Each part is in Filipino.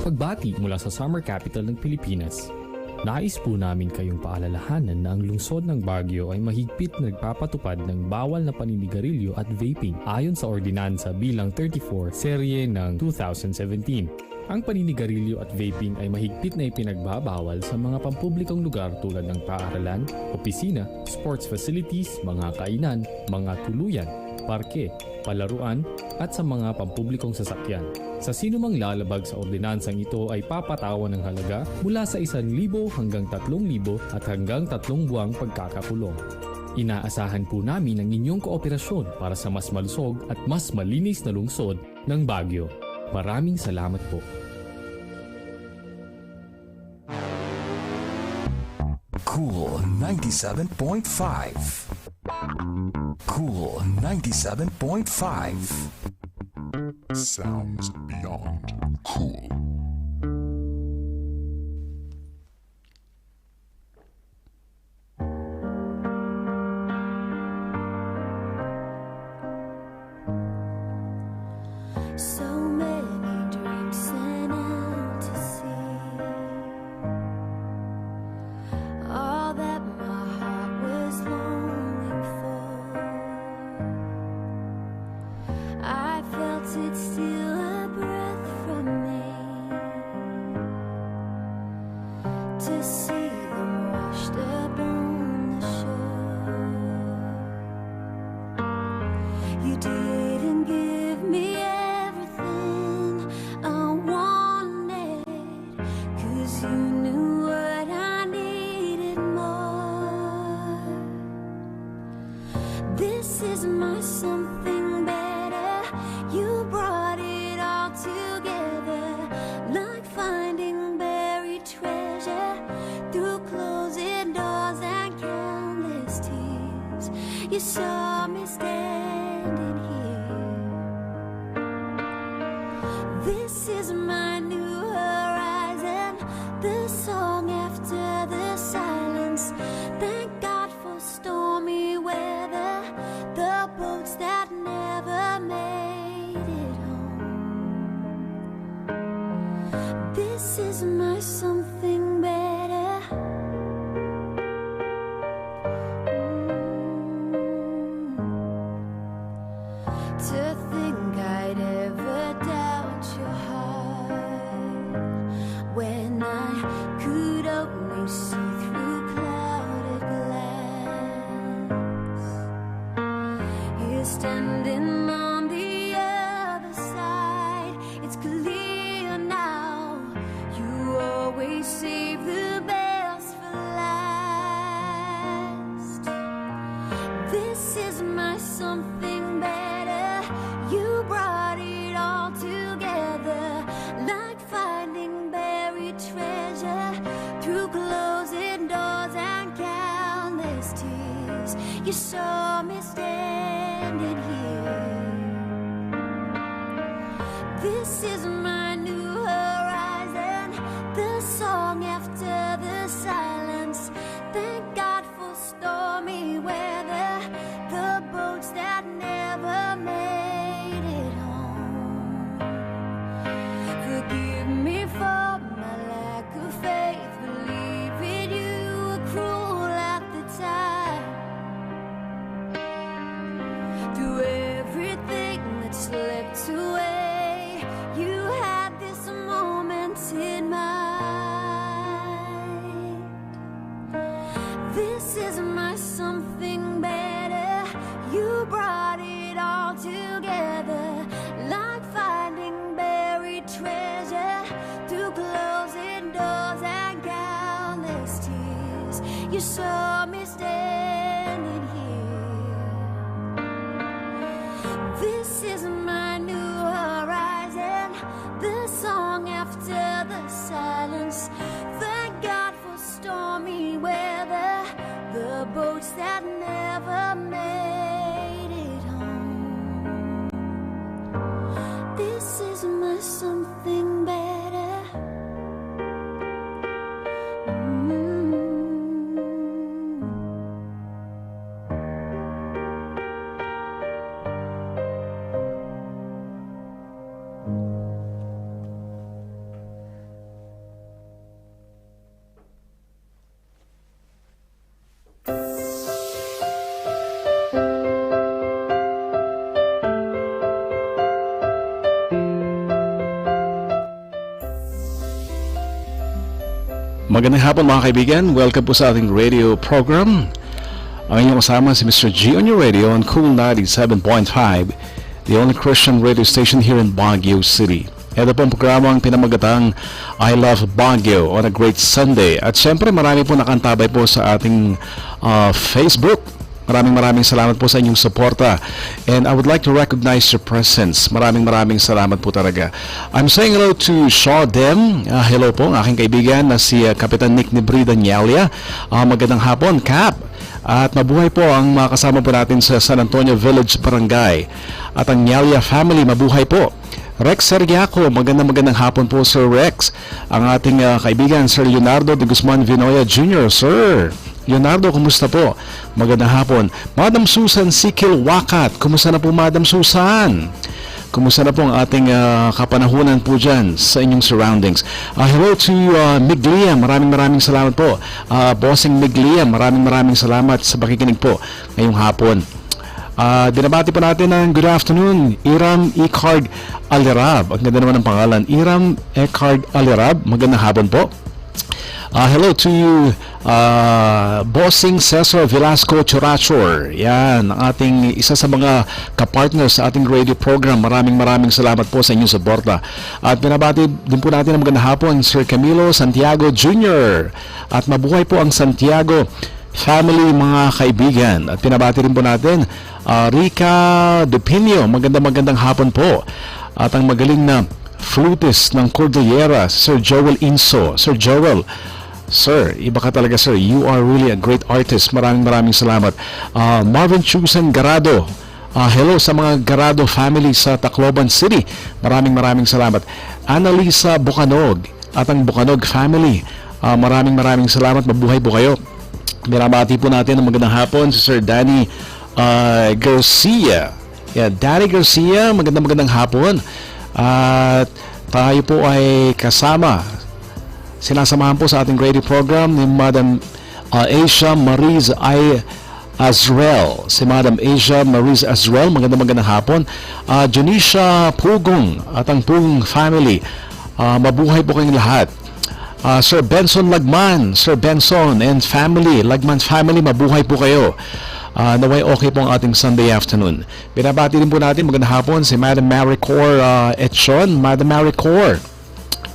Pagbati mula sa Summer Capital ng Pilipinas. Nais po namin kayong paalalahanan na ang lungsod ng Baguio ay mahigpit na nagpapatupad ng bawal na paninigarilyo at vaping ayon sa ordinansa bilang 34 serye ng 2017. Ang paninigarilyo at vaping ay mahigpit na ipinagbabawal sa mga pampublikong lugar tulad ng paaralan, opisina, sports facilities, mga kainan, mga tuluyan, parke, palaruan, at sa mga pampublikong sasakyan. Sa sinumang lalabag sa ordinansang ito ay papatawan ng halaga mula sa 1,000 hanggang 3,000 at hanggang 3 buwang pagkakakulong. Inaasahan po namin ang inyong kooperasyon para sa mas malusog at mas malinis na lungsod ng Baguio. Maraming salamat po. Cool 97.5. Cool 97.5. Sounds beyond cool. So many dreams and out to sea. All that my heart was longing for, I felt it steal a breath from me. together like finding buried treasure through closing doors and countless tears. You saw me standing here. This is my new horizon, the song after the silence. Thank God for stormy weather, the boats that never made it home. This is my something better. To think I'd ever doubt your heart when I could only see through clouded glass. You're standing on the other side. It's clear now. You always save the best for last. This is my something better. You brought it all together like finding buried treasure through closing doors and countless tears. You saw me standing here. This is my new horizon, the song after the silence. Thank God for stormy weather, the boats that never made it home. Forgive me for my lack of faith, believing you were cruel at the time. Through everything that slipped away, you had this moment in mind. This is my something better. You brought it all together like finding buried treasure through closing doors and countless tears. You saw me standing here. This is my new horizon, the song after the silence. Thank God for stormy weather, the boats that never made it home. This is my something better. Magandang hapon mga kaibigan. Welcome po sa ating radio program. Ang inyong kasama si Mr. G on your radio on Cool 97.5, the only Christian radio station here in Baguio City. Ito po ang programang pinamagatang I Love Baguio on a Great Sunday. At syempre marami po nakantabay po sa ating Facebook. Maraming salamat po sa inyong suporta. And I would like to recognize your presence. Maraming salamat po talaga. I'm saying hello to Shaw Dem. Hello po, ang aking kaibigan na si Kapitan Nick Nebrida Nyalia. Magandang hapon, Cap. At mabuhay po ang mga kasama po natin sa San Antonio Village Barangay. At ang Nyalia family, mabuhay po. Rex Sergiaco, magandang hapon po Sir Rex. Ang ating kaibigan Sir Leonardo de Guzman Vinoya Jr. Sir Leonardo, kumusta po? Magandang hapon. Madam Susan Sikil Wakat, kumusta na po Madam Susan? Kumusta na po ang ating kapanahunan po dyan sa inyong surroundings? Hello to Mig Liam, maraming salamat po. Bossing Mig Liam, maraming salamat sa pakikinig po ngayong hapon. Dinabati po natin ng good afternoon, Iram Ecard Alirab. Ang ganda naman ng pangalan, Iram Ecard Alirab. Magandang hapon po. Hello to you, Bossing Cesar Velasco Churachor. Yan, ang ating isa sa mga kapartners sa ating radio program. Maraming salamat po sa inyong suporta. At binabati din po natin ang magandang hapon, Sir Camilo Santiago Jr. At mabuhay po ang Santiago family, mga kaibigan. At pinabati rin po natin Rica Dupinio, magandang hapon po. At ang magaling na flutist ng Cordillera, Sir Joel Inso. Sir Joel, sir, iba ka talaga sir. You are really a great artist. Maraming salamat. Marvin Chusen Garado. Hello sa mga Garado family sa Tacloban City. Maraming salamat. Annalisa Bucanog at ang Bucanog family. Maraming salamat. Mabuhay po kayo. Binabati po natin ang magandang hapon si Sir Danny Garcia. Yeah, Danny Garcia, magandang hapon. At tayo po ay kasama. Sinasamahan po sa ating radio program ni Madam Asia Mariz Azrael. Si Madam Asia Mariz Azrael, magandang hapon. Janisha Pugong at ang Pugong family. Mabuhay po kayong lahat. Sir Benson Lagman, Sir Benson and family, Lagman family, mabuhay po kayo. Naway okay po ang ating Sunday afternoon. Binabati din po natin magandang hapon si Madam Maricor Etchon. Madam Maricor,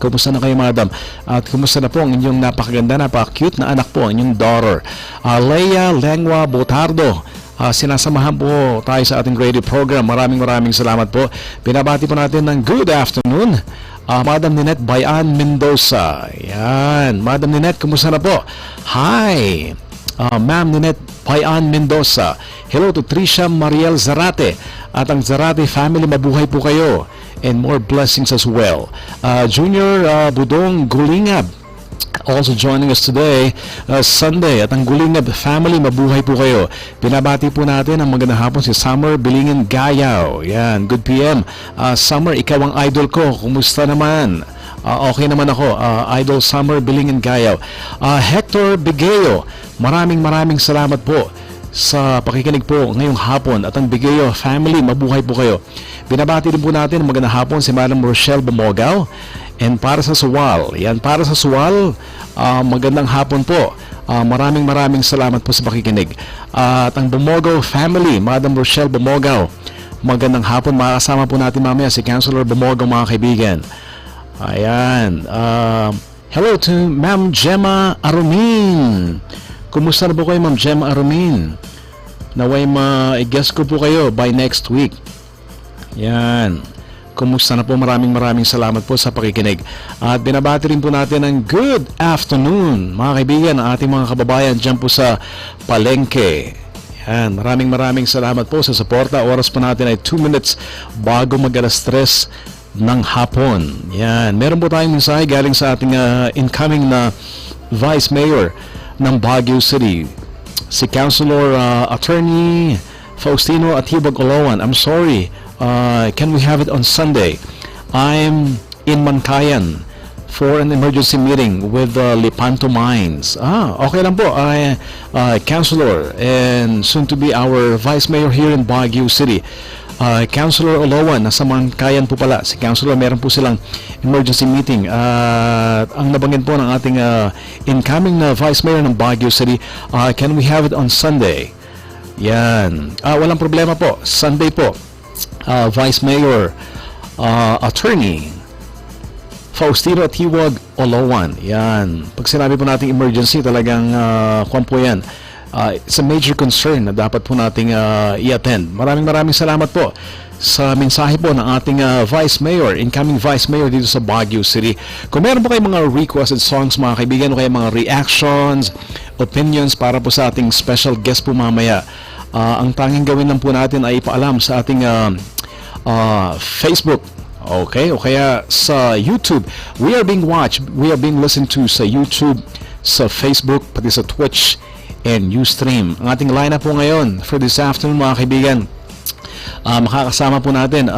kumusta na kayo madam? At kumusta na po ang inyong napakaganda, napaka-cute na anak po, ang inyong daughter Leia Lengua Botardo. Sinasamahan po tayo sa ating radio program. Maraming salamat po. Binabati po natin ng good afternoon Madam Ninette Bayan Mendoza. Yan, Madam Ninette, kumusta na po? Hi Ma'am Ninette Bayan Mendoza. Hello to Tricia Mariel Zarate at ang Zarate family, mabuhay po kayo and more blessings as well. Junior Budong Gulingab also joining us today, Sunday, at ang Gulingab family, mabuhay po kayo. Binabati po natin ang magandang hapon si Summer Bilingin Gayaw. Yan, good PM. Summer, ikaw ang idol ko, kumusta naman? Okay naman ako, Idol Summer Bilingin Gayaw. Hector Bigeo, maraming salamat po sa pakikinig po ngayong hapon, at ang Bigeo family, mabuhay po kayo. Binabati din po natin ang magandang hapon si Madam Rochelle Bumogaw. And para sa Suwal, yan, para sa Suwal, magandang hapon po. Maraming salamat po sa pakikinig. At ang Bumogaw family, Madam Rochelle Bumogaw, magandang hapon. Makakasama po natin mamaya si Councilor Bumogaw, mga kaibigan. Ayan. Hello to Ma'am Gemma Arumin. Kumusta na po kayo, Ma'am Gemma Arumin? Naway ma-guess ko po kayo by next week. Yan. Kumusta na po? Maraming salamat po sa pakikinig. At binabati rin po natin ng good afternoon, mga kaibigan, ang ating mga kababayan dyan po sa Palengke. Yan. Maraming salamat po sa suporta. Oras po natin ay 2 minutes bago mag-alas 3 ng hapon. Yan. Meron po tayong mensahe galing sa ating incoming na Vice Mayor ng Baguio City, si Councilor Attorney Faustino Atibag Olawan. I'm sorry, can we have it on Sunday? I'm in Mankayan for an emergency meeting with Lepanto Mines. Okay lang po. Councilor and soon to be our Vice Mayor here in Baguio City, Councilor Olawan, nasa Mankayan po pala. Si Councilor, meron po silang emergency meeting. Ang nabanggit po ng ating incoming na Vice Mayor ng Baguio City, can we have it on Sunday? Yan. Walang problema po. Sunday po. Vice Mayor Attorney Faustino Atiwag Olawan. Yan. Pag sinabi po nating emergency, talagang kung po yan, it's a major concern na dapat po nating i-attend. Maraming salamat po sa mensahe po ng ating Vice Mayor, incoming Vice Mayor dito sa Baguio City. Kung meron po kayong mga requested songs, mga kaibigan, o kaya mga reactions, opinions para po sa ating special guest po mamaya, ang tanging gawin lang po natin ay ipaalam sa ating Facebook, okay, o kaya sa YouTube. We are being watched, we are being listened to sa YouTube, sa Facebook, pati sa Twitch and Ustream. Ang ating lineup po ngayon for this afternoon, mga kaibigan, makakasama po natin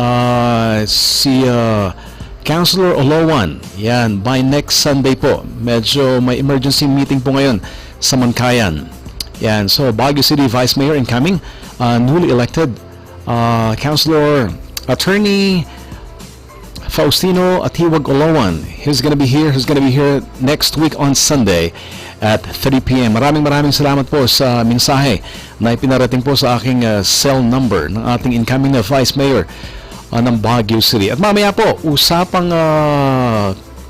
si Councilor Olawan. Yan, by next Sunday po. Medyo may emergency meeting po ngayon sa Mankayan. Yan, so Baguio City Vice Mayor incoming, newly elected Councilor Attorney Faustino Atiwag Olawan. He's gonna be here next week on Sunday at 3 p.m. Maraming salamat po sa mensahe na ipinarating po sa aking cell number ng ating incoming na Vice Mayor ng Baguio City. At mamaya po, usapang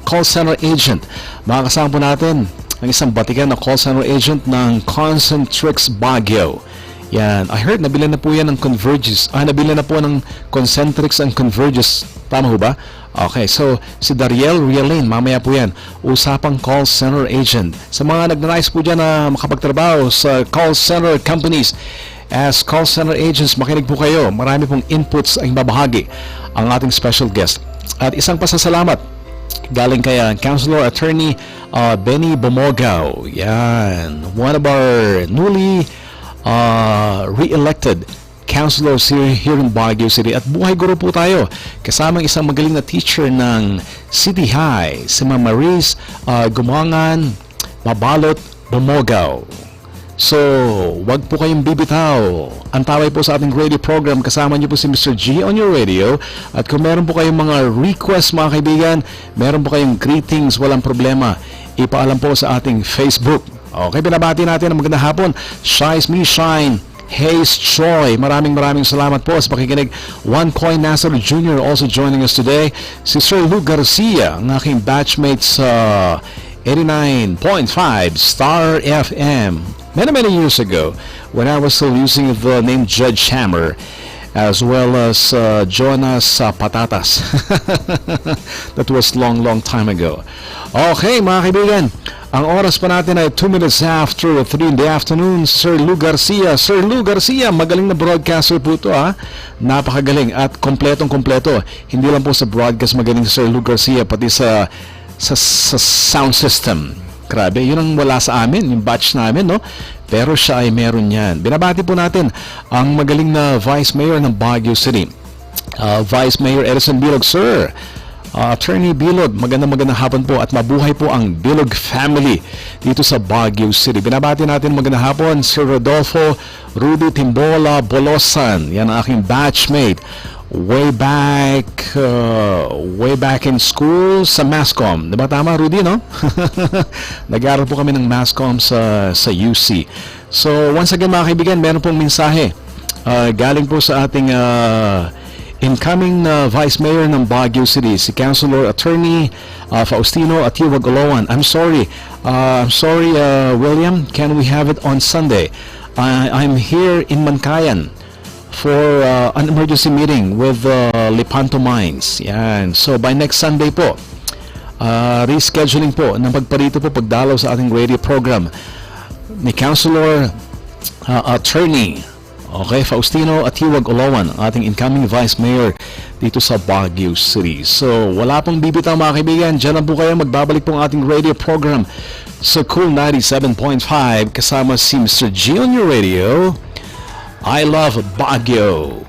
call center agent. Makakasama po natin ang isang batikan na call center agent ng Concentrix Baguio. Yan. I heard nabili na po yan ng Convergys. Nabili na po ng Concentrix ang Convergys. Tama ho ba? Okay, so si Dariel Rialin, mamaya po yan, usapang call center agent. Sa mga nagnanais po dyan na makapagtrabaho sa call center companies, as call center agents, makinig po kayo. Marami pong inputs ang babahagi ang ating special guest. At isang pasasalamat galing kay Counselor Attorney Benny Bomogao. Yan, one of our newly re-elected counselors here in Baguio City. At buhay guro po tayo kasamang isang magaling na teacher ng City High, si Ma'am Maris Gumangan Mabalot Bomogao. So, wag po kayong bibitaw. Antaway po sa ating radio program. Kasama niyo po si Mr. G on your radio. At kung meron po kayong mga request, mga kaibigan, meron po kayong greetings, walang problema, ipaalam po sa ating Facebook. Okay, binabati natin ang magandang hapon. Shies Me Shine, Hayes Troy, maraming salamat po sa pakikinig. One Coin Nasser Jr. also joining us today. Si Sir Lou Garcia, ang aking batchmate sa 89.5 Star FM. Many years ago, when I was still using the name Judge Hammer, as well as Jonas Patatas. That was long time ago. Okay, mga kaibigan, ang oras pa natin ay 2 minutes after 3 in the afternoon. Sir Lou Garcia. Sir Lou Garcia, magaling na broadcaster po ito, ha? Napakagaling at kompletong-kompleto. Hindi lang po sa broadcast magaling si Sir Lou Garcia, pati sa sound system. Grabe, yun ang wala sa amin, yung batch namin, no? Pero siya ay meron yan. Binabati po natin ang magaling na Vice Mayor ng Baguio City. Vice Mayor Edison Bilog, Sir. Attorney Bilog, magandang hapon po at mabuhay po ang Bilog family dito sa Baguio City. Binabati natin magandang hapon, Sir Rodolfo Rudy Timbola Bolosan. Yan ang aking batchmate. Way back in school sa Mascom. Diba tama, Rudy, no? Nag-aaral po kami ng Mascom sa UC. So, once again, mga kaibigan, meron pong mensahe galing po sa ating incoming Vice Mayor ng Baguio City, si Councilor Attorney Faustino Atiwag Oloan. I'm sorry, William. Can we have it on Sunday? I'm here in Mankayan for an emergency meeting with Lepanto Mines. Yan. So, by next Sunday po, rescheduling po ng pagparito po pagdalaw sa ating radio program ni Councilor Attorney Faustino Atiwag Oloan, ating incoming Vice Mayor dito sa Baguio City. So, wala pong bibitaw, mga kaibigan. Diyan lang po kayo. Magbabalik po ang ating radio program sa Cool 97.5 kasama si Mr. G on your radio. I love Baguio.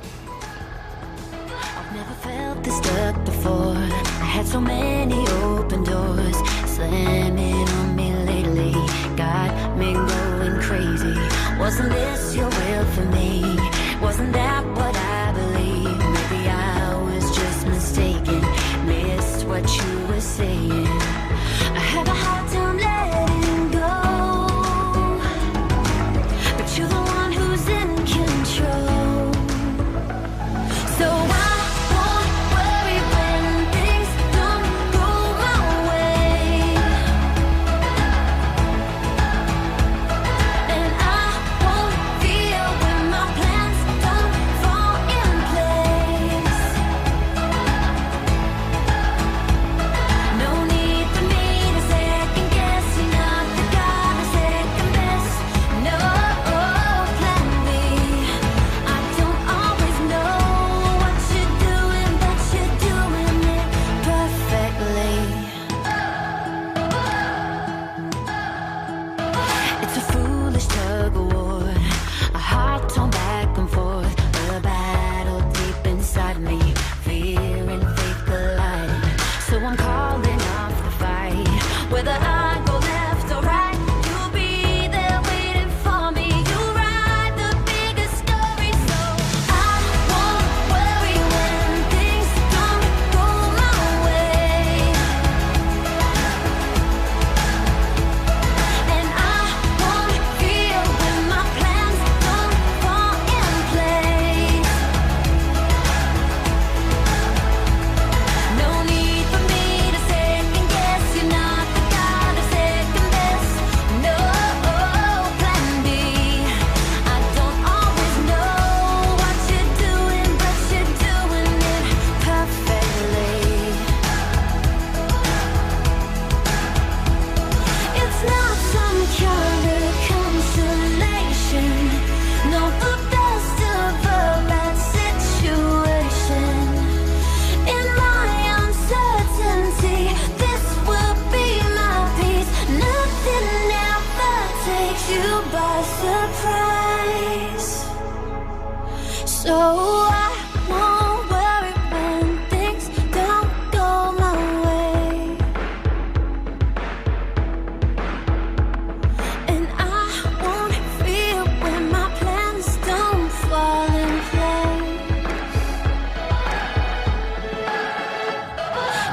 I've never felt this stuck before. I had so many open doors slamming on me lately. Got me going crazy. Wasn't this your will for me? Wasn't that what I believed? Maybe I was just mistaken. Missed what you were saying. I have a hard time letting go, but you're the one who's in control. So I won't worry when things don't go my way, and I won't feel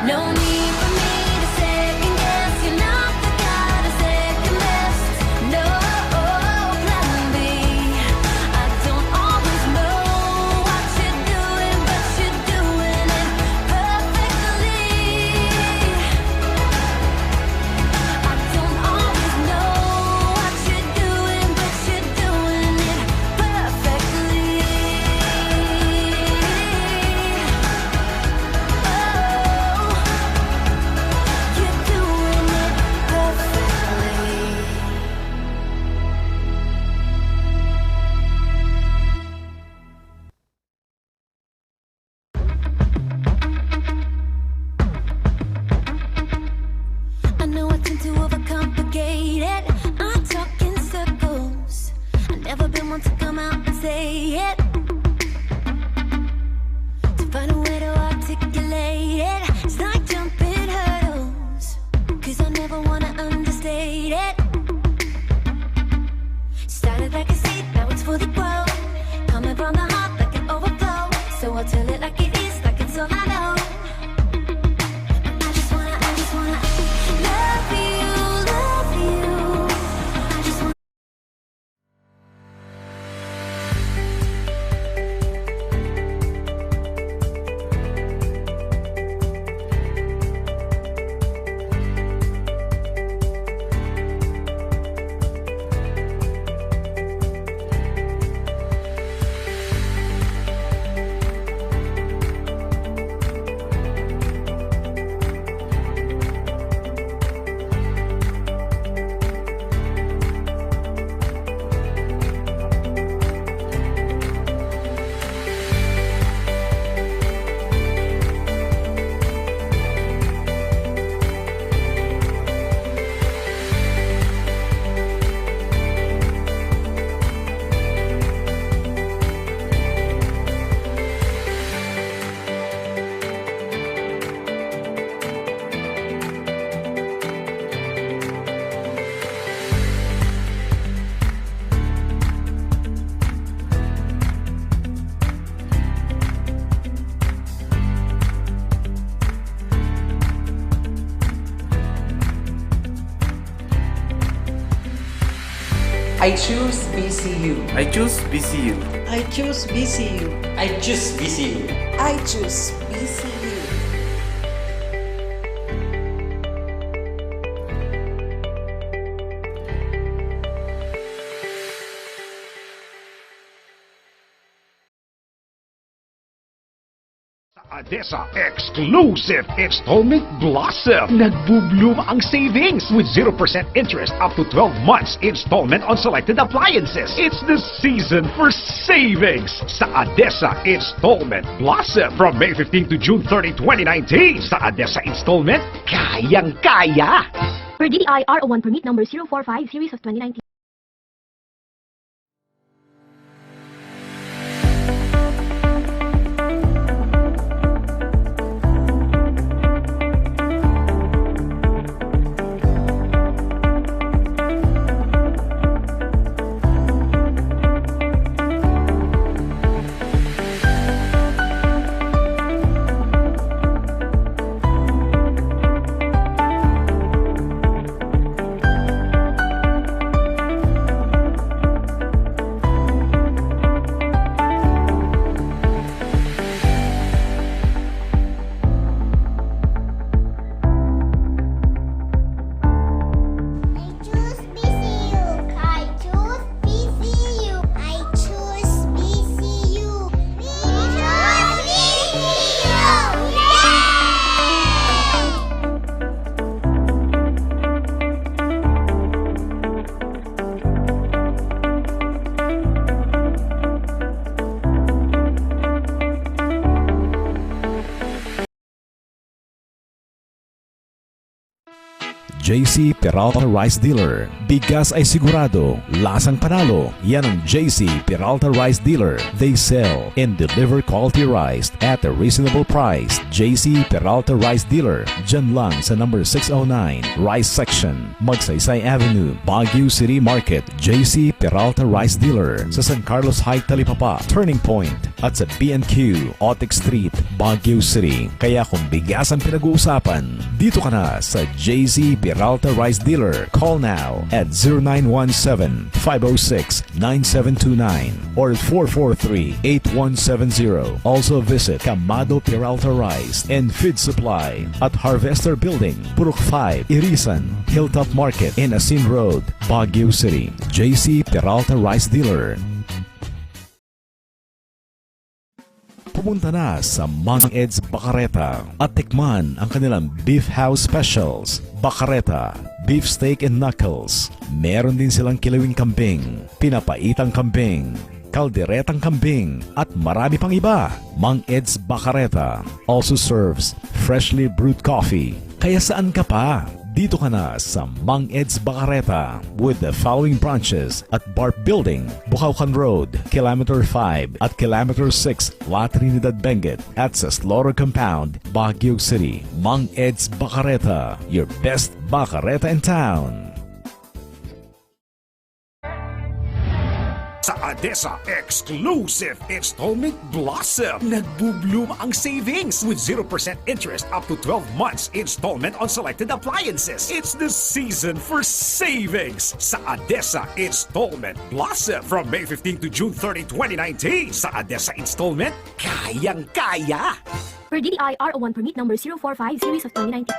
No need for me to second guess. You're not the guy to second best. No plan B. I don't always know what you're doing, but you're doing it perfectly. I don't always know what you're doing, but you're doing it perfectly. You're doing it perfectly. I know I tend to overcomplicate it. I talk in circles. I've never been one to come out and say it. To find a way to articulate it. It's like jumping hurdles. 'Cause I never wanna understate it. Started like a seed, now it's fully grown. Coming from the heart like an overflow. So I'll tell it like it is, like it's all I know. I just wanna love you, love you. I just wanna. I choose BCU. I choose BCU. I choose BCU. I choose BCU. I choose BCU. ADESA Exclusive Installment Blossom. Nagbubloom ang savings with 0% interest up to 12 months installment on selected appliances. It's the season for savings sa ADESA Installment Blossom from May 15 to June 30, 2019. Sa ADESA Installment, kayang-kaya! Per DTI R01 permit number 045 series of 2019. JC Peralta Rice Dealer. Bigas ay sigurado, lasang panalo. Yan ang JC Peralta Rice Dealer. They sell and deliver quality rice at a reasonable price. JC Peralta Rice Dealer. Diyan lang sa number 609, Rice Section, Magsaysay Avenue, Baguio City Market. JC Peralta Rice Dealer sa San Carlos High, Talipapa. Turning Point, at sa B&Q, Otic Street, Baguio City. Kaya kung bigas ang pinag-uusapan, dito ka na sa JZ Peralta Rice Dealer. Call now at 0917-506-9729 or 443-8170. Also visit Camado Peralta Rice and Feed Supply at Harvester Building, Purok 5, Irisan, Hilltop Market, and Asin Road, Baguio City. JC Peralta Rice Dealer. Pumunta na sa Mang Ed's Bacareta at tikman ang kanilang Beef House Specials. Bacareta, beef steak and knuckles. Meron din silang kilawing kambing, pinapaitang kambing, kalderetang kambing, at marami pang iba. Mang Ed's Bacareta also serves freshly brewed coffee. Kaya saan ka pa? Dito ka na sa Mang Ed's Bacareta with the following branches at Barp Building, Bukaucan Road, Kilometer 5 at Kilometer 6, La Trinidad Benguet at sa Slaughter Compound, Baguio City. Mang Ed's Bacareta, your best Bacareta in town. Sa ADESA Exclusive Installment Blossom, nagbubloom ang savings with 0% interest up to 12 months installment on selected appliances. It's the season for savings sa ADESA Installment Blossom from May 15 to June 30, 2019. Sa ADESA Installment, kayang-kaya! Per DTI R01 permit number 045 series of 2019.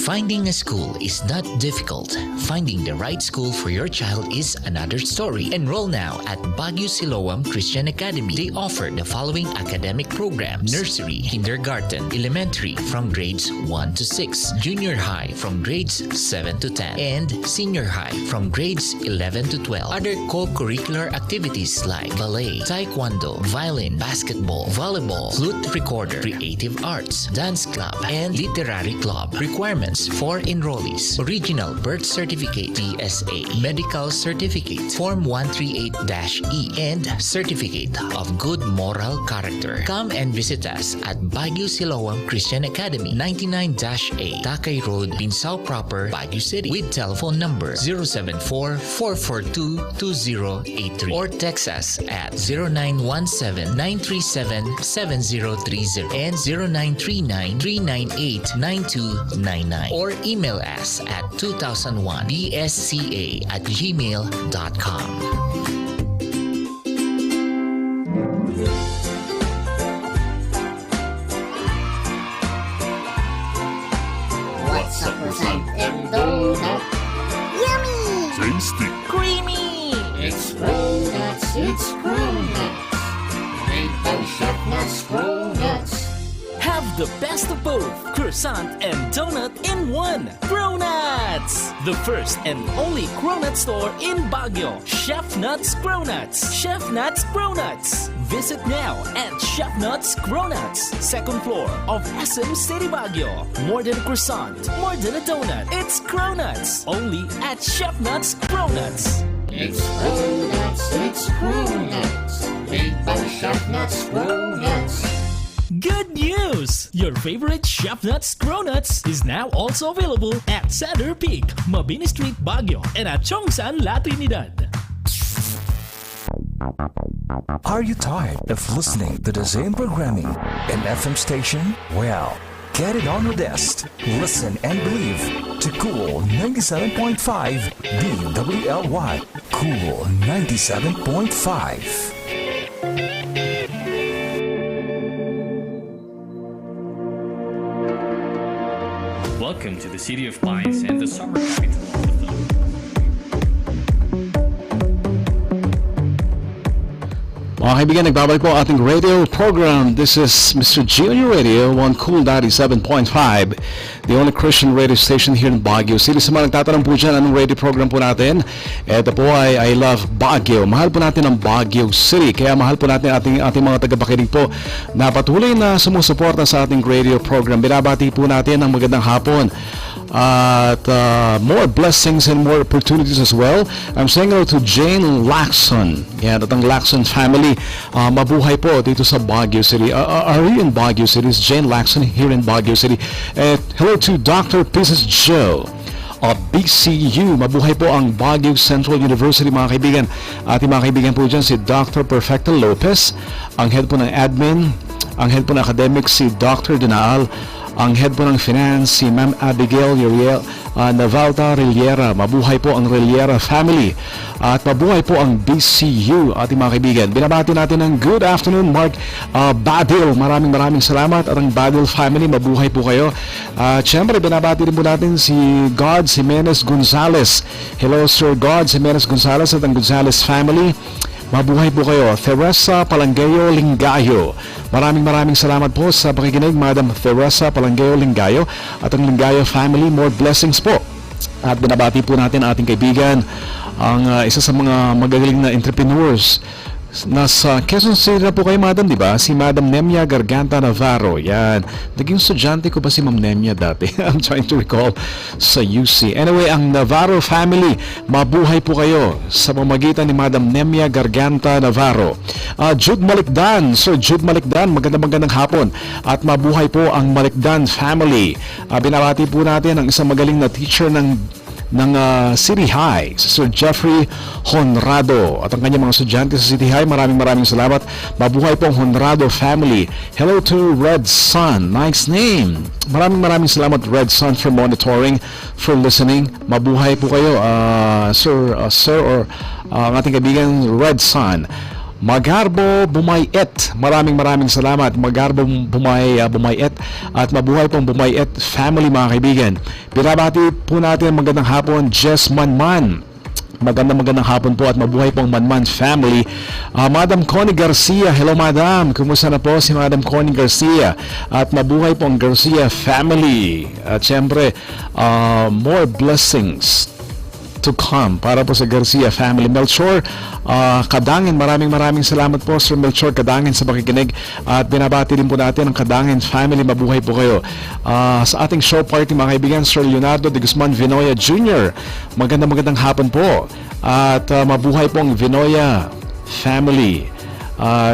Finding a school is not difficult. Finding the right school for your child is another story. Enroll now at Baguio Siloam Christian Academy. They offer the following academic programs: nursery, kindergarten, elementary from grades 1 to 6, junior high from grades 7 to 10, and senior high from grades 11 to 12. Other co-curricular activities like ballet, taekwondo, violin, basketball, volleyball, flute recorder, creative arts, dance club, and literary club. Requirements for enrollees: original birth certificate, DSA, medical certificate, Form 138-E, and certificate of good moral character. Come and visit us at Baguio Siloam Christian Academy, 99-A, Takay Road, Binsao Proper, Baguio City, with telephone number 074-442-2083 or text us at 0917-937-7030 and 0939-398-9299. Or email us at 2001bsca@gmail.com. What's up, croissant and donut? Yummy! Tasty. Creamy! It's Cronuts, it's Cronuts. Made by Chef Nuts Cronuts. Have the best of both, croissant and donut in one. Cronuts! The first and only Cronut store in Baguio. Chef Nuts Cronuts. Chef Nuts Cronuts. Visit now at Chef Nuts Cronuts, second floor of SM City Baguio. More than a croissant, more than a donut. It's Cronuts. Only at Chef Nuts Cronuts. It's Cronuts, it's Cronuts. Made by Chef Nuts Cronuts. Good news! Your favorite Chef Nuts Cronuts is now also available at Cedar Peak, Mabini Street, Baguio, and at Chongsan, La Trinidad. Are you tired of listening to the same programming in FM station? Well, get it on your desk. Listen and believe to Cool 97.5 DWLY. Cool 97.5. Welcome to the City of Pines and the summer capital of the Philippines. Mga kaibigan, nagbabalik po ang ating radio program. This is Mr. G on your radio on Cool 97.5, the only Christian radio station here in Baguio City. Sa mga nagtatanong po dyan, anong radio program po natin? Ito po ay I Love Baguio. Mahal po natin ang Baguio City. Kaya mahal po natin ating mga tagapakinig po na patuloy na sumusuporta sa ating radio program. Binabati po natin ang magandang hapon. At more blessings and more opportunities as well. I'm saying hello to Jane Lacson. Yan, at ang Lacson family. Mabuhay po dito sa Baguio City. Are you in Baguio City? Is Jane Lacson here in Baguio City? Hello to Dr. Pieces Joe BCU. Mabuhay po ang Baguio Central University, mga kaibigan. Ating mga kaibigan po dyan si Dr. Perfecta Lopez, ang head po ng admin, ang head po ng academics si Dr. Dunaal, ang head po ng finance si Ma'am Abigail Navalta Riliera. Mabuhay po ang Riliera family at mabuhay po ang BCU, ating mga kaibigan. Binabati natin ng good afternoon, Mark Badil. Maraming salamat at ang Badil family, mabuhay po kayo. Siyempre, binabati rin po natin si God Jimenez Gonzalez. Hello Sir God Jimenez Gonzalez at ang Gonzalez family. Mabuhay po kayo. Teresa Palangayo Lingayo. Maraming salamat po sa pakikinig, Madam Teresa Palangayo Lingayo at ang Lingayo family. More blessings po. At binabati po natin ating kaibigan, ang isa sa mga magagaling na entrepreneurs. Nasa Quezon City na po kayo, Madam, di ba? Si Madam Nemia Garganta Navarro. Yan. Naging estudyante ko pa si Ma'am Nemia dati. I'm trying to recall sa UC. Anyway, ang Navarro family, mabuhay po kayo sa pamamagitan ni Madam Nemia Garganta Navarro. Jude Malikdan, Sir Jude Malikdan, magandang hapon. At mabuhay po ang Malikdan family. Binabati po natin ang isang magaling na teacher ng City High, si Sir Jeffrey Honrado at ang kanyang mga estudyante sa City High. Maraming salamat. Mabuhay po ang Honrado family. Hello to Red Sun, nice name. Maraming salamat Red Sun for monitoring, for listening. Mabuhay po kayo, sir or ang ating kaibigan Red Sun. Magarbo Bumayet, maraming salamat. Magarbo Bumayet at mabuhay pong Bumayet family, mga kaibigan. Binabati po natin magandang hapon Jess Manman. Magandang hapon po at mabuhay pong Manman family. Madam Connie Garcia, hello Madam. Kumusta na po si Madam Connie Garcia? At mabuhay pong Garcia family. At syempre, more blessings to come para po sa Garcia family. Melchor Kadangin, maraming salamat po Sir Melchor Kadangin sa pakikinig at binabati din po natin ang Kadangin family. Mabuhay po kayo. Sa ating show party, mga kaibigan, Sir Leonardo de Guzman Vinoya Jr. Magandang hapon po at mabuhay po ang Vinoya family.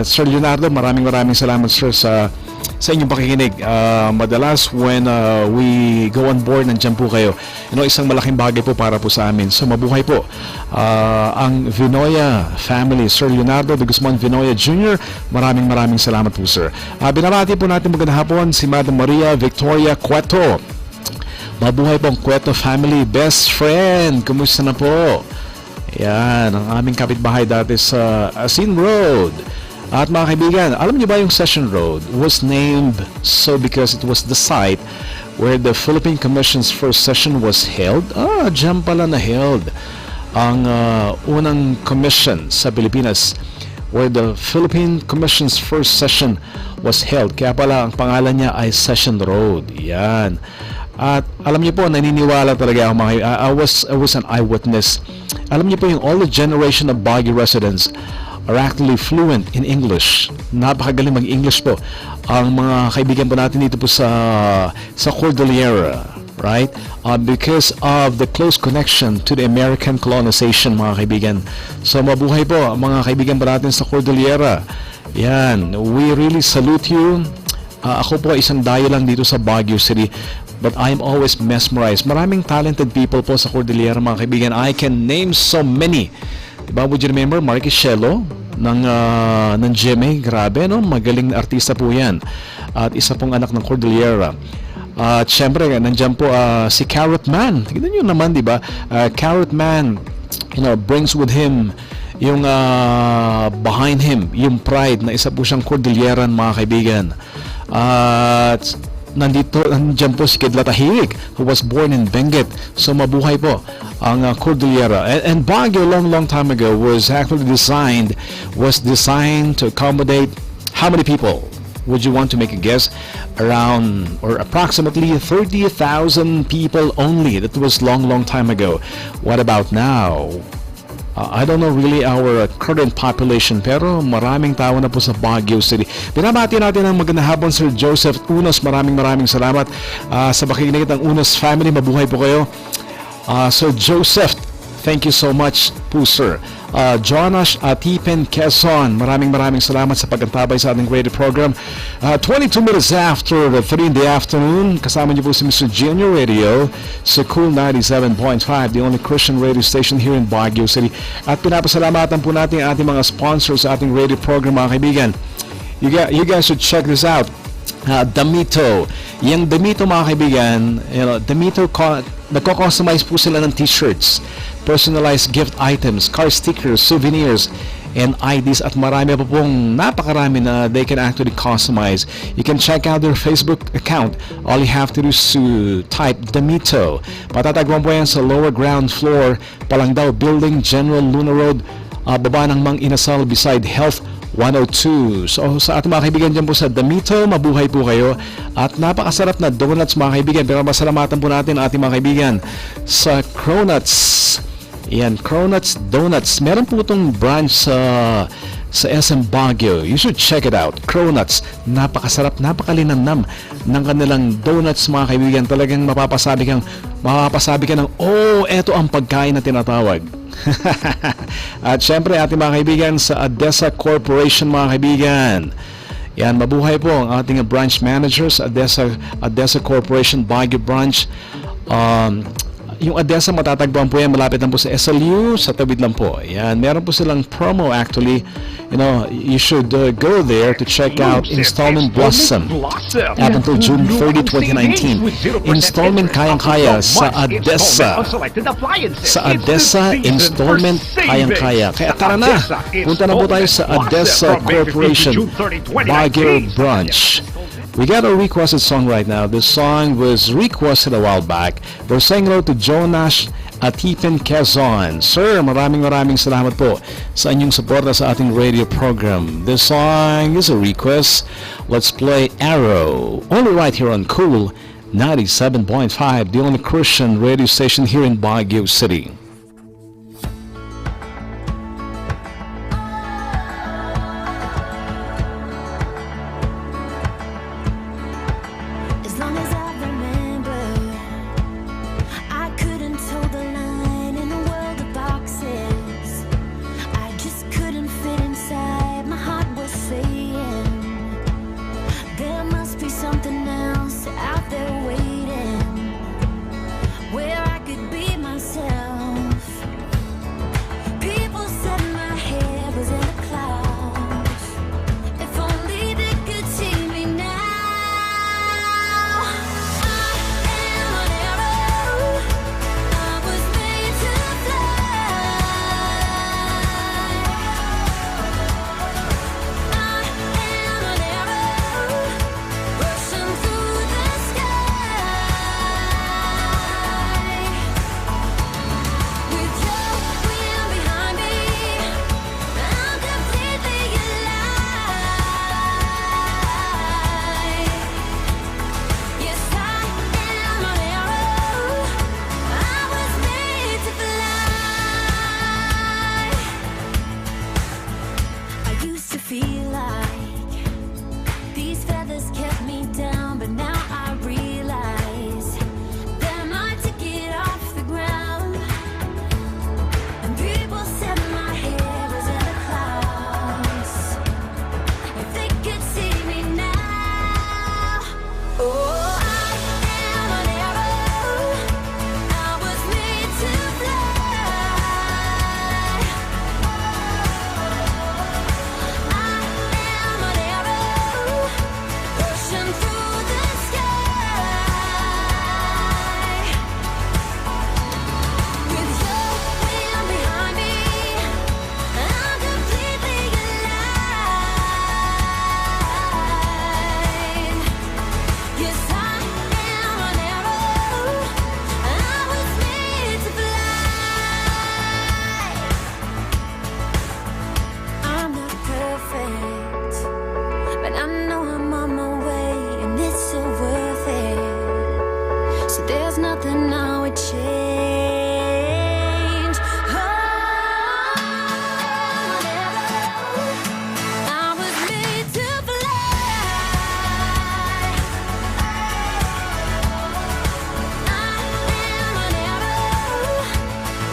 Sir Leonardo, maraming salamat sir sa inyong pakikinig. Madalas when we go on board, nandiyan po kayo. Isang malaking bagay po para po sa amin. So mabuhay po ang Vinoya family. Sir Leonardo de Guzman Vinoya Jr. Maraming salamat po sir. Binabati po natin magandang hapon si Madam Maria Victoria Cueto. Mabuhay po ang Cueto family. Best friend, kumusta na po? Yan, ang aming kapitbahay dati sa Asin Road. At mga kaibigan, alam niyo ba yung Session Road was named so because it was the site where the Philippine Commission's first session was held? Diyan pala na-held ang unang commission sa Pilipinas, where the Philippine Commission's first session was held. Kaya pala ang pangalan niya ay Session Road. Yan. At alam niyo po, naniniwala talaga ako, I was an eyewitness. Alam niyo po yung all the generation of Baguio residents are actually fluent in English. Napakagaling mag-English po ang mga kaibigan po natin dito po sa Cordillera, right? Because of the close connection to the American colonization, mga kaibigan. So mabuhay po mga kaibigan po natin sa Cordillera. Yan, we really salute you. Ako po isang dayo lang dito sa Baguio City, but I'm always mesmerized. Maraming talented people po sa Cordillera, mga kaibigan. I can name so many. Diba, would you remember Marky Shelo ng GMA? Grabe, no? Magaling na artista po yan. At isa pong anak ng Cordillera. At syempre, nandiyan po si Carrot Man. Tignan nyo naman, diba? Carrot Man, brings with him yung behind him, yung pride na isa po siyang Cordilleran, mga kaibigan. At nandiyan po si Kidlat Tahirik, who was born in Benguet. So mabuhay po ang Cordillera. And Baguio long time ago was actually designed to accommodate how many people? Would you want to make a guess? Around or approximately 30,000 people only. That was long time ago. What about now? I don't know really our current population, pero maraming tao na po sa Baguio City. Binabati natin ang magandang hapon Sir Joseph Unos. Maraming salamat sa pakikinig ng Unos family. Mabuhay po kayo. Sir Joseph, Thank you so much po, sir. Jonash Atipen Quezon, maraming salamat sa pagkantabay sa ating radio program. 22 minutes after 3 in the afternoon, kasama niyo po si Mr. G on your radio sa Cool 97.5, the only Christian radio station here in Baguio City. At pinapasalamatan po natin ang ating mga sponsors sa ating radio program, mga kaibigan. You guys should check this out. Damito. Yung Damito, mga kaibigan, Damito, nagko-customize po sila ng t-shirts, personalized gift items, car stickers, souvenirs, and IDs, at marami pa pong napakarami na they can actually customize. You can check out their Facebook account. All you have to do is to type Damito. Patatagpuan po yan sa lower ground floor, Palangdao Building, General Luna Road, baba ng Mang Inasal beside Health 102. So sa ating mga kaibigan dyan po sa Damito, mabuhay po kayo. At napakasarap na donuts, mga kaibigan. Pero masalamatan po natin ating mga kaibigan sa Cronuts. Yan, Cronuts Donuts. Meron po itong branch sa SM Baguio. You should check it out. Cronuts. Napakasarap, napakalinamnam ng kanilang donuts, mga kaibigan. Talagang mapapasabi ka ng, oh, eto ang pagkain na tinatawag. At syempre ating mga kaibigan sa ADESA Corporation, mga kaibigan. Yan, mabuhay po ang ating branch managers, ADESA Corporation Baguio branch. Yung ADESA, matatagpuan po yan, malapit lang po sa SLU, sa tawid lang po. Yan, meron po silang promo actually. You should go there to check out Installment Blossom up until June 30, 2019. Installment kayang-kaya sa ADESA. Sa ADESA, installment kayang-kaya. Kaya tara na, punta na po tayo sa ADESA Corporation Baguio branch. We got a requested song right now. This song was requested a while back. We're saying hello to Jonash Atipen Quezon. Sir, maraming salamat po sa inyong suporta sa ating radio program. This song is a request. Let's play Arrow. Only right here on Cool 97.5, the only Christian radio station here in Baguio City.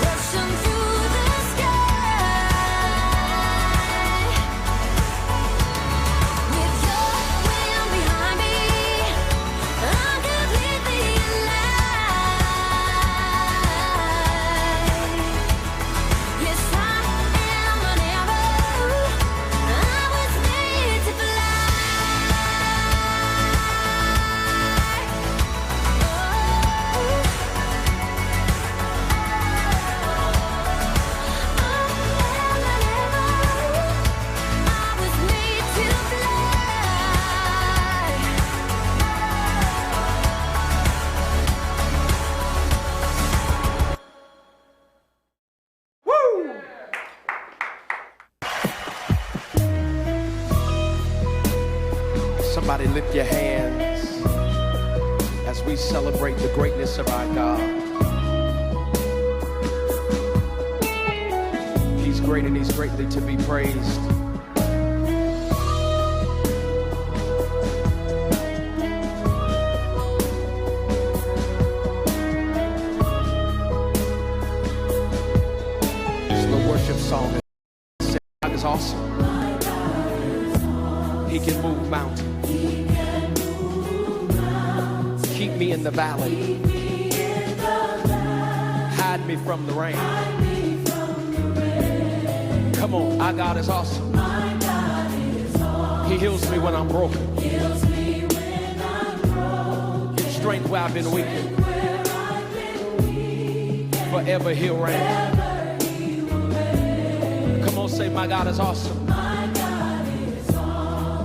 Rushing through Somebody lift your hands as we celebrate the greatness of our God. He's great and he's greatly to be praised. It's the worship song. God is awesome. He can move mountains. Keep me in the valley. Hide me from the rain. Come on, our God is awesome. He heals me when I'm broken. Gives strength where I've been weak. Forever he'll reign. Come on, say my God is awesome.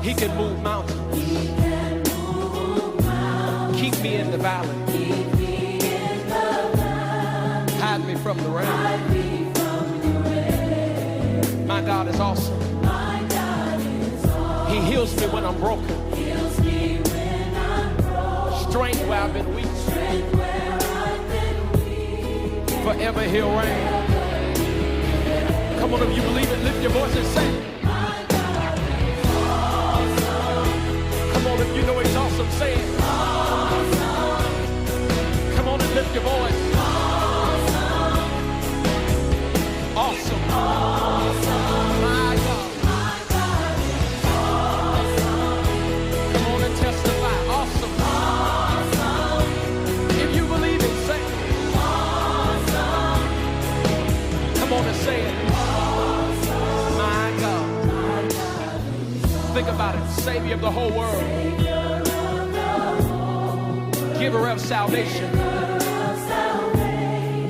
He can move mountains. Keep me in the valley. Hide me from the rain. My God is awesome. He heals me when I'm broken. Strength where I've been weak. Forever he'll reign. Come on, if you believe it, lift your voice and say it. Come on, if you know he's awesome, say it. Come on and lift your voice. Awesome. My God. Come on and testify. Awesome. If you believe it, say it. Come on and say it. My God. Think about it. Savior of the whole world. Giver of salvation.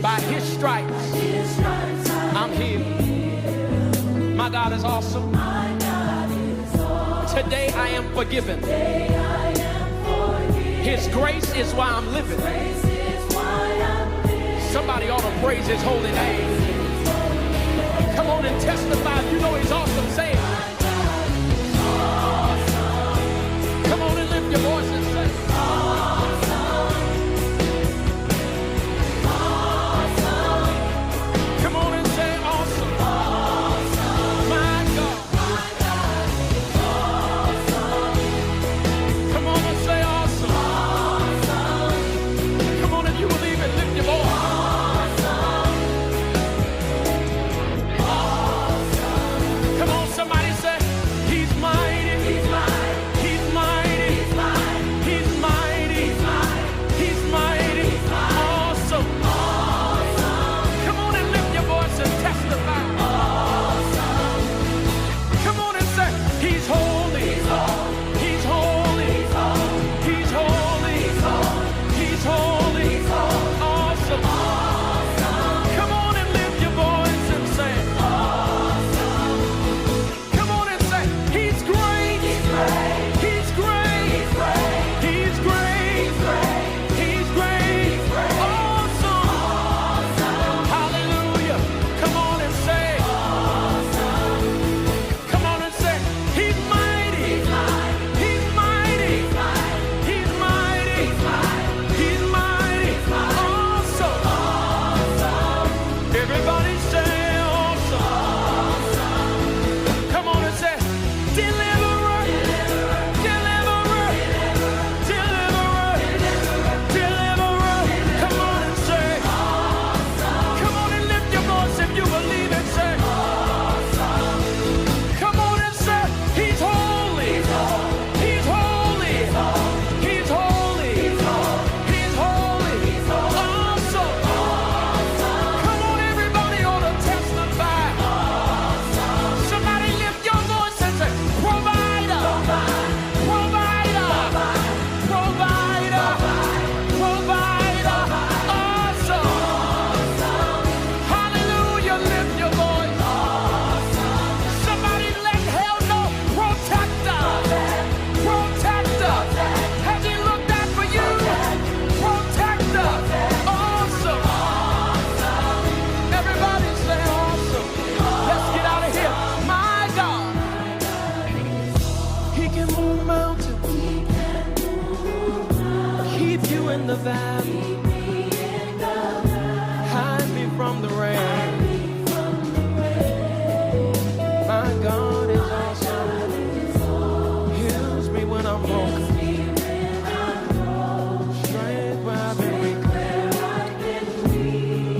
By his stripes, I'm healed. My God is awesome. Today I am forgiven. His grace is why I'm living. Somebody ought to praise his holy name. Come on and testify. You know he's awesome. Say it. Come on and lift your voice and say it. Come on and say awesome. My God. Come on and say awesome. Come on, if you believe it, lift your voice. Come on, somebody say, he's mighty. He's mighty. He's mighty. He's mighty. in the valley. Hide me from the rain. My God is awesome. Heals me when I'm broken. Strength where I've been weak.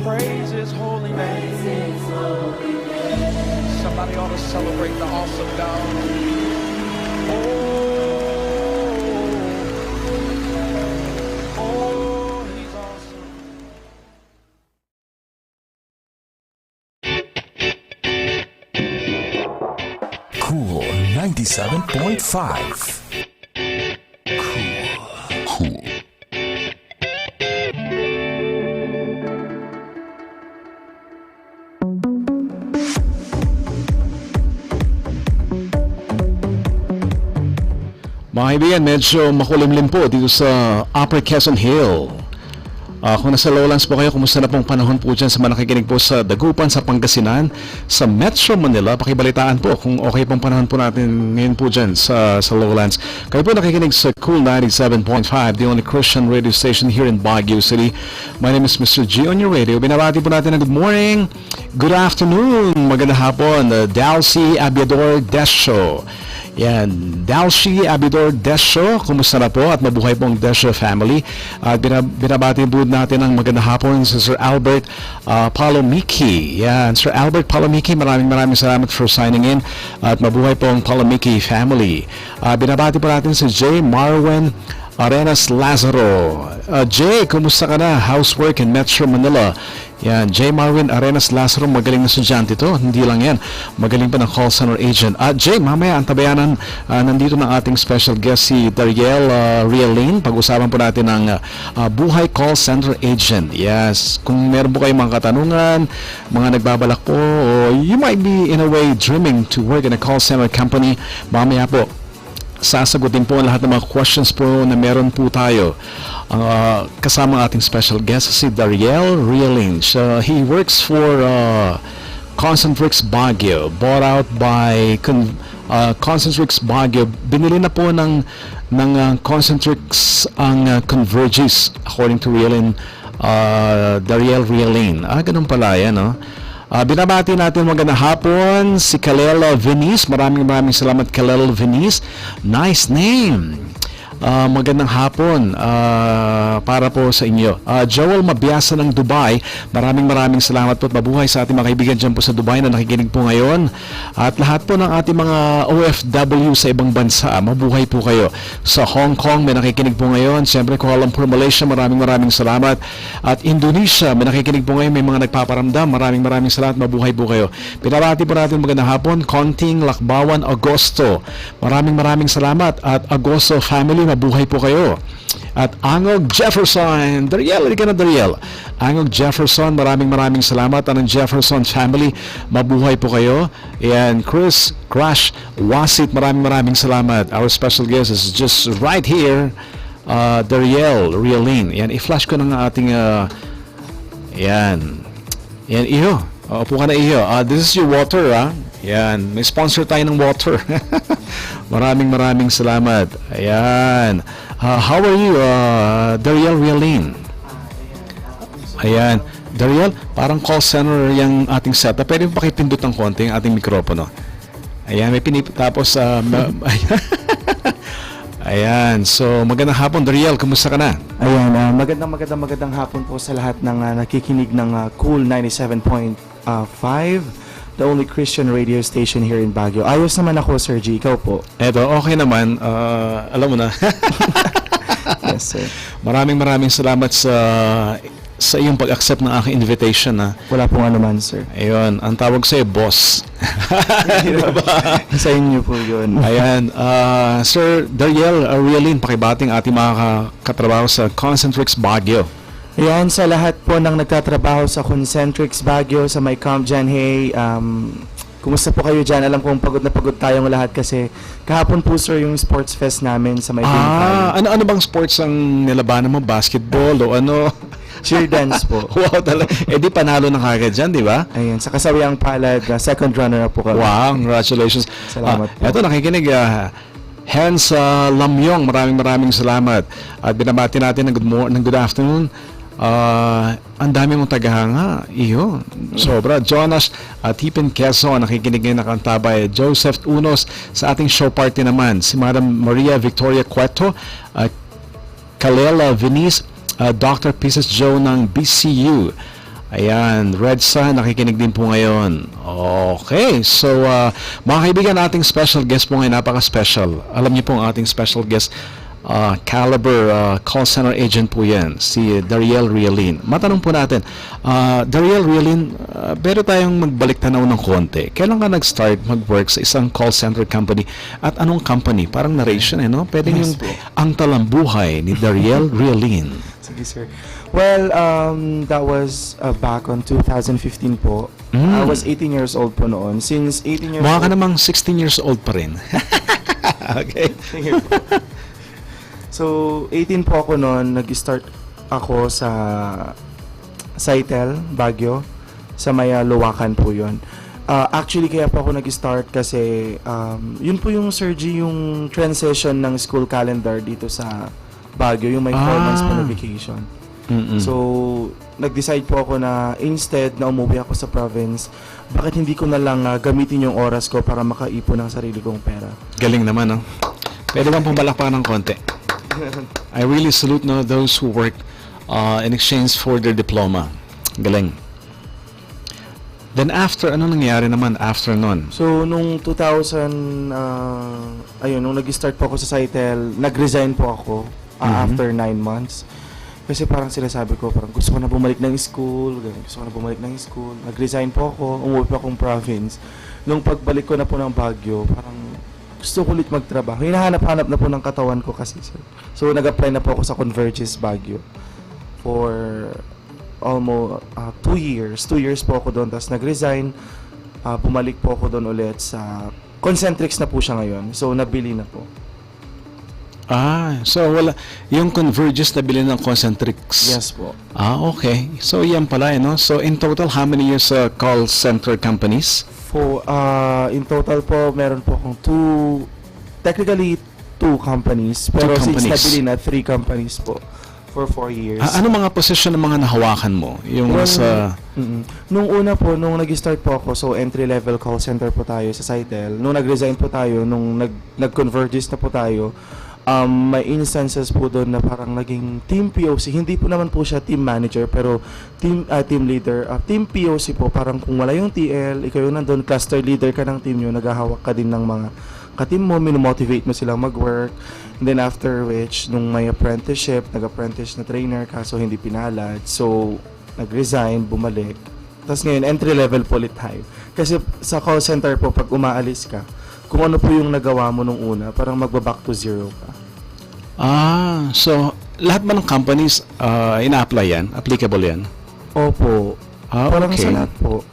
Praise His holy name. Somebody ought to celebrate the awesome God. Oh, He's awesome. Cool 97.5. Cool. Mga kaibigan, medyo makulimlim po dito sa Upper Quezon Hill. Kung nasa lowlands po kayo, kumusta na pong panahon po dyan sa mga nakikinig po sa Dagupan, sa Pangasinan, sa Metro Manila, pakibalitaan po kung okay pong panahon po natin ngayon po dyan sa lowlands. Kayo po nakikinig sa Cool 97.5, the only Christian radio station here in Baguio City. My name is Mr. G on your radio. Binabati po natin na good morning, good afternoon, magandang hapon, Dalcy Abiador Desho. Yan, Dalcy Abidor Desho, kumusta na po at mabuhay po ang Desho family. At binabati po natin ang magandang hapon sa Sir Albert Palomiki. Yan, Sir Albert Palomiki, maraming salamat for signing in at mabuhay po ang Palomiki family. Binabati po natin si J. Marwen Arenas Lazaro. Jay, kumusta ka na? Housework in Metro Manila. Yan, Jay Marvin Arenas Lazaro, magaling na estudyante to. Hindi lang yan, magaling pa ng call center agent. Jay, mamaya ang tabayanan, nandito ng ating special guest si Dariel Realin. Pag-usapan po natin ng buhay call center agent. Yes, kung meron po kayong mga katanungan, mga nagbabalak po, or you might be in a way dreaming to work in a call center company, mamaya po sasagutin po ang lahat ng mga questions po na meron po tayo. Kasama ang ating special guest si Dariel Realin. He works for Concentrix Baguio, bought out by Concentrix Baguio. Binili na po ng Concentrix ang Convergys, according to Realin, Dariel Realin. Ganun pala yan, no? Binabati natin magandang hapon si Kalel Venice. Maraming salamat Kalel Venice. Nice name. Magandang hapon para po sa inyo. Joel Mabiasa ng Dubai, maraming salamat po at mabuhay sa ating mga kaibigan dyan po sa Dubai na nakikinig po ngayon. At lahat po ng ating mga OFW sa ibang bansa, mabuhay po kayo. Sa Hong Kong, may nakikinig po ngayon. Siyempre, Kuala Lumpur, Malaysia, maraming salamat. At Indonesia, may nakikinig po ngayon. May mga nagpaparamdam. Maraming salamat. Mabuhay po kayo. Pinabati po natin magandang hapon. Konting Lakbawan, Agosto. Maraming salamat. At Agosto family, mabuhay po kayo. At Angog Jefferson, Dariel, hindi ka na Dariel. Angog Jefferson, maraming salamat. Ang Jefferson family, mabuhay po kayo. And Chris Crash Wasit, maraming salamat. Our special guest is just right here, Dariel Realin. Yan, i-flash ko ng ating yan, iyo. Upo ka na, iyo. This is your water, Yan, may sponsor tayo ng water. Maraming salamat. Ayan. How are you, Dariel Realin? Ayan. Dariel, parang call center yung ating setup. Pwede mo pakipindot ng konti ang ating mikropono. Ayan, may tapos ayan. So, magandang hapon, Dariel. Kumusta ka na? Ayan, magandang hapon po sa lahat ng nakikinig ng Cool 97.5, the only Christian radio station here in Baguio. Ayos naman ako, Sir G. Ikaw po? Eto, okay naman. Alam mo na. Yes, sir. Maraming salamat sa iyong pag-accept ng aking invitation. Wala pong anuman, sir. Ayun, ang tawag sa'yo, boss. Diba? Sa inyo po yun. Ayan. Sir Dariel Realin, pakibating ating mga katrabaho sa Concentrix Baguio. Ayan, sa lahat po ng nagtatrabaho sa Concentrix Baguio, sa may Camp Janhay, kumusta po kayo dyan? Alam kong pagod na pagod tayong lahat kasi kahapon po, sir, yung sports fest namin sa may ano bang sports ang nilabanan mo? Basketball o ano? Cheer dance po. Wow, talaga. Di panalo na kagad dyan, di ba? Ayun, sa Kasawiang Palad, second runner up po kami. Wow, congratulations. Salamat po. Eto, nakikinig. Hence, Lamyong, maraming salamat. At binabati natin ng good afternoon. Ang dami mong tagahanga. Iyo, sobra. Jonas Tipin Quezon, nakikinig ngayon nakantabay. Joseph Unos, sa ating show party naman. Si Madam Maria Victoria Cueto, Kalela Venice, Dr. Pieces Joe ng BCU. Ayan, Redsa, nakikinig din po ngayon. Okay, so mga kaibigan, ating special guest po ngayon, napaka-special. Alam niyo po ang ating special guest, Caliber call center agent po yan, si Dariel Realin. Matanong po natin, Dariel Realin, pero tayong magbalik tanaw ng konti. Kailan ka nag-start mag-work sa isang call center company at anong company? Parang narration no? Pwede yung ang talambuhay ni Dariel Realin. Sige, sir. Well, that was back on 2015 po. I was 18 years old po noon. Since 18 years Mukha ka old... namang 16 years old pa rin. Okay. So, 18 po ako noon. Nag-start ako sa Saitel, Baguio. Sa Maya, Luwakan po yun. Actually, kaya po ako nag-start kasi yun po yung, Sir G, yung transition ng school calendar dito sa Baguio. Yung may 4 months po na vacation. So, nag-decide po ako na instead na umuwi ako sa province, bakit hindi ko na lang gamitin yung oras ko para makaipon ng sarili kong pera. Galing naman, no? Pwede bang pumalakpakan ng konti? I really salute those who work in exchange for their diploma. Galing. Then after, ano nangyari naman after nun? So, nung 2000, nung nag-start po ako sa Saitel, nag-resign po ako after 9 months. Kasi parang sinasabi ko, parang gusto ko na bumalik ng school, Nag-resign po ako, umuwi po akong province. Nung pagbalik ko na po ng Baguio, parang gusto ko ulit magtrabaho. Hinahanap-hanap na po ng katawan ko kasi, sir. So, nag-apply na po ako sa Convergys Baguio for almost 2 years. 2 years po ako doon, tapos nag-resign. Bumalik po ako doon ulit sa Concentrix na po siya ngayon. So, nabili na po. So wala, yung Convergys na bilhin ng Concentrix. Yes po. Okay. So yan pala, no? So in total, how many years call center companies? In total po, meron po akong technically 2 companies. Pero since nabili na, 3 companies po for 4 years. Ano mga position ng mga nahawakan mo? Yung sa... Nung una po, nung nag-start po ako, so entry-level call center po tayo sa Saitel. Nung nag-resign po tayo, nung nag-Convergys na po tayo, may instances po doon na parang naging team POC. Hindi po naman po siya team manager, pero team leader. Team POC po, parang kung wala yung TL, ikaw yung nandun, cluster leader ka ng team nyo, naghahawak ka din ng mga ka-team mo, minomotivate mo silang mag-work. And then after which, nung may apprenticeship, nag-apprentice na trainer, kaso hindi pinalad. So, nag-resign, bumalik. Tapos ngayon, entry-level po ulit tayo. Kasi sa call center po, pag umaalis ka, kung ano po yung nagawa mo nung una, parang magba-back to zero ka. So lahat ba ng companies ina-apply yan? Applicable yan? Opo. Parang okay. Sa lahat po.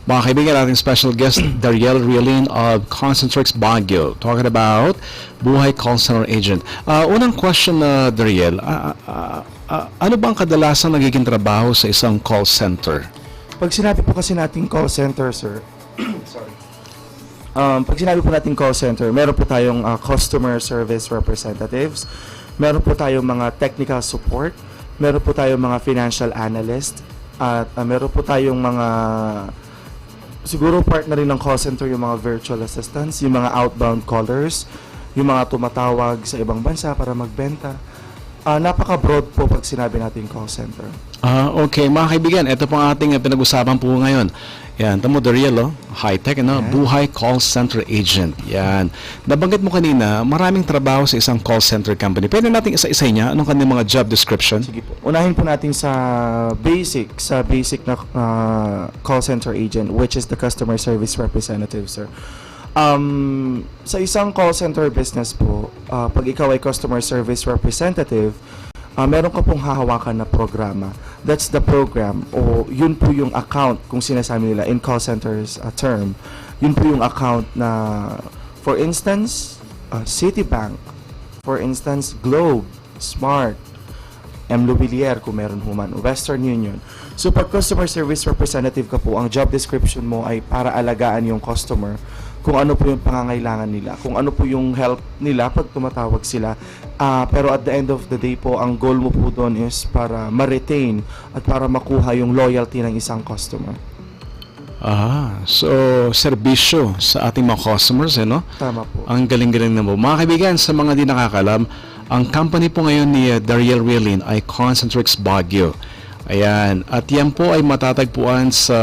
Mga kaibigan, ating special guest, Dariel Realin of Concentrix Baguio, talking about Buhay Call Center Agent. Unang question, Dariel, ano bang kadalasang nagiging trabaho sa isang call center? Pag sinabi po kasi nating call center, sir, sorry. Pag sinabi po natin call center, meron po tayong customer service representatives, meron po tayong mga technical support, meron po tayong mga financial analyst, at meron po tayong mga, siguro part na rin ng call center yung mga virtual assistants, yung mga outbound callers, yung mga tumatawag sa ibang bansa para magbenta. Napaka-broad po pag sinabi natin call center. Okay, mga kaibigan, ito po ang ating pinag-usapan po ngayon. Yan, tamo Dariel, high-tech, Buhay Call Center Agent. Yan. Nabanggit mo kanina, maraming trabaho sa isang call center company. Pwede natin isa-isa niya, anong kanyang mga job description? Sige po. Unahin po natin sa basic na call center agent, which is the customer service representative, sir. Sa isang call center business po, pag ikaw ay customer service representative, meron ka pong hahawakan na programa. That's the program, o yun po yung account, kung sinasabi nila in call centers term. Yun po yung account na, for instance, Citibank, for instance, Globe, Smart, M. Lubilier, kung meron human, Western Union. So, pag customer service representative ka po, ang job description mo ay para alagaan yung customer. kung ano po yung pangangailangan nila, kung ano po yung help nila pag tumatawag sila. Pero at the end of the day po, ang goal mo po doon is para ma-retain at para makuha yung loyalty ng isang customer. So serbisyo sa ating mga customers, no? Tama po. Ang galing-galing na mo. Mga kaibigan, sa mga di nakakalam, ang company po ngayon ni Dariel Realin ay Concentrix Baguio. Ayan. At yan po ay matatagpuan sa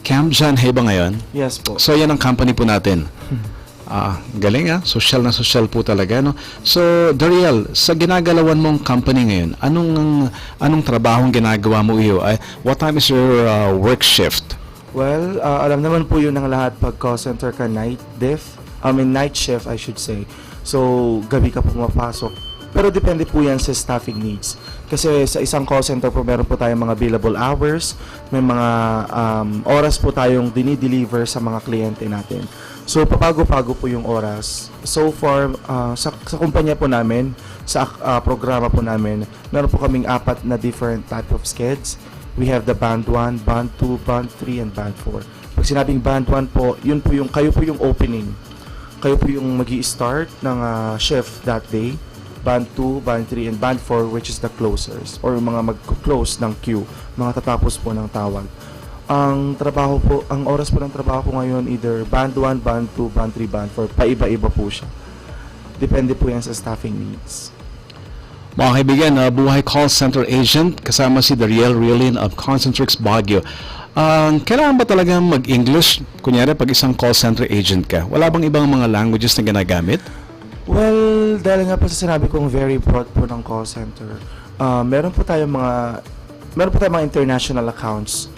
Camp John Hay ba ngayon? Yes po. So yan ang company po natin. Galing Social na social po talaga, no? So Dariel, sa ginagalawan mong company ngayon, anong trabahong ginagawa mo iyo? What time is your work shift? Well, alam naman po yun ng lahat pag call center ka night shift I should say. So gabi ka pumapasok. Pero depende po yan sa staffing needs. Kasi sa isang call center po, meron po tayong mga billable hours, may mga oras po tayong dinideliver sa mga kliyente natin. So, papago-pago po yung oras. So far, sa kumpanya po namin, sa programa po namin, meron po kaming 4 na different type of skeds. We have the Band 1, Band 2, Band 3, and Band 4. Pag sinabing Band 1 po, kayo po yung opening. Kayo po yung magi-start ng shift that day. Band 2, Band 3, and Band 4, which is the closers or mga mag-close ng queue, mga tatapos po ng tawag. Ang oras po ng trabaho ko ngayon, either Band 1, Band 2, Band 3, Band 4, paiba-iba po siya. Depende po yan sa staffing needs. Mga kaibigan, buhay call center agent, kasama si Dariel Realin of Concentrix Baguio. Kailangan ba talagang mag-English? Kunyari, pag isang call center agent ka, wala bang ibang mga languages na ginagamit? Well, dahil nga po sa sinabi kong very broad po ng call center, meron po tayong mga international accounts,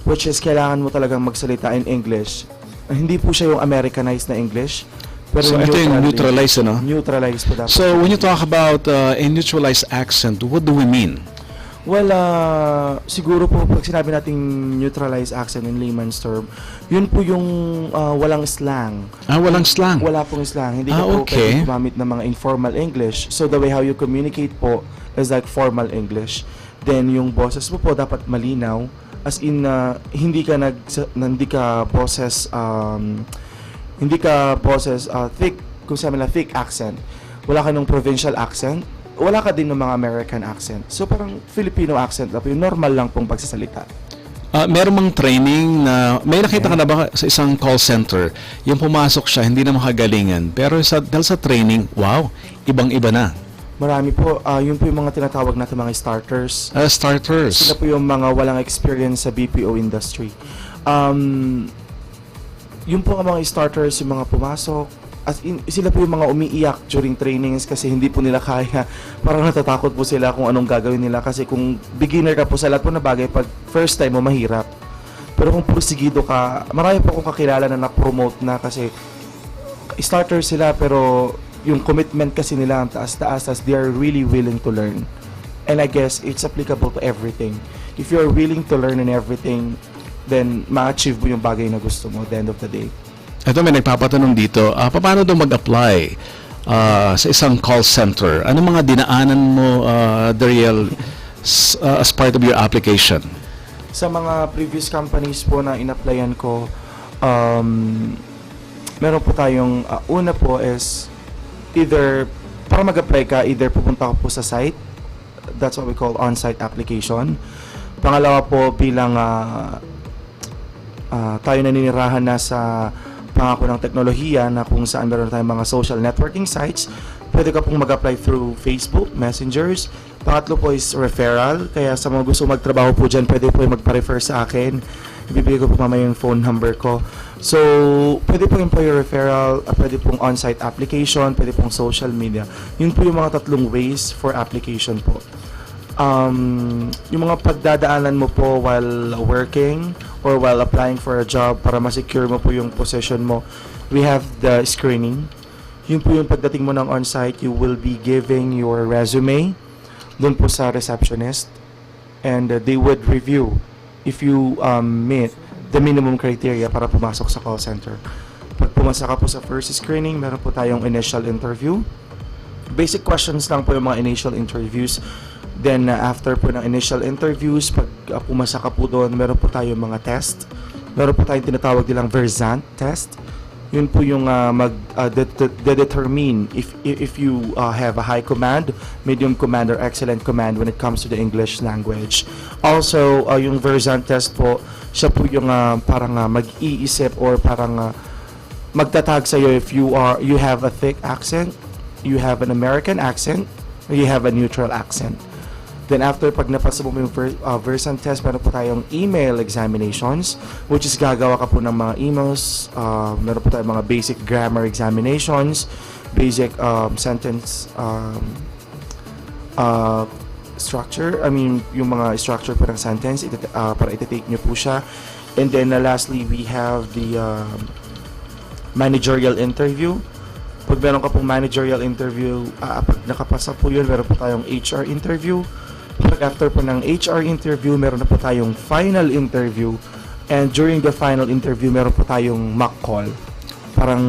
which is kailangan mo talagang magsalita in English. Hindi po siya yung Americanized na English. Pero So ito yung neutralized, ano? Neutralized po dapat. So when you talk about a neutralized accent, what do we mean? Well, siguro po pag sinabi nating neutralized accent in layman's term, yun po yung walang slang. Walang slang? Wala pong slang. Hindi ka po pwede gumamit ng mga informal English. So the way how you communicate po is like formal English. Then yung boses mo po dapat malinaw. As in, hindi ka thick, kung sabi nila thick accent. Wala ka nung provincial accent. Wala ka din ng mga American accent. So parang Filipino accent na po, yung normal lang pong pagsasalita. Meron mang training na, may nakita ka na ba sa isang call center, yung pumasok siya, hindi na makagalingan, pero dahil sa training, wow, ibang-iba na. Marami po, yun po yung mga tinatawag natin mga starters. Starters. Sila po yung mga walang experience sa BPO industry. Yun po ang mga starters, yung mga pumasok, sila po yung mga umiiyak during trainings kasi hindi po nila kaya. Parang natatakot po sila kung anong gagawin nila kasi kung beginner ka po sa lahat po na bagay, pag first time mo mahirap. Pero kung porsigido ka, marami po akong kakilala na na-promote na kasi starter sila pero yung commitment kasi nila ang taas-taas as they are really willing to learn. And I guess it's applicable to everything. If you're willing to learn in everything, then ma-achieve mo yung bagay na gusto mo at the end of the day. Ito may nagpapatanong dito, paano daw mag-apply sa isang call center? Ano mga dinaanan mo, Dariel, as part of your application? Sa mga previous companies po na in-applyan ko, meron po tayong, una po is, either, para mag-apply ka, either pupunta ko po sa site, that's what we call on-site application. Pangalawa po, bilang tayo naninirahan na sa pangako ng teknolohiya na kung saan meron tayong mga social networking sites, pwede ka pong mag-apply through Facebook, Messengers. Pangatlo po is referral, kaya sa mga gusto magtrabaho po dyan, pwede po yung magpa-refer sa akin. Ibibigay ko po mamaya yung phone number ko. So, pwede po employer referral, pwede pong on-site application, pwede pong social media. Yun po yung mga 3 ways for application po. Yung mga pagdadaanan mo po while working or while applying for a job para ma-secure mo po yung position mo, we have the screening. Yun po yung pagdating mo ng on-site, you will be giving your resume doon po sa receptionist and they would review if you meet the minimum criteria para pumasok sa call center. Pag pumasa ka po sa first screening, meron po tayong initial interview. Basic questions lang po yung mga initial interviews. Then after po ng initial interviews, pag pumasa ka po doon, meron po tayong mga test. Meron po tayong tinatawag nilang Versant test. Yun po yung determine if you have a high command, medium command, or excellent command when it comes to the English language. Also, yung Versant test po, siya po yung parang mag-iisip or parang magtatag sa'yo if you have a thick accent, you have an American accent, or you have a neutral accent. Then after, pag napasa mo yung Versant test, meron po tayong email examinations, which is gagawa ka po ng mga emails. Meron po tayong mga basic grammar examinations, basic sentence structure. I mean, yung mga structure po ng sentence, para iti-take nyo po siya. And then lastly, we have the managerial interview. Pag meron ka pong managerial interview, pag nakapasa po yun, meron po tayong HR interview. Pag after po ng HR interview, meron na po tayong final interview. And during the final interview, meron po tayong mock call. Parang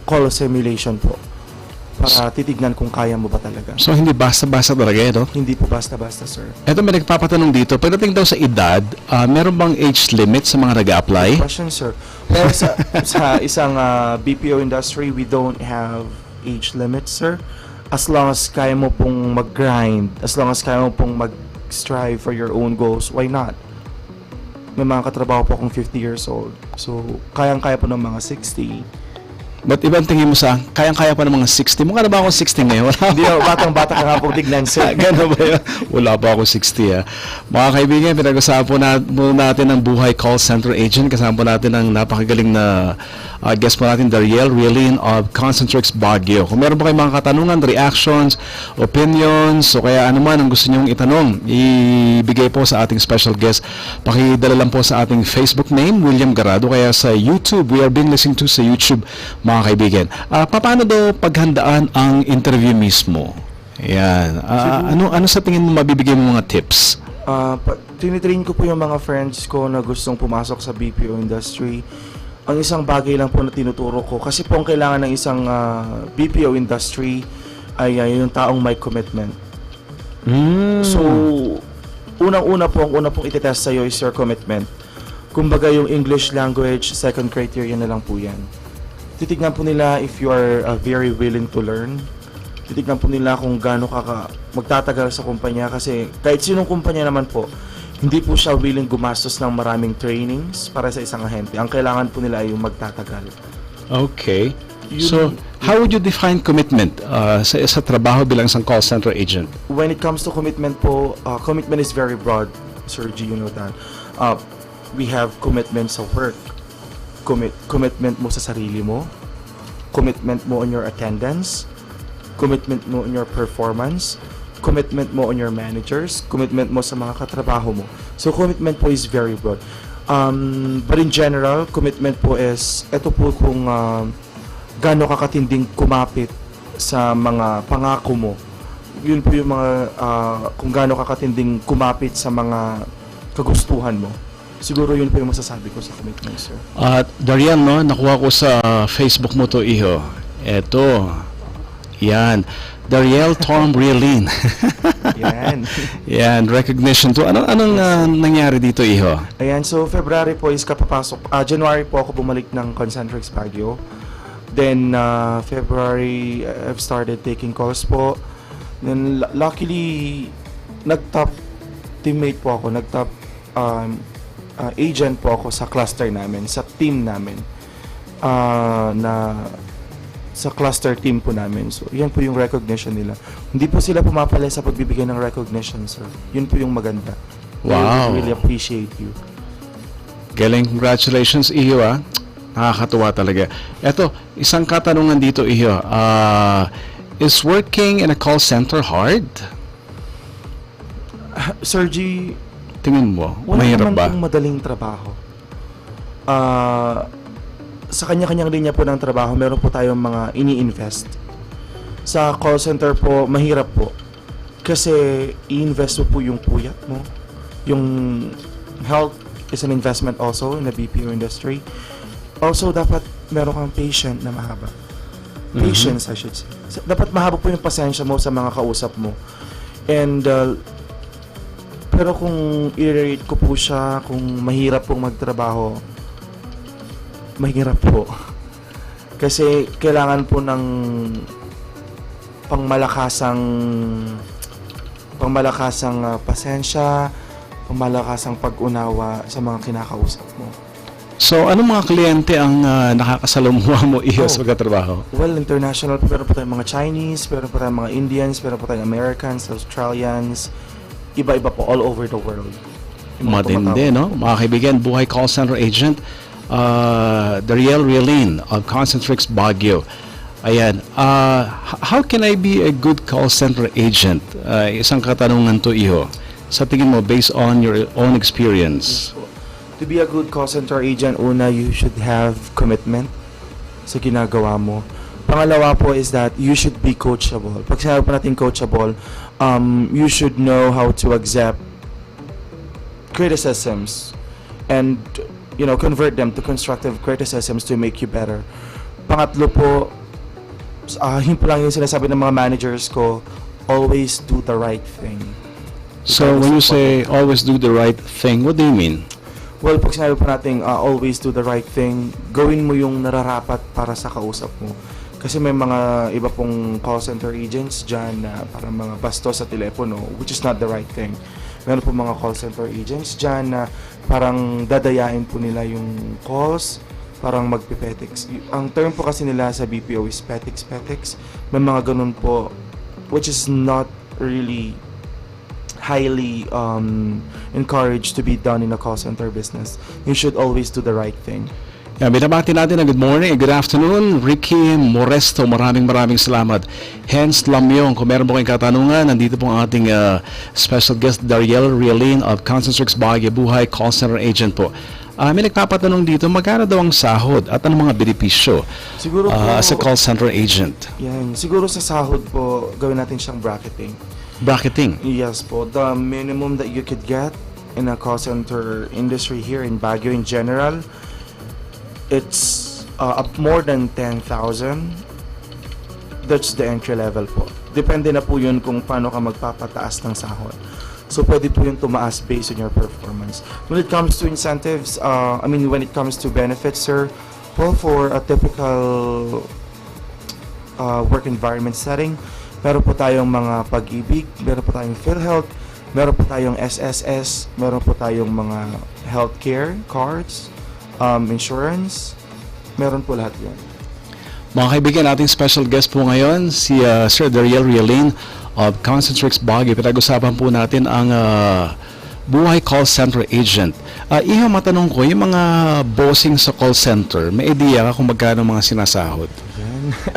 call simulation po. Para titignan kung kaya mo ba talaga. So, hindi basta-basta talaga no? Hindi po basta-basta, sir. Eto, may nagpapatanong dito. Pagdating daw sa edad, meron bang age limit sa mga nag-a-apply? Question, sir. Well, sa isang BPO industry, we don't have age limit, sir. As long as kaya mo pong mag-grind, as long as kaya mo pong mag-strive for your own goals, why not? May mga katrabaho po akong 50 years old. So, kayang-kaya po ng mga 60. But ibang tingin mo sa, kayang-kaya pa ng mga 60. Mukha na ba ako 60 ngayon? Hindi na, batang-bata ka nga pong tignan, sir. Gano'n ba yun? Wala pa ako 60 Mga kaibigan, pinag-usapan po natin ang buhay call center agent. Kasama po natin ang napakagaling na guest po natin, Dariel Realin of Concentrix Baguio. Kung meron po kayong mga katanungan, reactions, opinions, o kaya ano man ang gusto nyong itanong, ibigay po sa ating special guest. Pakidala lang po sa ating Facebook name, William Garado. Kaya sa YouTube, we are being listened to sa YouTube, mga kaibigan. Paano daw paghandaan ang interview mismo? Ayan. Ano sa tingin mo mabibigay mo mga tips? Tinitrain ko po yung mga friends ko na gustong pumasok sa BPO industry. Ang isang bagay lang po na tinuturo ko, kasi po ang kailangan ng isang BPO industry ay yung taong may commitment. So, unang-una pong itetest sa'yo is your commitment. Kumbaga yung English language, second criteria na lang po yan. Titignan po nila if you are very willing to learn. Titignan po nila kung gaano ka magtatagal sa kumpanya, kasi kahit sinong kumpanya naman po, hindi po siya willing gumastos ng maraming trainings para sa isang ahente. Ang kailangan po nila ay yung magtatagal. Okay. So, how would you define commitment sa trabaho bilang isang call center agent? When it comes to commitment po, commitment is very broad, Sir G, you know that. We have commitment sa work. Commitment mo sa sarili mo. Commitment mo on your attendance. Commitment mo on your performance. Commitment mo on your managers, commitment mo sa mga katrabaho mo. So, commitment po is very broad. But in general, commitment po is, ito po kung gaano ka katinding kumapit sa mga pangako mo. Yun po yung mga, kung gaano ka katinding kumapit sa mga kagustuhan mo. Siguro yun po yung masasabi ko sa commitment, sir. Darian, no, nakuha ko sa Facebook mo to, iho. Eto. Yan. Dariel Tom Realin. Yan. Yan, recognition to. Anong nangyari dito, iho? Ayan, so February po is kapapasok. January po ako bumalik ng Concentrix Baguio. Then February, I've started taking calls po. Then luckily, nag-top teammate po ako. Nag-top agent po ako sa cluster namin, sa team namin. Sa cluster team po namin. So, yan po yung recognition nila. Hindi po sila pumapala sa pagbibigay ng recognition, sir. Yun po yung maganda. Wow. I really appreciate you. Galing. Congratulations, Iyo, Nakakatuwa talaga. Eto, isang katanungan dito, Iyo. Is working in a call center hard? Sir G, tingin mo, wala mahirap naman ba? pong madaling trabaho. Sa kanya-kanyang linya po ng trabaho, meron po tayong mga ini-invest. Sa call center po, mahirap po. Kasi i-invest mo po yung puyat mo. Yung health is an investment also in the BPO industry. Also, dapat meron kang patient na mahaba. Patience, I should say. Dapat mahaba po yung pasensya mo sa mga kausap mo. And, pero kung i-rate ko po siya, kung mahirap pong magtrabaho, Mahirap po. Kasi kailangan po ng pangmalakasang pasensya, pangmalakasang pag-unawa sa mga kinakausap mo. So, anong mga kliyente ang nakakasalamuha mo sa pagkatrabaho? Well, international, pero po tayong mga Chinese, pero po tayong mga Indians, pero po tayong Americans, Australians, iba-iba po, all over the world. Matindi, no? Mga kaibigan, buhay call center agent, Dariel Realin of Concentrix Baguio. Ayan. How can I be a good call center agent? Isang katanungan to, Iho. Sa tingin mo, based on your own experience? To be a good call center agent, una, you should have commitment sa ginagawa mo. Pangalawa po is that you should be coachable. Pag sinabi po natin coachable, you should know how to accept criticisms and, you know, convert them to constructive criticisms to make you better. Pangatlo po, yun po lang yung sinasabi ng mga managers ko, always do the right thing. So, when you say always do the right thing, what do you mean? Well, pag sinabi po natin always do the right thing, gawin mo yung nararapat para sa kausap mo. Kasi may mga iba pong call center agents dyan na parang mga bastos sa telepono, which is not the right thing. Meron po mga call center agents dyan na parang dadayain po nila yung calls, parang magpipetics. Ang term po kasi nila sa BPO is petics. May mga ganun po, which is not really highly encouraged to be done in a call center business. You should always do the right thing. Yeah, binabati natin na good morning and good afternoon, Ricky Moresto. Maraming salamat. Hence Lamyong, kung meron po kayong katanungan, nandito po ang ating special guest, Dariel Realin of Concentrix Baguio, buhay call center agent po. May nagpapatanong dito, magkano daw ang sahod at anong mga benepisyo Siguro po, as a call center agent? Yan, siguro sa sahod po, gawin natin siyang bracketing. Bracketing? Yes po. The minimum that you could get in a call center industry here in Baguio in general, it's up more than 10,000. That's the entry level po. Depende na po yun kung paano ka magpapataas ng sahod. So, pwede po yun tumaas based on your performance. When it comes to incentives, when it comes to benefits, sir, well, for a typical work environment setting, meron po tayong mga pag-ibig, meron po tayong PhilHealth, meron po tayong SSS, meron po tayong mga healthcare cards, insurance, meron po lahat yan. Mga kaibigan, ating special guest po ngayon, si Sir Dariel Realin of Concentrix Baguio. Pinag-usapan po natin ang buhay call center agent. Iho, matanong ko, yung mga bossing sa call center, may idea ka kung magkano mga sinasahod?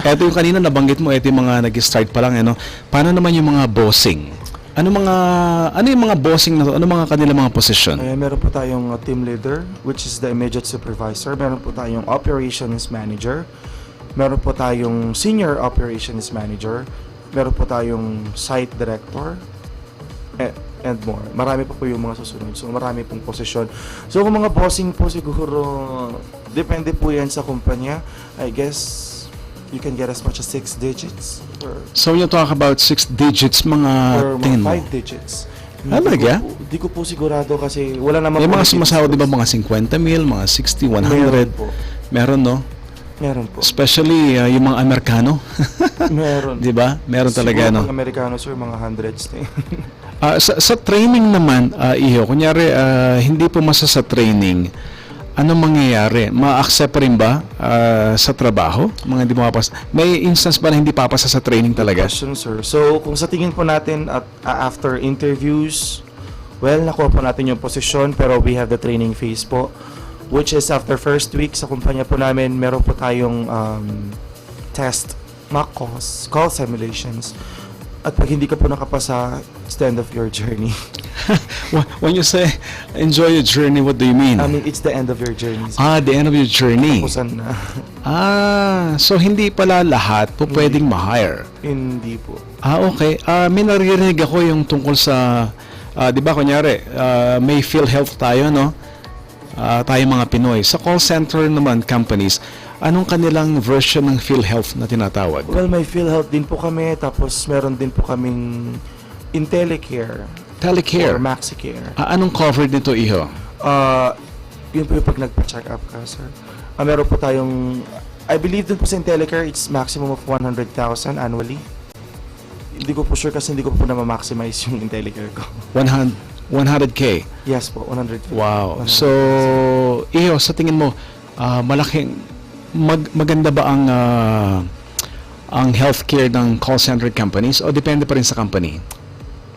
Ito yung kanina nabanggit mo, ito yung mga nag-start pa lang, ano? Paano naman yung mga bossing? Ano yung mga bossing na to? Ano mga kanila mga position? Meron po tayong team leader, which is the immediate supervisor. Meron po tayong operations manager. Meron po tayong senior operations manager. Meron po tayong site director. And more. Marami pa po yung mga susunod. So, marami pong posisyon. So, kung mga bossing po siguro, depende po yan sa kumpanya. I guess, you can get as much as 6 digits. So, you talk about 6 digits, mga tingin mo? 5 digits. Talaga? Hindi ko po sigurado kasi wala naman may po. May mga sumasahod, di ba, mga 50 mil, mga 60, 100? Meron po. Meron, no? Meron po. Especially yung mga Amerikano. Meron. Di ba? Meron talaga, no? Mga Amerikano, sir, mga hundreds na sa training naman, Iho, kunyari, hindi pumasa sa training, anong mangyayari? Ma-accept rin ba sa trabaho? Mga hindi mapapasa? May instance ba na hindi papasa sa training talaga? Question, sir. So, kung sa tingin po natin at after interviews, well, nakuha po natin yung posisyon, pero we have the training phase po, which is after first week sa kumpanya po namin, meron po tayong test, mock calls, call simulations. At pag hindi ka po nakapasa, it's the end of your journey. When you say enjoy your journey, what do you mean? I mean, it's the end of your journey. The end of your journey. Tapusan na. So hindi pala lahat po pwedeng ma-hire? Hindi po. Okay. May naririnig ako yung tungkol sa, di ba kunyari, may PhilHealth tayo, no? Tayo mga Pinoy. Sa call center naman, companies, anong kanilang version ng PhilHealth na tinatawag? Well, may PhilHealth din po kami, tapos meron din po kaming IntelliCare. Telecare? Or MaxiCare. Anong covered nito, Iho? Yun po yung pag nagpa-check up ka, sir. Meron po tayong, I believe dun po sa Intellicare, it's maximum of 100,000 annually. Hindi ko po sure kasi hindi ko po na-maximize yung Intellicare ko. 100K? Yes po, 100K. Wow. 100,000. So, iyo, sa tingin mo, malaking, maganda ba ang healthcare ng call center companies o depende pa rin sa company?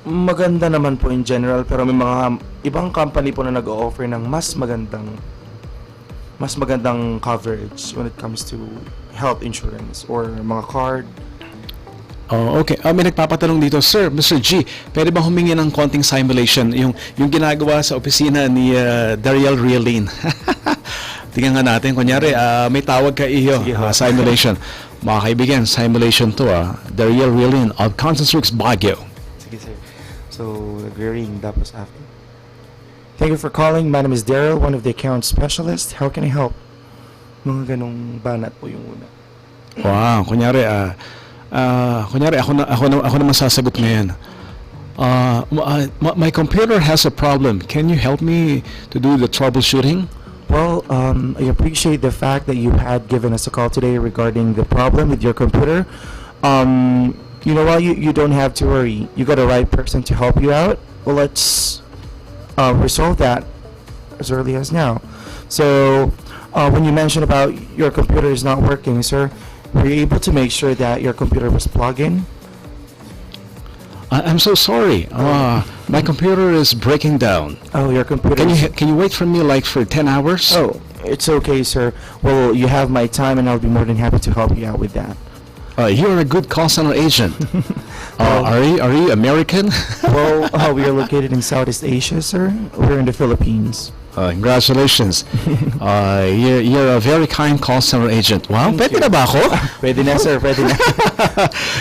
Maganda naman po in general, pero may mga ibang company po na nag-o-offer ng mas magandang coverage when it comes to health insurance or mga card. Oh, okay. May nagpapatanong dito, Sir, Mr. G, pwede ba humingi ng konting simulation yung ginagawa sa opisina ni Dariel Realin? Tingnan nga natin, kunyari, may tawag ka iyo, simulation. Mga kaibigan, simulation to, Dariel Realin of Concentrix Baguio. Sige, sir. So, nag-ring tapos after. Thank you for calling. My name is Daryl, one of the account specialists. How can I help? Mga ganong banat po yung una. Wow, kunyari ako na masasagot ngayon. My computer has a problem. Can you help me to do the troubleshooting? Well, I appreciate the fact that you had given us a call today regarding the problem with your computer. You know what? You don't have to worry. You got the right person to help you out. Well, let's resolve that as early as now. So, when you mentioned about your computer is not working, sir, were you able to make sure that your computer was plugged in? I'm so sorry. My computer is breaking down. Oh, your computer. Can you wait for me like for 10 hours? Oh, it's okay, sir. Well, you have my time, and I'll be more than happy to help you out with that. You're a good call center agent. Are you American? Well, we are located in Southeast Asia, sir. We're in the Philippines. Congratulations. You're a very kind call center agent. Wow, pwede na ba ako? Pwede na, sir. Pwede na.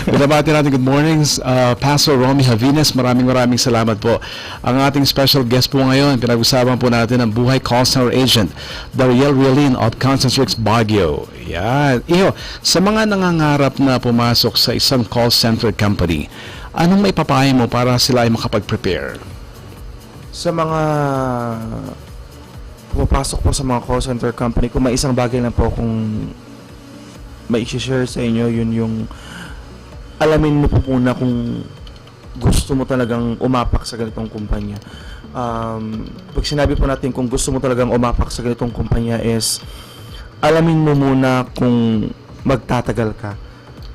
Binabati natin good mornings, Pastor Romy Javines. Maraming salamat po. Ang ating special guest po ngayon, pinag-usapan po natin ang buhay call center agent, Dariel Realin of Concentrix Baguio. Yan. Iyo, sa mga nangangarap na pumasok sa isang call center company, anong may papayo mo para sila ay makapag-prepare? Sa mga pumapasok po sa mga call center company, kung may isang bagay na po kung may i-share sa inyo, yun yung alamin mo po muna kung gusto mo talagang umapak sa ganitong kumpanya. Pag sinabi po natin kung gusto mo talagang umapak sa ganitong kumpanya is alamin mo muna kung magtatagal ka.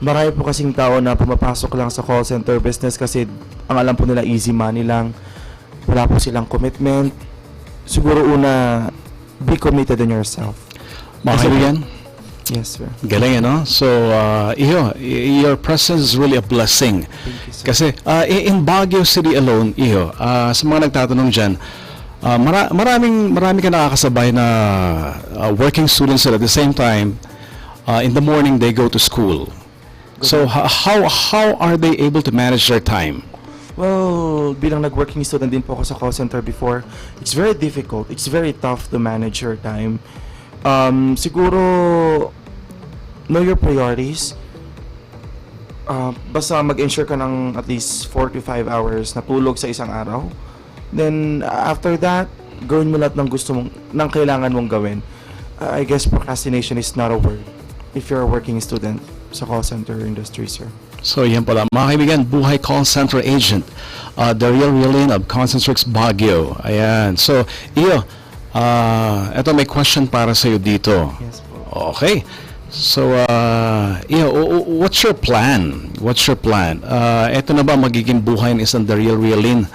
Marami po kasing tao na pumapasok lang sa call center business kasi ang alam po nila easy money lang. Wala po silang commitment. Siguro una, be committed in yourself. Mga kaibigan? Yes, sir. Galing, ano? So, your presence is really a blessing. Thank you, sir. Kasi, in Baguio City alone, sa mga nagtatanong dyan, marami ka nakakasabay na working students at the same time, in the morning, they go to school. So, how are they able to manage their time? Well, bilang nag-working student din po ako sa call center before, it's very difficult. It's very tough to manage your time. Siguro, know your priorities. Basta mag-ensure ka ng at least 4 to 5 hours na tulog sa isang araw. Then, after that, gawin mo lahat ng ng kailangan mong gawin. I guess procrastination is not a word if you're a working student sa call center industry, sir. So, yan pala. Mga kaibigan, buhay call center agent, Dariel Realin of Concentrix Baguio. Ayan. So, eto may question para sa iyo dito. Yes po. Okay. So, what's your plan? What's your plan? Eto na ba magiging buhay ng isang Dariel Realin?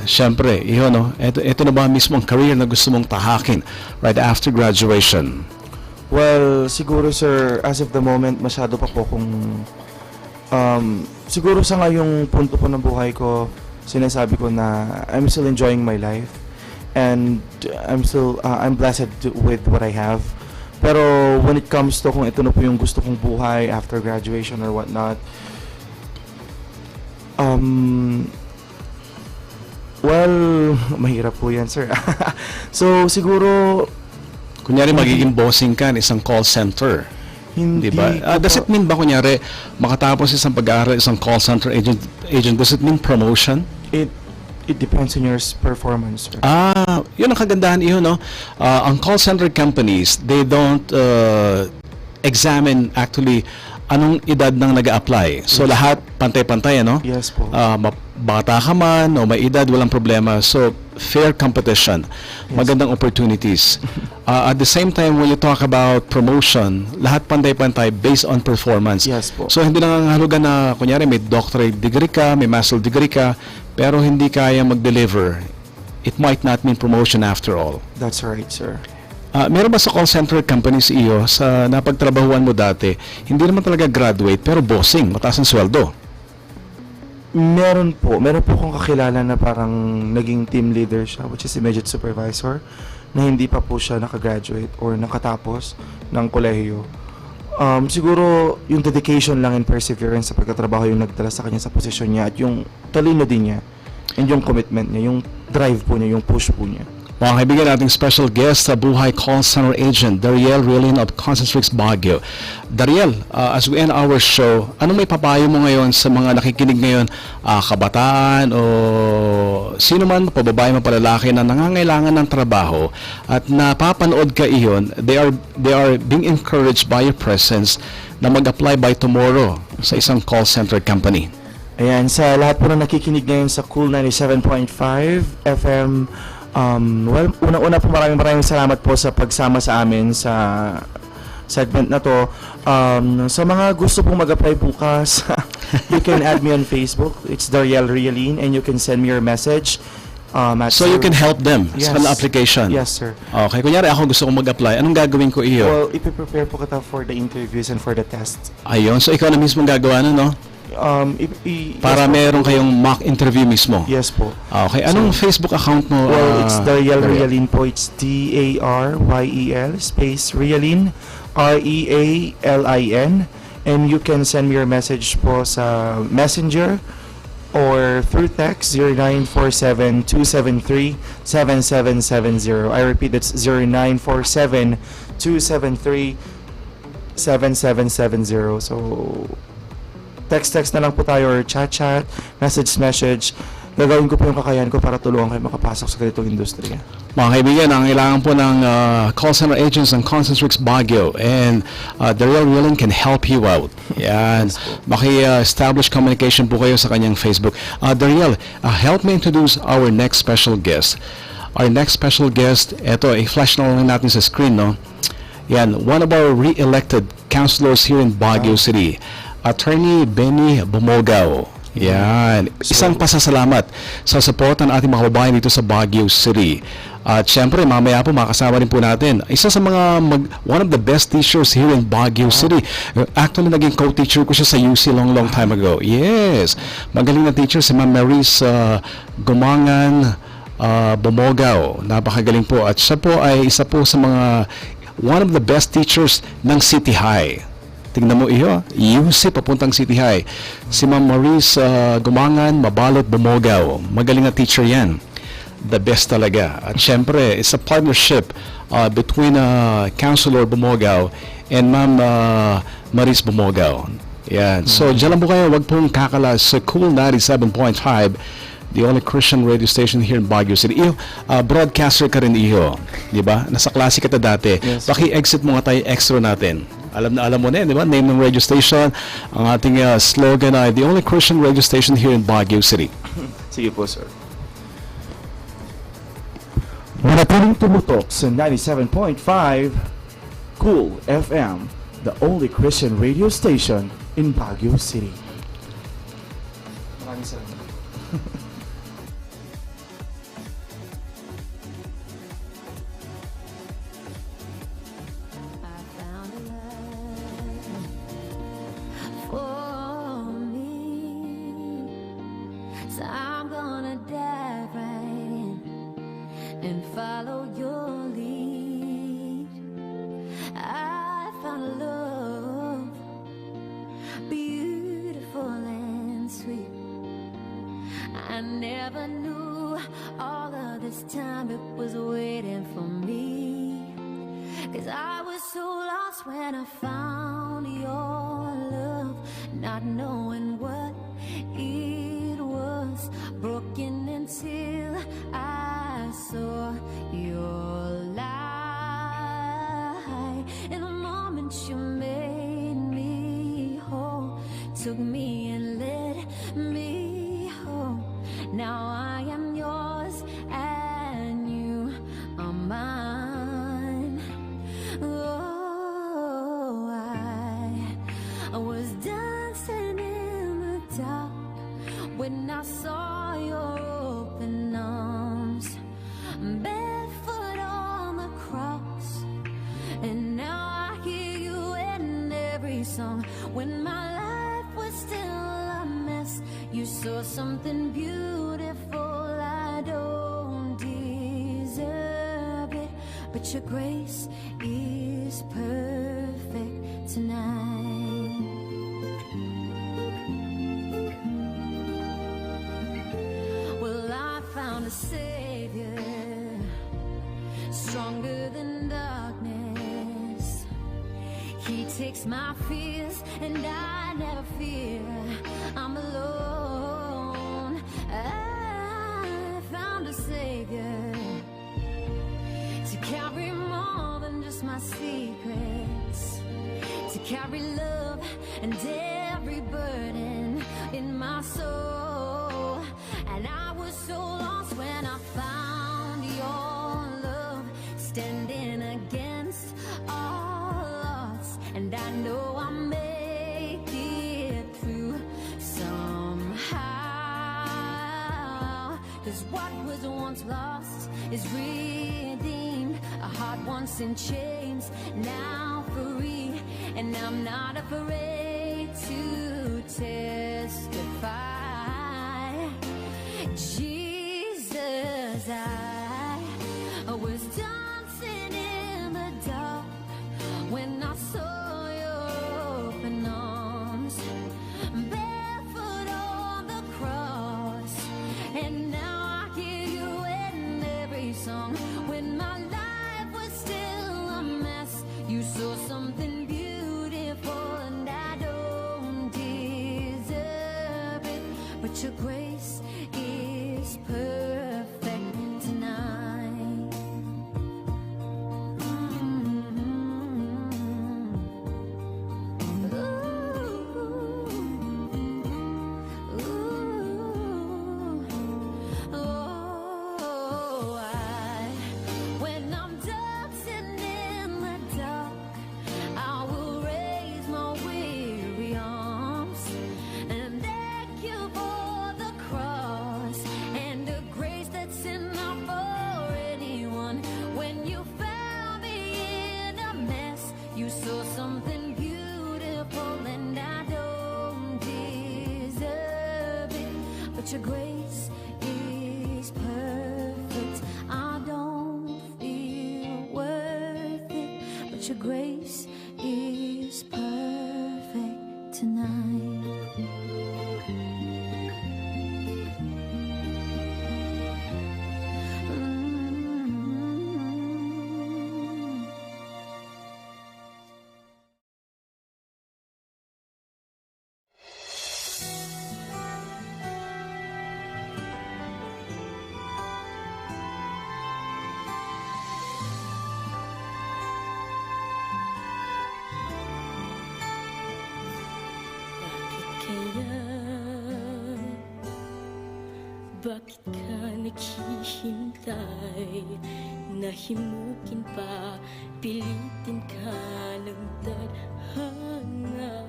Siyempre, no? Eto na ba mismo ang career na gusto mong tahakin right after graduation? Well, siguro, sir, as of the moment, masyado pa po kung siguro sa ngayong punto po ng buhay ko, sinasabi ko na I'm still enjoying my life and I'm blessed with what I have. Pero when it comes to kung ito na po yung gusto kong buhay after graduation or whatnot, well, mahirap po yan, sir. So, siguro, kunyari magiging bossing ka ng isang call center. Hindi. Diba? Does it mean ba kunyari makatapos isang pag-aaral isang call center agent, does it mean promotion? It depends on your performance, sir. Yun ang kagandahan iyo, no? Ang call center companies, they don't examine actually anong edad ng nag-a-apply. So lahat pantay-pantay, ano? Yes po. Bata ka man o may edad, walang problema. So fair competition, magandang opportunities. At the same time, when you talk about promotion, lahat pantay-pantay based on performance. Yes po. So hindi nangangahulugan na kunyari may doctorate degree ka, may master's degree ka, pero hindi kaya mag-deliver. It might not mean promotion after all. That's right, sir. Meron ba sa call center companies iyo sa napagtrabahuan mo dati, hindi naman talaga graduate pero bossing, mataas ang sweldo? Meron po akong kakilala na parang naging team leader siya, which is immediate supervisor, na hindi pa po siya nakagraduate or nakatapos ng kolehiyo. Siguro yung dedication lang and perseverance sa pagtatrabaho yung nagdala sa kanya sa posisyon niya at yung talino din niya and yung commitment niya, yung drive po niya, yung push po niya. Mga kaibigan, ating special guest, buhay call center agent, Dariel Realin of Concentrix Baguio. Dariel, as we end our show, anong may papayo mo ngayon sa mga nakikinig ngayon, kabataan o sino man, pababae man palalaki na nangangailangan ng trabaho at napapanood ka iyon, they are being encouraged by your presence na mag-apply by tomorrow sa isang call center company. Ayan, sa lahat po na nakikinig ngayon sa Cool 97.5 FM, unang-una po maraming salamat po sa pagsama sa amin sa segment na to. Sa mga gusto pong mag-apply bukas, you can add me on Facebook. It's Dariel Realin and you can send me your message. So you can help them sa application? Yes, sir. Okay, kunyari ako gusto kong mag-apply, anong gagawin ko iyo? Well, ipiprepare po kita for the interviews and for the tests. Ayun, so ikaw na mismo gagawa no? Para yes, meron kayong mock interview mismo? Yes po. Okay, anong Facebook account mo? Well, it's Dariel Realin po. It's Dariel space Realin, Realin, and you can send me your message po sa Messenger or through text 0947-273-7770. I repeat, that's 0947-273-7770. So text na lang po tayo or chat, message. Gagawin ko po yung kakayahan ko para tulungan kayo makapasok sa ganitong industriya. Mga kaibigan, ang kailangan po ng call center agents ng Concentrix Baguio and Dariel Realin can help you out. Yan. Maki-establish communication po kayo sa kanyang Facebook. Dariel, help me introduce our next special guest. Our next special guest, eto, i-flash na lang natin sa screen, no? Yan, one of our re-elected councilors here in Baguio City. Attorney Benny Bumogao. Yan. Isang pasasalamat sa support ng ating mga kababayan dito sa Baguio City. At syempre, mamaya po makasama rin po natin isa sa mga one of the best teachers here in Baguio City. Actually, naging co-teacher ko siya sa UC long time ago. Yes. Magaling na teacher si Ma'am Maris Gumangan Bumogao. Napakagaling po. At siya po ay isa po sa mga one of the best teachers ng City High. Tingnan mo iyo, UC papuntang City High. Si Ma'am Maurice Gumangan Mabalot Bumogao. Magaling na teacher yan. The best talaga. At syempre, it's a partnership between Councilor Bumogao and Ma'am Maurice Bumogao. Yan. So, dyan lang po kayo. Huwag pong kakala sa Cool 97.5, the only Christian radio station here in Baguio City. Iyo, broadcaster ka rin iyo. Di ba? Nasa klase ka dati. Yes. Paki-exit mo nga tayo extra natin. Alam mo na yan, di ba? Name ng radio station. Ang ating slogan ay the only Christian radio station here in Baguio City. Sige po, sir. Manatiling tumutok sa 97.5 Cool FM, the only Christian radio station in Baguio City. Maraming salamat. And follow your lead. I found a love beautiful and sweet. I never knew all of this time it was waiting for me. 'Cause I was so lost when I found your love, not knowing what it was, broken and until I saw your light. In a moment you made me whole, took me and let me home. Now I am yours and you are mine. Oh, I was dancing in the dark when I saw your open arms, barefoot on the cross. And now I hear you in every song. When my life was still a mess, you saw something beautiful. I don't deserve it, but your grace is perfect tonight. Well, I found a Savior, stronger than darkness. He takes my fears and I never fear I'm alone. I found a Savior to carry more than just my secrets, to carry love and every burden in my soul. And I was so lost when I found your love, standing against all odds. And I know I'll make it through somehow. 'Cause what was once lost is redeemed. A heart once in chains, now free. And I'm not afraid to testify. Jesus, I was dancing in the dark when I saw your open arms, barefoot on the cross. And now I hear you in every song. When my life was still a mess, you saw something beautiful, and I don't deserve it, but your grace is perfect tonight. When I'm dancing in the dark, I will raise my weary arms and thank you for the cross and the grace that's enough for anyone. When you found me in a mess, you saw something beautiful, and I don't deserve it, but your grace is perfect. I don't feel worth it, but your grace is perfect tonight. Bakit ka naghihintay? Nahimukin pa, pilitin ka ng tadhana.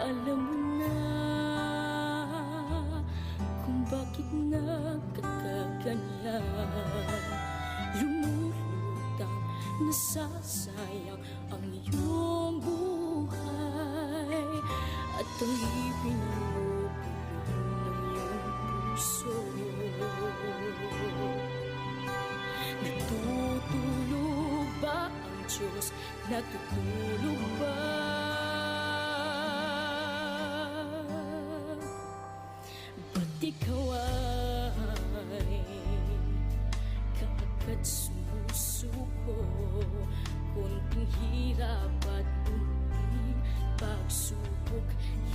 Alam mo na kung bakit nagkakaganyan. Lumulutang nasasayang ang iyong buhay, at ang ibig mo natutulog ba ang Diyos? Natutulog ba? Ba't ikaw ay kaagad sumusuko? Kunting hirap at kunting pagsubok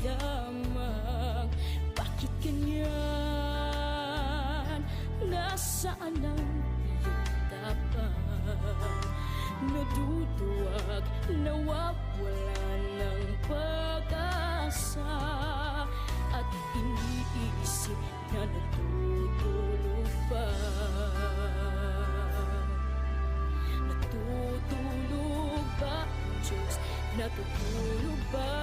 lamang. Bakit ganyan? saan ang iyong tapat? Naduduwag, nawawala ng pag-asa, at iniisip na natutulog ba? Natutulog ba ang Diyos? Natutulog ba?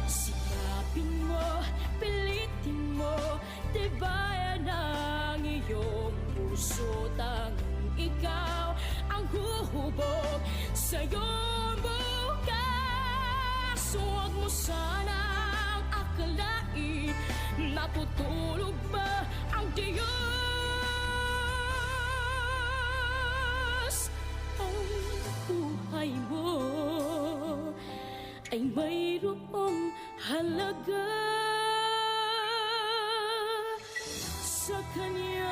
Sikapin mo, pilitin mo, tibayan ang iyong puso. Tanging ikaw ang huhubog sa iyong bukas. Huwag mo sanang akalain, natutulog ba ang Diyos? Ang buhay mo ay mayroong halaga sa Kanya.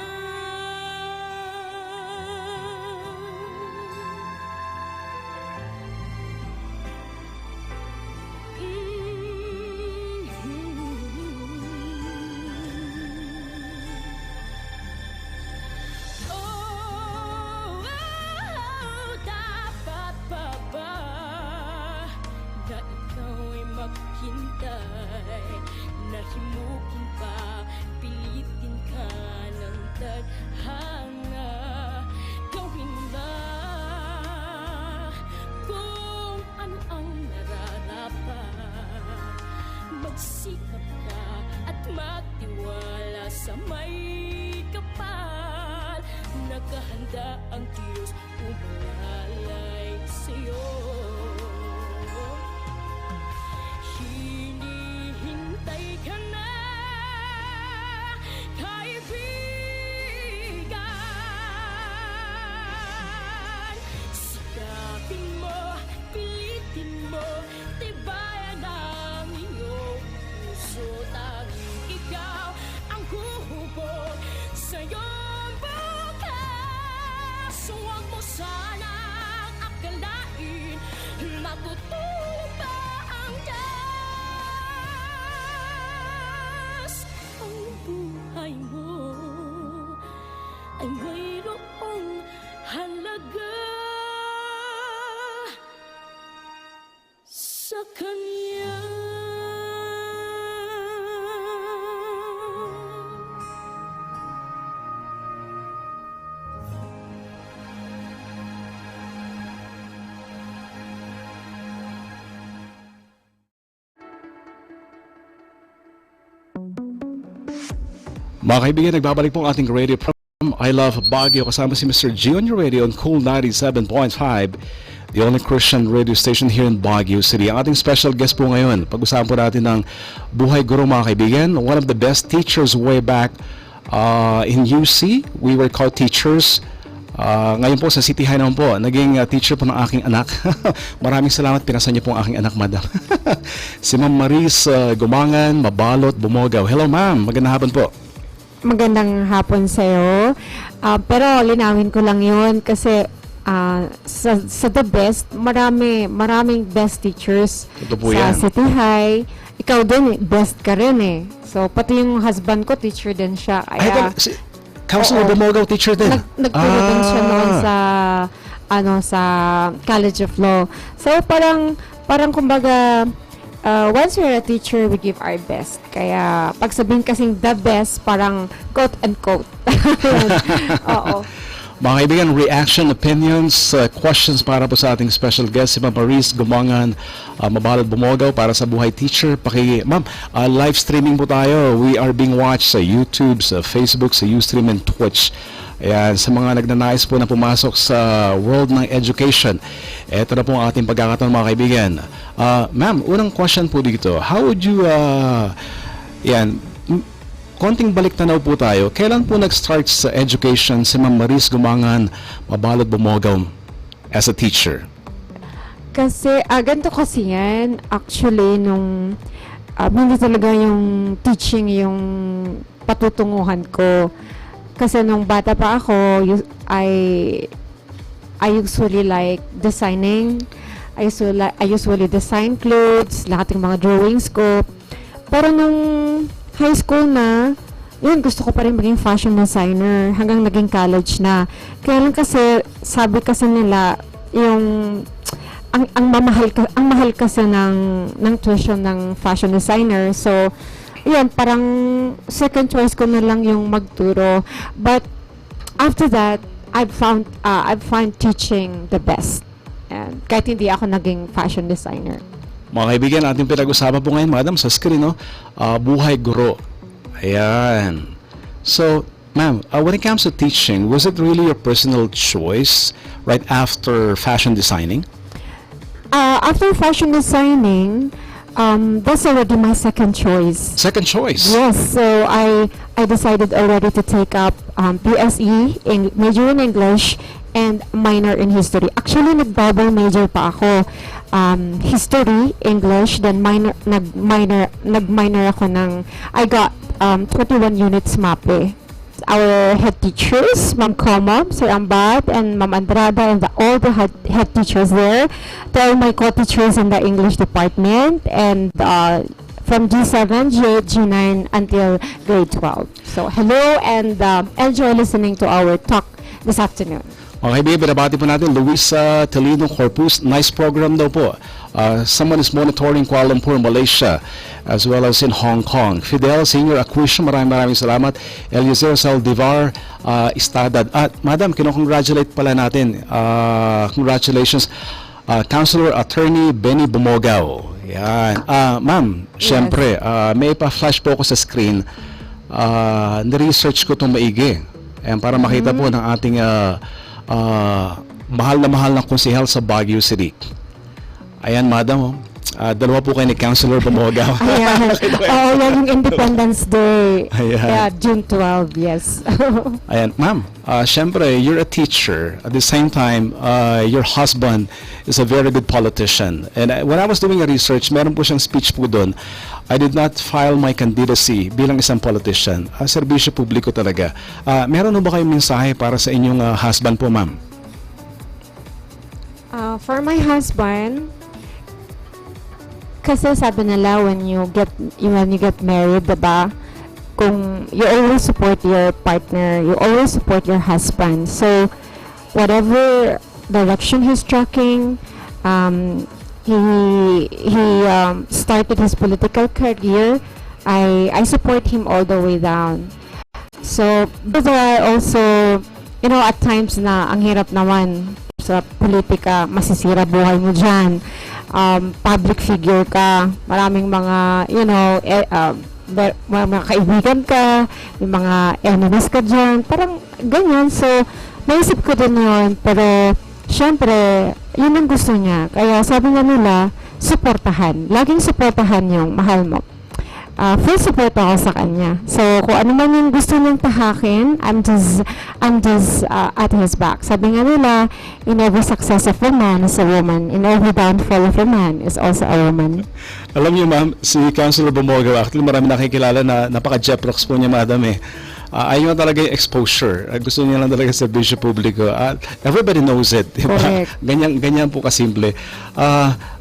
Dapat pa ba na ikaw ay maghintay, na himukin pa, pilitin ka ng tadhana? Gawin na kung ano ang nararapat, magsikap ka at magtiwala sa may kapal. Nakahanda ang Diyos umalalay sa'yo. Hinihintay ka na, kaibigan. Sikapin mo, pilitin mo, tibayan ang iyong puso. Tanging ikaw ang huhubog sa iyong bukas. Huwag mo sanang akalain, natutulog ba ang Diyos? Ang buhay mo ay mayroong halaga sa Kanya. Mga kaibigan, nagbabalik po ang ating radio program I Love Baguio kasama si Mr. G on your radio on Cool 97.5, the only Christian radio station here in Baguio City. Ang ating special guest po ngayon, pag-usapan po natin ng buhay guro, mga kaibigan. One of the best teachers way back in UC. We were called teachers. Ngayon po sa City High naman po, naging teacher po ng aking anak. Maraming salamat, pinasa niyo po ang aking anak, madam. Si Ma'am Maris Gumangan, Mabalot, Bumogaw. Hello ma'am, magandang hapon po. Magandang hapon sa'yo. Pero linawin ko lang yun kasi sa The Best, maraming best teachers sa yan. City High. Ikaw din, best ka rin eh. So, pati yung husband ko, teacher din siya. Kaya, Councilor Bumogaw, teacher din? Nagturo din siya noon sa College of Law. So, parang kumbaga, once we're a teacher, we give our best. Kaya, pag sabihin kasing the best, parang quote and quote. Oo. Mga kaibigan, reaction, opinions, questions para po sa ating special guest, si Ma'am Maris Gumangan, Mabalot, Bumogaw, para sa Buhay Teacher. Ma'am, live streaming po tayo. We are being watched sa YouTube, sa Facebook, sa Ustream, and Twitch. Ayan, sa mga nagnanais po na pumasok sa world ng education, eto na po ang ating pagkakataon, mga kaibigan. Ma'am, unang question po dito. How would you, konting balik tanaw po tayo. Kailan po nag-start sa education si Ma'am Maris Gumangan, Mabalot, Bumogaw as a teacher? Kasi, ganito kasi yan. Actually, nung hindi talaga yung teaching yung patutunguhan ko. Kasi nung bata pa ako, I usually like designing. I usually design clothes, lahat ng mga drawings ko. Pero nung high school na, yun, gusto ko pa rin maging fashion designer hanggang naging college na. Kaya lang kasi, sabi kasi nila, yung ang mahal kasi ng tuition ng fashion designer. So, yun, parang second choice ko na lang yung magturo. But after that, I found teaching the best. And kahit hindi ako naging fashion designer. Mga kaibigan, ating pinag-usapan po ngayon, madam, sa screen, no? Buhay guro. Ayan. So, ma'am, when it comes to teaching, was it really your personal choice right after fashion designing? After fashion designing, that's already my second choice. Second choice? Yes. So, I decided already to take up PSE, major in English, and minor in history. Actually, nag-double major pa ako. History, English, then nag-minor ako ng, I got 21 units MAPE. Our head teachers, Ma'am Comam, Sir Ambat, and Ma'am Andrada, and all the head teachers there. To all my co-teachers in the English department, and from G7, G8, G9, until grade 12. So, hello, and enjoy listening to our talk this afternoon. Okay, baby, binabati po natin Luisa Toledo Corpus. Nice program daw po. Someone is monitoring Kuala Lumpur, Malaysia, as well as in Hong Kong. Fidel Senior Acquisition, maraming salamat. Eliezer Saldivar Istadad. At madam, kinocongratulate pala natin. Congratulations. Councilor Attorney Benny Bumogao. Yan. Ma'am, syempre, may pa-flash po ako sa screen. Ni-research ko itong maigi. Ayan, para makita po ng ating mahal na konsehal sa Baguio City. Ayan, madam, dalawa po kayo ni Councilor Bumogao. Ayan. Yan yung Independence Day. Ayan. Yeah, June 12, yes. Ayan, ma'am, syempre, you're a teacher. At the same time, your husband is a very good politician. And when I was doing a research, meron po siyang speech po doon. I did not file my candidacy bilang isang politician. Serbisyo publiko talaga. Meron ba kayong mensahe para sa inyong husband po, ma'am? For my husband, kasi sabi nila when you get married, diba? Kung you always support your partner, you always support your husband. So whatever direction he's tracking, he started his political career. I support him all the way down. So but there are also, at times na ang hirap naman sa politika, masisira buhay mo dyan. Public figure ka, maraming mga, mga kaibigan ka, may mga enemies ka dyan, parang ganyan. So, naisip ko din yun, pero syempre, yun ang gusto niya. Kaya sabi nga nila, suportahan. Laging suportahan yung mahal mo. Full support ako sa kanya. So, kung ano man yung gusto niyang tahakin, I'm just at his back. Sabi nga nila, in every success of a man is a woman. In every downfall of a man is also a woman. Alam niyo, ma'am, si Councilor Bumogao, actually marami nakikilala na napaka-jeprox po niya, madam eh. Ayaw na talaga yung exposure. Gusto niya lang talaga sa serbisyo publiko. Everybody knows it. Diba? Ganyan po kasimple.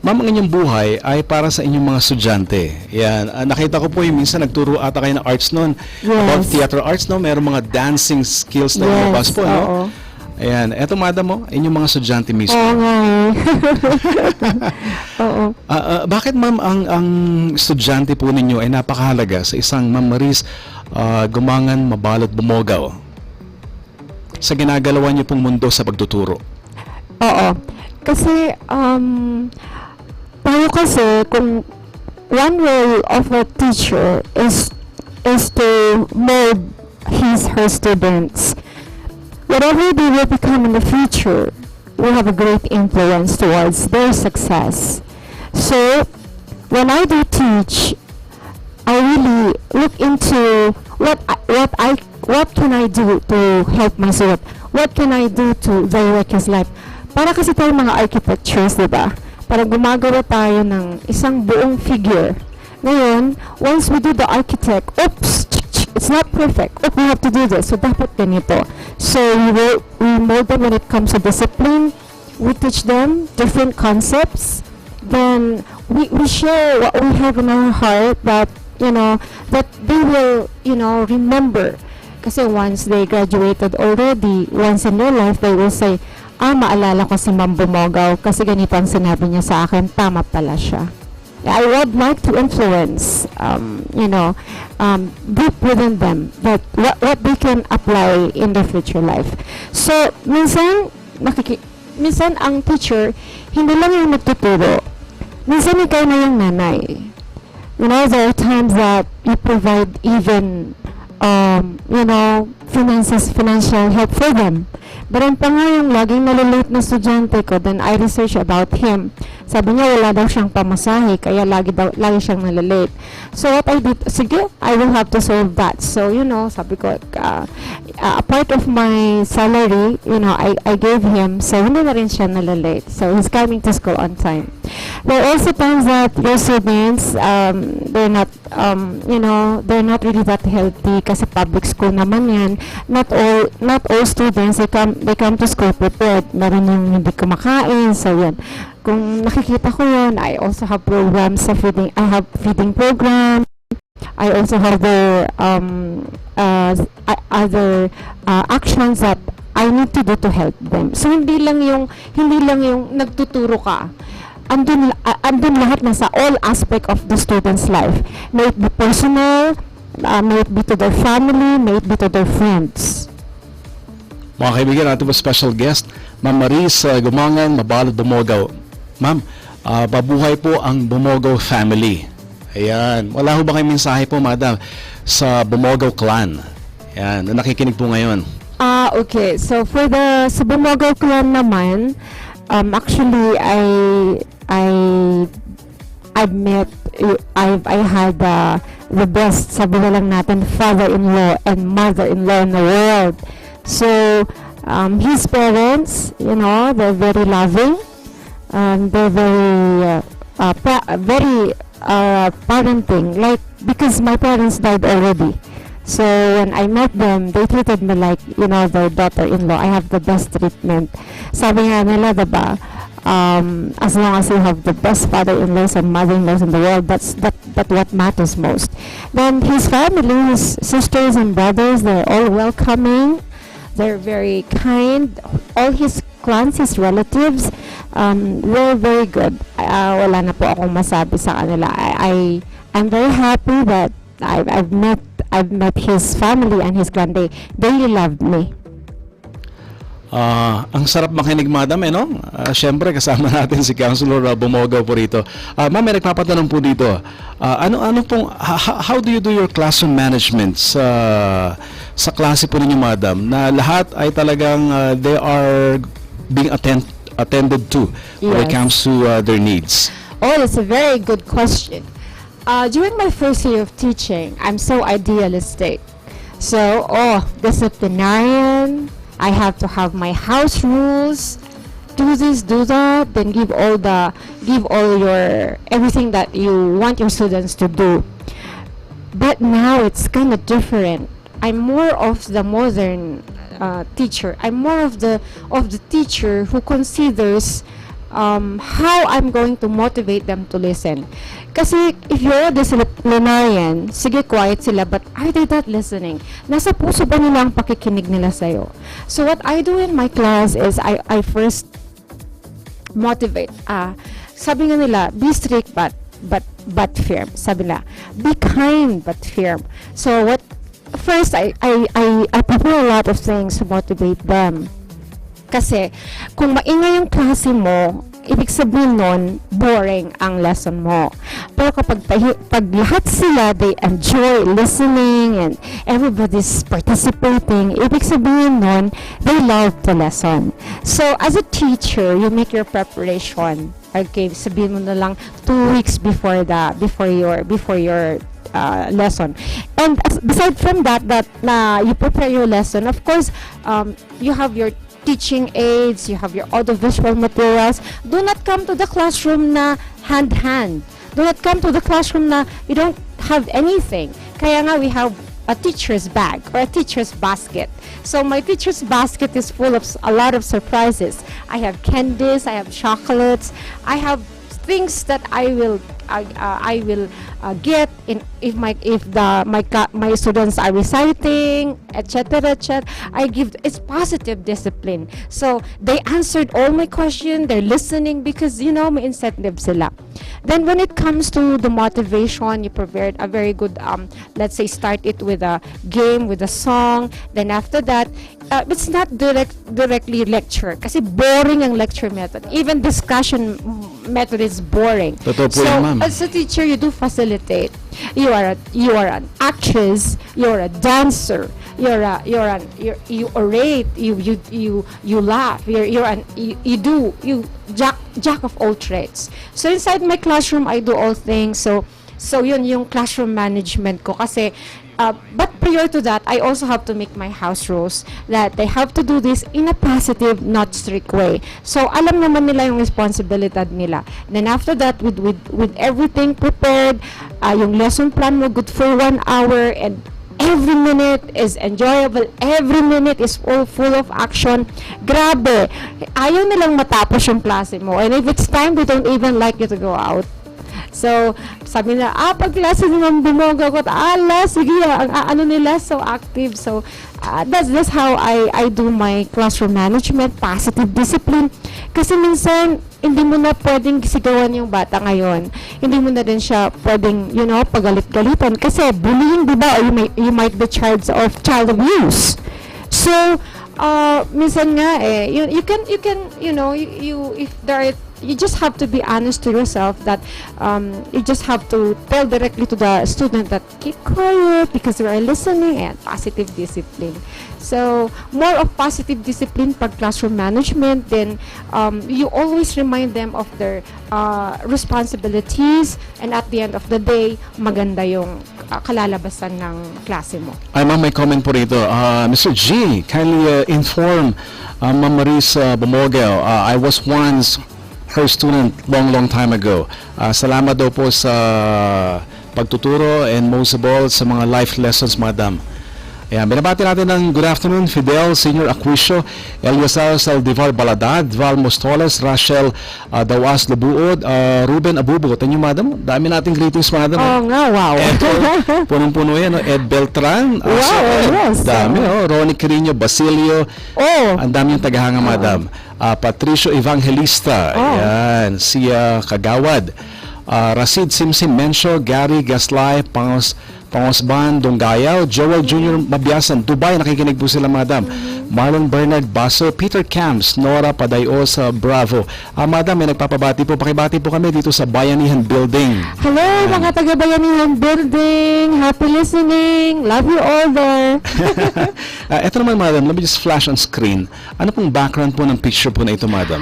Ma'am, ang inyong buhay ay para sa inyong mga estudyante. Yan. Nakita ko po yung minsan nagturo ata kayo ng arts noon. Yes. About theater arts, no? Meron mga dancing skills na lumabas po, no? Ayan. Eto, madam mo, inyong mga estudyante mismo. Oo nga Oo. Bakit, ma'am, ang estudyante po ninyo ay napakahalaga sa isang Ma'am Maris Gumangan Mabalot Bumogao sa ginagalawa niyo pong mundo sa pagtuturo? Oo. Kasi, tayo kasi, kung one role of a teacher is to mold her students. Whatever they will become in the future will have a great influence towards their success. So, when I do teach, I really look into what can I do to help my student? What can I do to direct his life? Para kasi tayo mga architectures, diba? Para gumagawa tayo ng isang buong figure. Ngayon, once we do the architect, oops, it's not perfect. We have to do this. So, dapat ganito. So, we mold them when it comes to discipline. We teach them different concepts. Then, we share what we have in our heart that that they will, remember. Kasi once they graduated already, once in their life, they will say, maalala ko si Ma'am Bumogaw kasi ganito ang sinabi niya sa akin, tama pala siya. I would like to influence, deep within them that what they can apply in their future life. So, minsan ang teacher, hindi lang yung nagtuturo. Minsan ikaw na yung nanay. There are times that you provide even, financial help for them. Meron pa nga yung laging nalilate na estudyante ko, then I research about him. Sabi niya wala daw siyang pamasahe, kaya lagi siyang nalilate. So what I did, sige, I will have to solve that. So, sabi ko, a part of my salary, I gave him, so hindi na rin siya nalilate. So he's coming to school on time. There are also times that your students, they're not really that healthy kasi public school naman yan. Not all students, they come to school prepared. Meron yung hindi kumakain, so yan. Kung nakikita ko yun, I also have programs sa feeding. I have feeding program. I also have the other actions that I need to do to help them. So hindi lang yung nagtuturo ka. Andun lahat na sa all aspect of the student's life. May it be personal, may it be to their family, may it be to their friends. Mga kaibigan, natin po special guest, Ma'am Maris Gumangan Mabalod Bumogaw. Ma'am, babuhay po ang Bumogaw family. Ayan. Wala ho ba kayong mensahe po, madam, sa Bumogaw clan? Ayan, na nakikinig po ngayon. Okay. So sa Bumogaw clan naman, actually I had the best, sabi na lang natin, father-in-law and mother-in-law in the world. So his parents, they're very loving. They're very parenting, like, because my parents died already. So when I met them, they treated me like, their daughter-in-law. I have the best treatment. Sabi nga nila, diba, as long as you have the best father-in-laws and mother-in-laws in the world, that's what matters most. Then his family, his sisters and brothers, they're all welcoming. They're very kind. All his clans, his relatives, were very good. Wala na po akong masabi sa kanila. I'm very happy that I've met his family and his clan. They really loved me. Ang sarap makinig, madam, no? Siyempre, kasama natin si Councilor Bumogaw po rito. Ma'am, may nagpapatanong po dito. How do you do your classroom management sa klase po ninyo, madam, na lahat ay talagang they are being attended to when it comes to their needs? Oh, that's a very good question. During my first year of teaching, I'm so idealistic. So, disciplinarian. I have to have my house rules. Do this, do that. Then give all your everything that you want your students to do. But now it's kind of different. I'm more of the modern teacher. I'm more of the teacher who considers how I'm going to motivate them to listen. Kasi if you're a disciplinarian, sige, quiet sila, but are they not listening? Nasa puso ba nila ang pakikinig nila sa'yo? So what I do in my class is I first motivate. Sabi nga nila, be strict but firm. Sabi nila, be kind but firm. So first I prepare a lot of things to motivate them. Kasi kung maingay yung klase mo, ibig sabihin nun, boring ang lesson mo. Pero kapag lahat sila, they enjoy listening and everybody's participating, ibig sabihin nun, they love the lesson. So, as a teacher, you make your preparation. Okay, sabihin mo na lang 2 weeks before your lesson. And aside from that you prepare your lesson, of course, you have your teaching aids, you have your audiovisual materials. Do not come to the classroom na hand. Do not come to the classroom na you don't have anything. Kaya nga we have a teacher's bag or a teacher's basket. So my teacher's basket is full of a lot of surprises. I have candies, I have chocolates, I have things that I I will get in if my students are reciting, etc., etc. I give it's positive discipline. So they answered all my questions. They're listening because may incentive sila. Then when it comes to the motivation, you prepared a very good let's say start it with a game, with a song. Then after that, it's not directly lecture kasi boring ang lecture method. Even discussion method is boring. Totoo po So yan, ma'am. as a teacher, you do facilitate. You are an actress. You're a dancer. You orate. You laugh. You jack of all trades. So inside my classroom, I do all things. So yun yung classroom management ko kasi. But prior to that, I also have to make my house rules that they have to do this in a positive, not strict way. So, alam naman nila yung responsibilidad nila. Then after that, with everything prepared, yung lesson plan mo good for 1 hour and every minute is enjoyable, every minute is full of action. Grabe, ayaw nilang matapos yung klase mo. And if it's time, they don't even like you to go out. So, sabi na, pag klase naman bumongga ko, sige, ano nila, so active. So, that's how I do my classroom management, positive discipline. Kasi minsan, hindi mo na pwedeng sigawan yung bata ngayon. Hindi mo na din siya pwedeng, pagalit-galitan. Kasi bullying, di ba, you might be charged of child abuse. So, minsan nga, you can, if there are you just have to be honest to yourself that you just have to tell directly to the student that keep quiet because we are listening and positive discipline. So, more of positive discipline pag classroom management, then you always remind them of their responsibilities and at the end of the day, maganda yung kalalabasan ng klase mo. Ay, ma'am, may comment po rito. Mr. G, kindly inform Ma'am Maris Bumogel. I was once her student long time ago. Salamat daw po sa pagtuturo and most of all sa mga life lessons, madam. Ayan, binabati natin ng good afternoon, Fidel, Senior Aquisio, Eliasal Saldivar Baladad, Val Mostoles, Rachel Dawas Lubuod, Ruben Abubo. Tanyo, madam, dami nating greetings, madam. Nga, wow. Punong-puno yan, Ed Beltran. Yes. Dami, Ronnie Carino, Basilio. Ang dami yung tagahanga, madam. Patricio Evangelista. Ayan, Sia Kagawad. Rasid Simsim Mencio, Gary Gaslay, Pangosban, Donggayaw, Joel Jr. Mabiasan, Dubai, nakikinig po sila, madam. Marlon Bernard Baso, Peter Camps, Nora Padayos, Bravo. Madam, may nagpapabati po. Pakibati po kami dito sa Bayanihan Building. Hello, mga taga Bayanihan Building. Happy listening. Love you all there. Ito naman, madam, let me just flash on screen. Ano pong background po ng picture po na ito, madam?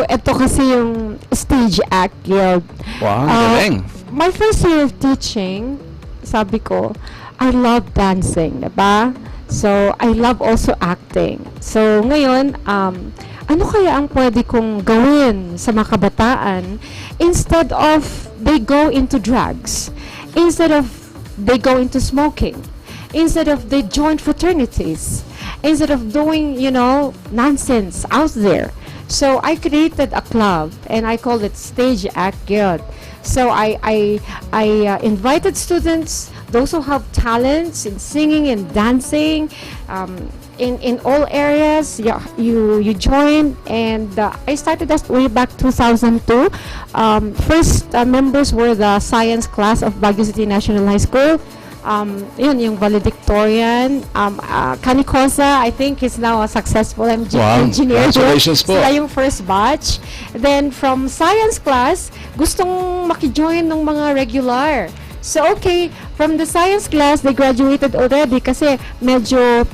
Ito kasi yung Stage Act Guild. Wow, galing. My first year of teaching, sabi ko, I love dancing, diba? So, I love also acting. So, ngayon, ano kaya ang pwede kong gawin sa mga kabataan instead of they go into drugs, instead of they go into smoking, instead of they join fraternities, instead of doing, nonsense out there. So, I created a club and I called it Stage Act Guild. So I invited students, those who have talents in singing and dancing, in all areas. You joined, and I started that way back 2002. First members were the science class of Baguio City National High School. Yun, yung valedictorian, Canicosa, I think he's now a successful engineer. Congratulations po. Sila yung first batch. Then from science class, gustong makijoin ng mga regular. So okay, from the science class, they graduated already kasi medyo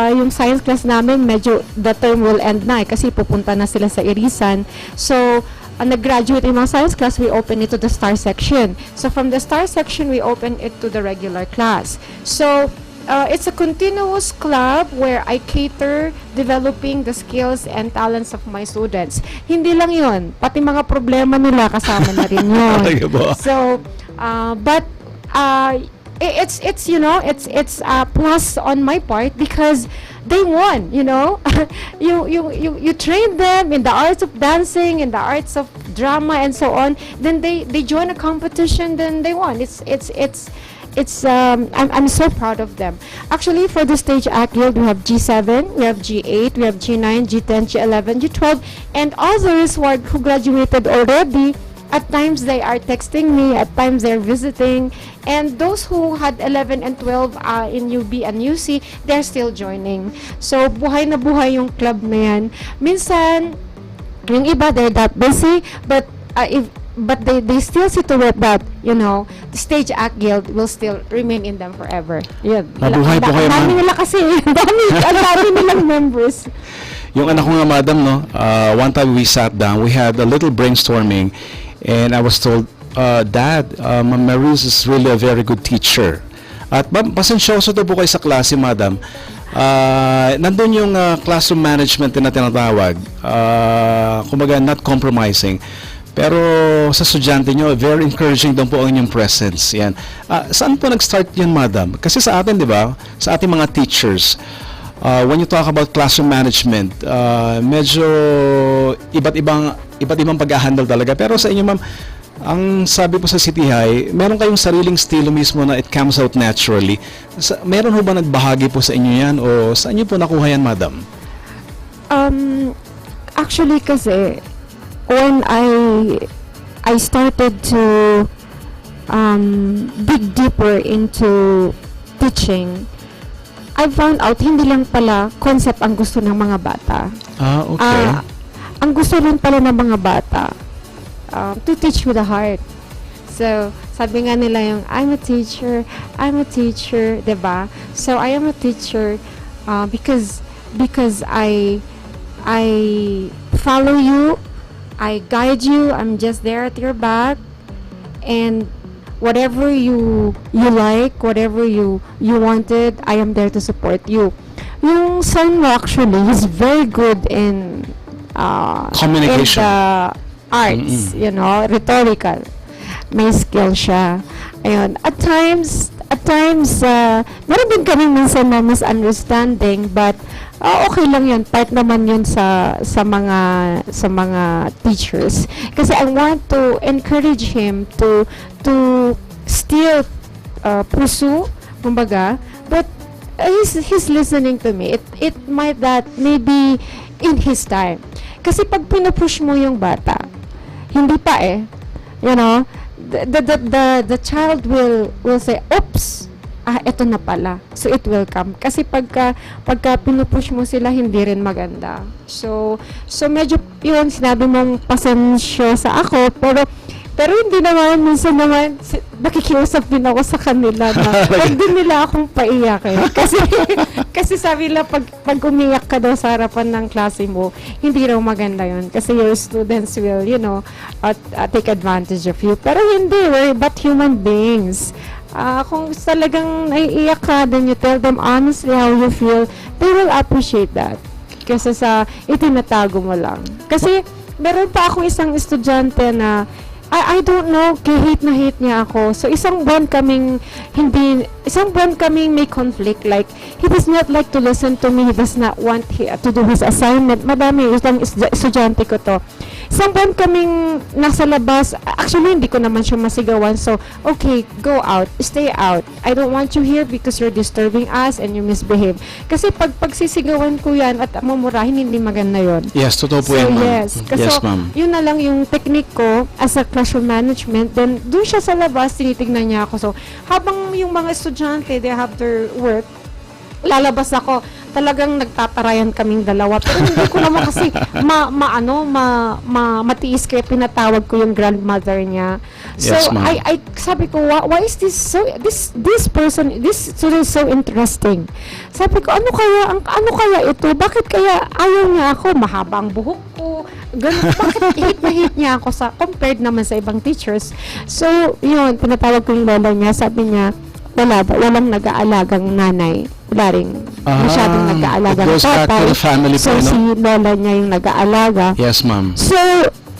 yung science class namin, medyo the term will end na kasi pupunta na sila sa Irisan. So, nag-graduate in mga science class, we open it to the STAR section. So from the STAR section, we open it to the regular class. So it's a continuous club where I cater developing the skills and talents of my students. Hindi lang yun, pati mga problema nila kasama na rin yun. So, but it's you know, it's a plus on my part because they won, you know. You train them in the arts of dancing, in the arts of drama and so on, then they join a competition, then they won. I'm so proud of them. Actually, for the Stage Act Guild, we have G7, we have G8, we have G9, G10, G11, G12, and others who graduated already. At times they are texting me, at times they're visiting, and those who had 11 and 12 in UB and UC, they're still joining. So, buhay na buhay yung club na yan. Minsan, yung iba, they're that busy, but they still see to it that, you know, the Stage Act Guild will still remain in them forever. Yun. Mabuhay po kayo, Ang dami nila kasi, ang dami nilang members. Yung anak ko nga, madam, no, one time we sat down, we had a little brainstorming, and I was told, Dad, Ma'am Maris is really a very good teacher. At pasensyoso to po kayo sa klase, madam. Nandun yung classroom management na tinatawag. Kumbaga, not compromising. Pero sa estudyante nyo, very encouraging daw po ang inyong presence. Yan. Saan po nag-start yan, madam? Kasi sa atin, di ba, sa ating mga teachers, when you talk about classroom management, medyo iba't ibang pag-handle talaga. Pero sa inyo, ma'am, ang sabi po sa City High, meron kayong sariling estilo mismo na it comes out naturally. Meron ho ba nagbahagi po sa inyo yan o saan nyo po nakuha yan, madam? Actually kasi, when I started to dig deeper into teaching, I found out hindi lang pala concept ang gusto ng mga bata. Okay. Ang gusto rin pala ng mga bata, to teach with the heart. So, sabi nga nila yung, I'm a teacher, diba? So, I am a teacher because I follow you, I guide you, I'm just there at your back, and whatever you like, whatever you wanted, I am there to support you. Yung son mo actually, he's very good in communication, in the arts, you know, rhetorical. May skill siya. Ayun. At times, meron din kami minsan na misunderstanding, but okay lang yun. Part naman yun sa mga teachers. Kasi I want to encourage him to still pursue, kumbaga, but he's listening to me. It might that maybe in his time. Kasi pag pinupush mo yung bata, hindi pa you know, the child will say, oops, eto na pala. So it will come. Kasi pagka pinupush mo sila, hindi rin maganda. So medyo yun, sinabi mong pasensya sa ako, pero hindi naman, minsan naman, nakikiusap din ako sa kanila na huwag din nila akong paiyakin. Kasi sabi nila, pag umiyak ka daw sa harapan ng klase mo, hindi raw maganda yun. Kasi your students will, you know, take advantage of you. Pero hindi, we're but human beings. Kung talagang naiiyak ka, then you tell them honestly how you feel, they will appreciate that. Kasi itinatago mo lang. Kasi meron pa akong isang estudyante na I don't know, hate na hate niya ako. So isang buwan kaming may conflict. Like, he does not like to listen to me. He does not want to do his assignment. Madami, isang estudyante ko to. Isang buwan kaming nasa labas. Actually, hindi ko naman siya masigawan. So, okay, go out. Stay out. I don't want you here because you're disturbing us and you misbehave. Kasi pagsisigawan ko yan at mumurahin, hindi maganda yun. Yes, totoo po yan, ma'am. Yes, ma'am. Yun na lang yung technique ko as a classroom management. Then, doon siya sa labas, tinitignan niya ako. So, habang yung mga estudyante, they have their work, lalabas ako, talagang nagtatarayan kaming dalawa. Pero hindi ko naman kasi matiis kaya pinatawag ko yung grandmother niya. So, yes, I sabi ko, why is this so, this person, this student is so interesting. Sabi ko, ano kaya ito? Bakit kaya ayaw niya ako? Mahaba ang buhok ko. Ganun, bakit hate na hate niya ako compared naman sa ibang teachers? So, yun, pinatawag ko yung lola niya, sabi niya, walang nag-aalagang nanay. Wala rin masyadong nag-aalagang tatay. So, si lola niya yung nag-aalaga. Yes, ma'am. So,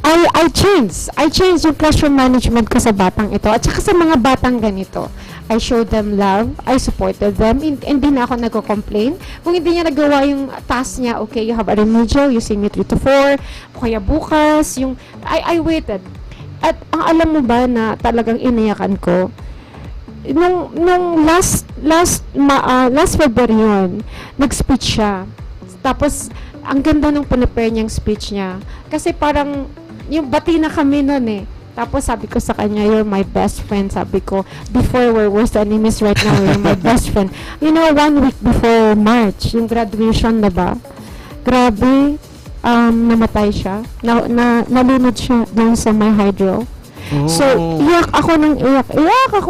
I changed yung classroom management ko sa batang ito at saka sa mga batang ganito. I showed them love. I supported them. Hindi na ako nagko-complain. Kung hindi niya nagawa yung task niya, okay, you have a remedial, you see me 3 to 4, kaya bukas, I waited. At ang alam mo ba na talagang inayakan ko, nung last February yun, nag-speech siya. Tapos, ang ganda nung pinapare niyang speech niya. Kasi parang, yung bati na kami nun eh. Tapos sabi ko sa kanya, you're my best friend. Sabi ko, before we're worst enemies right now, you're my best friend. 1 week before March, yung graduation na ba? Grabe, namatay siya. Nalunod siya doon sa my hydro. Oh. So, iyak ako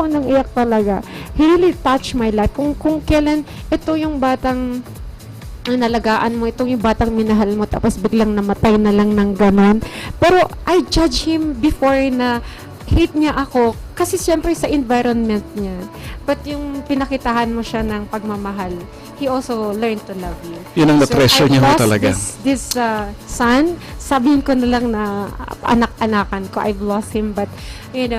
ng iyak talaga. He really touched my life. Kung kailan, ito yung batang nalagaan mo, itong yung batang minahal mo, tapos biglang namatay na lang ng ganon. Pero, I judge him before na hate niya ako, kasi siyempre sa environment niya. But yung pinakitahan mo siya ng pagmamahal, he also learned to love you. Yun ang na-treasure niya mo talaga. This son, sabihin ko na lang na anak-anakan ko, I've lost him, but he's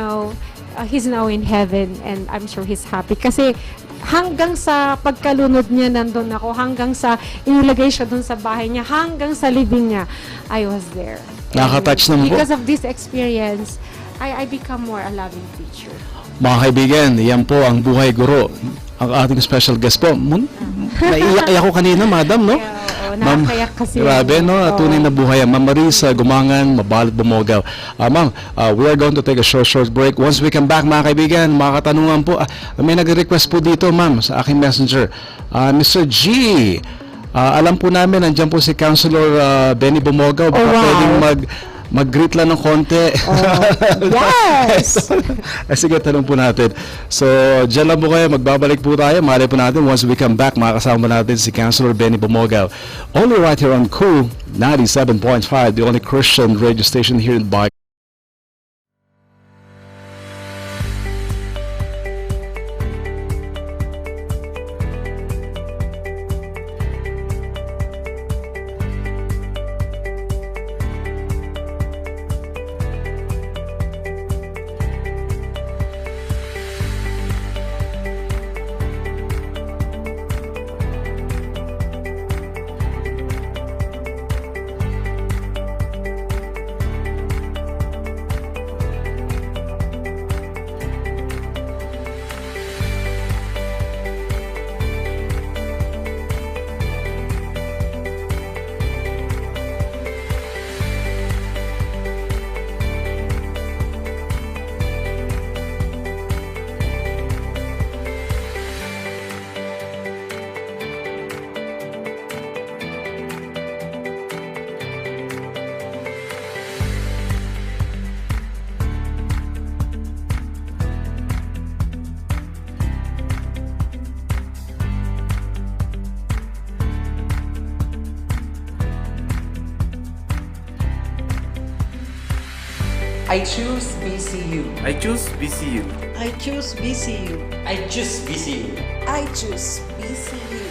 now in heaven and I'm sure he's happy. Kasi hanggang sa pagkalunod niya nandun ako, hanggang sa inilagay siya dun sa bahay niya, hanggang sa living niya, I was there. Nakaka-touch naman po. Because of this experience, I become more a loving teacher. Mga kaibigan, yan po ang buhay guro. Ang ating special guest po. Naiyak ako kanina, madam, no? Nakakayak kasi. Grabe, no? Tunay na buhay. Ma'am Marisa Gumangan, Mabalot Bumogaw. Ma'am, we are going to take a short break. Once we come back, mga kaibigan, mga katanungan po. May nag-request po dito, ma'am, sa aking messenger. Mr. G, alam po namin, nandiyan po si Councilor Benny Bumogaw. Baka pwedeng mag-greet lang ng konti. Yes! Sige, tanong po natin. So, dyan lang po kayo. Magbabalik po tayo. Mali po natin. Once we come back, makakasama natin si Councilor Benny Bumogaw. Only right here on Cool 97.5, the only Christian radio station here in Baguio. I choose BCU. I choose BCU. I choose BCU. I choose BCU. I choose BCU.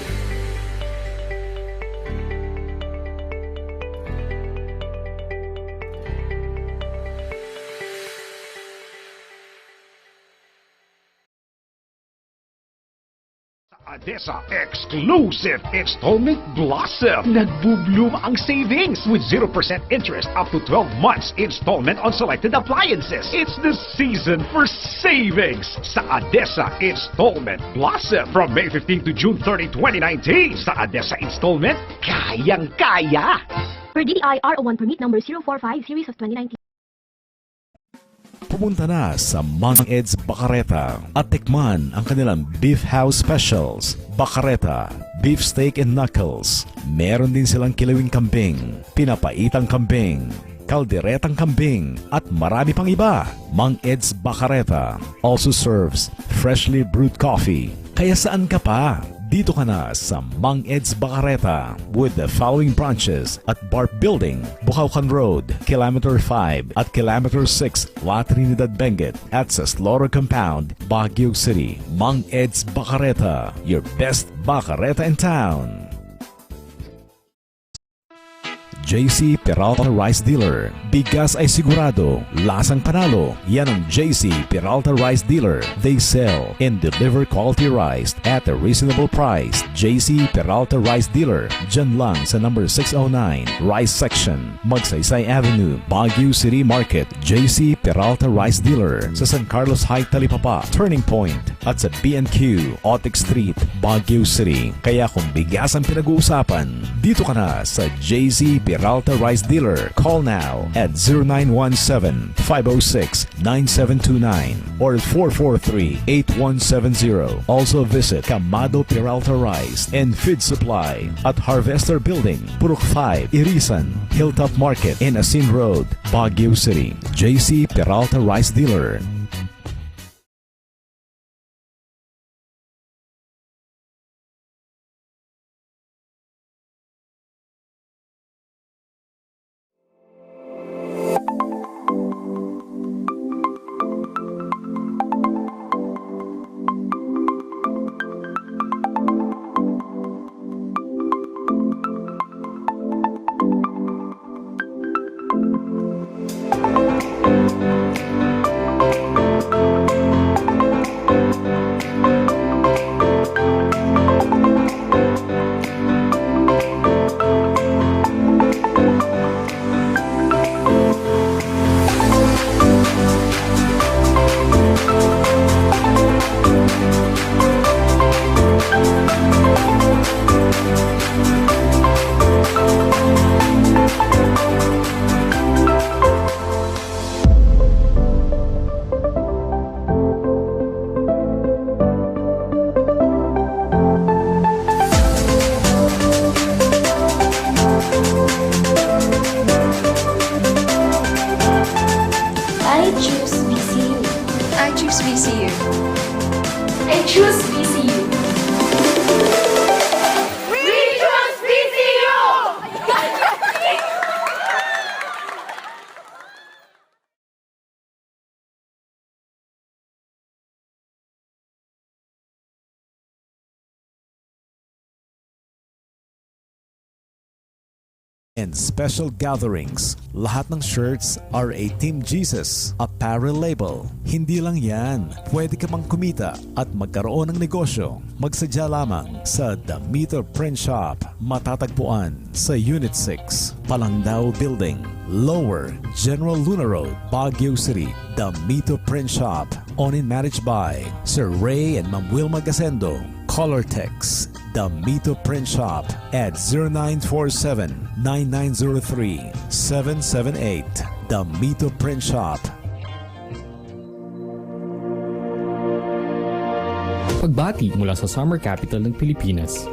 ADESA Exclusive Installment Blossom. Nagbubloom ang savings with 0% interest up to 12 months installment on selected appliances. It's the season for savings sa ADESA Installment Blossom. From May 15 to June 30, 2019. Sa ADESA Installment, kayang-kaya! Per DTI R01 permit number 045 series of 2019. Pumunta na sa Mang Ed's Bacareta at tikman ang kanilang Beef House Specials, Bacareta, Beef Steak and Knuckles. Meron din silang kilawing kambing, pinapaitang kambing, kalderetang kambing at marami pang iba. Mang Ed's Bacareta also serves freshly brewed coffee. Kaya saan ka pa? Dito ka na sa Mang Ed's Bacareta with the following branches at Barp Building, Bucaucan Road, Kilometer 5 at Kilometer 6, La Trinidad Benguet at sa Slaughter Compound, Baguio City. Mang Ed's Bacareta, your best Bacareta in town. JC Peralta Rice Dealer. Bigas ay sigurado, lasang panalo. Yan ang JC Peralta Rice Dealer. They sell and deliver quality rice at a reasonable price. JC Peralta Rice Dealer. Diyan lang sa number 609 Rice Section, Magsaysay Avenue, Baguio City Market. JC Peralta Rice Dealer sa San Carlos High Talipapa, Turning Point at sa B&Q, Otic Street, Baguio City. Kaya kung bigas ang pinag-uusapan, dito ka na sa JC Peralta Rice Dealer. Call now at 0917-506-9729 or 443-8170. Also visit Camado Peralta Rice and Feed Supply at Harvester Building, Purok 5, Irisan, Hilltop Market, and Asin Road, Baguio City. JC Peralta Rice Dealer. And special gatherings. Lahat ng shirts are a Team Jesus apparel label. Hindi lang yan, pwede ka mang kumita at magkaroon ng negosyo. Magsadya lamang sa The Meter Print Shop. Matatagpuan sa Unit 6, Palangdao Building, Lower General Luna Road, Baguio City. The Meter Print Shop, owned and managed by Sir Ray and Ma'am Wilma Gasendo. Colortex, The Mito Print Shop at 0947-9903-778. The Mito Print Shop. Pagbati mula sa Summer Capital ng Pilipinas.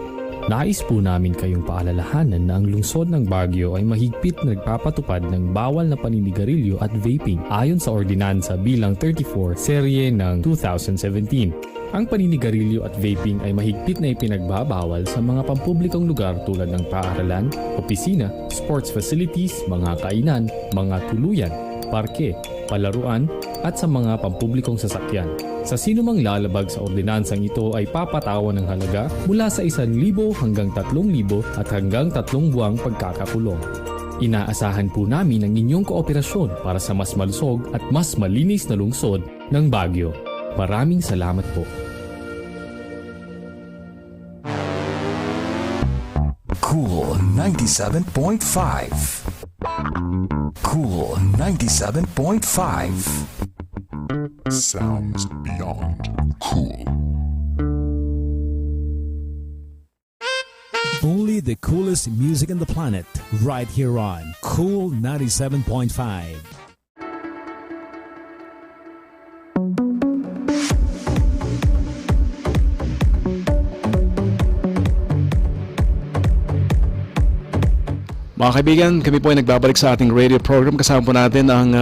Nais po namin kayong paalalahanan na ang lungsod ng Baguio ay mahigpit na nagpapatupad ng bawal na paninigarilyo at vaping ayon sa ordinansa bilang 34 serye ng 2017. Ang paninigarilyo at vaping ay mahigpit na ipinagbabawal sa mga pampublikong lugar tulad ng paaralan, opisina, sports facilities, mga kainan, mga tuluyan, parke, palaruan, at sa mga pampublikong sasakyan. Sa sino mang lalabag sa ordinansang ito ay papatawan ng halaga mula sa 1,000 hanggang 3,000 at hanggang 3 buwang pagkakakulong. Inaasahan po namin ang inyong kooperasyon para sa mas malusog at mas malinis na lungsod ng Baguio. Maraming salamat po. Cool 97.5. Cool 97.5. Sounds beyond cool. Only the coolest music on the planet, right here on Cool 97.5. Mga kaibigan, kami po ay nagbabalik sa ating radio program. Kasama po natin ang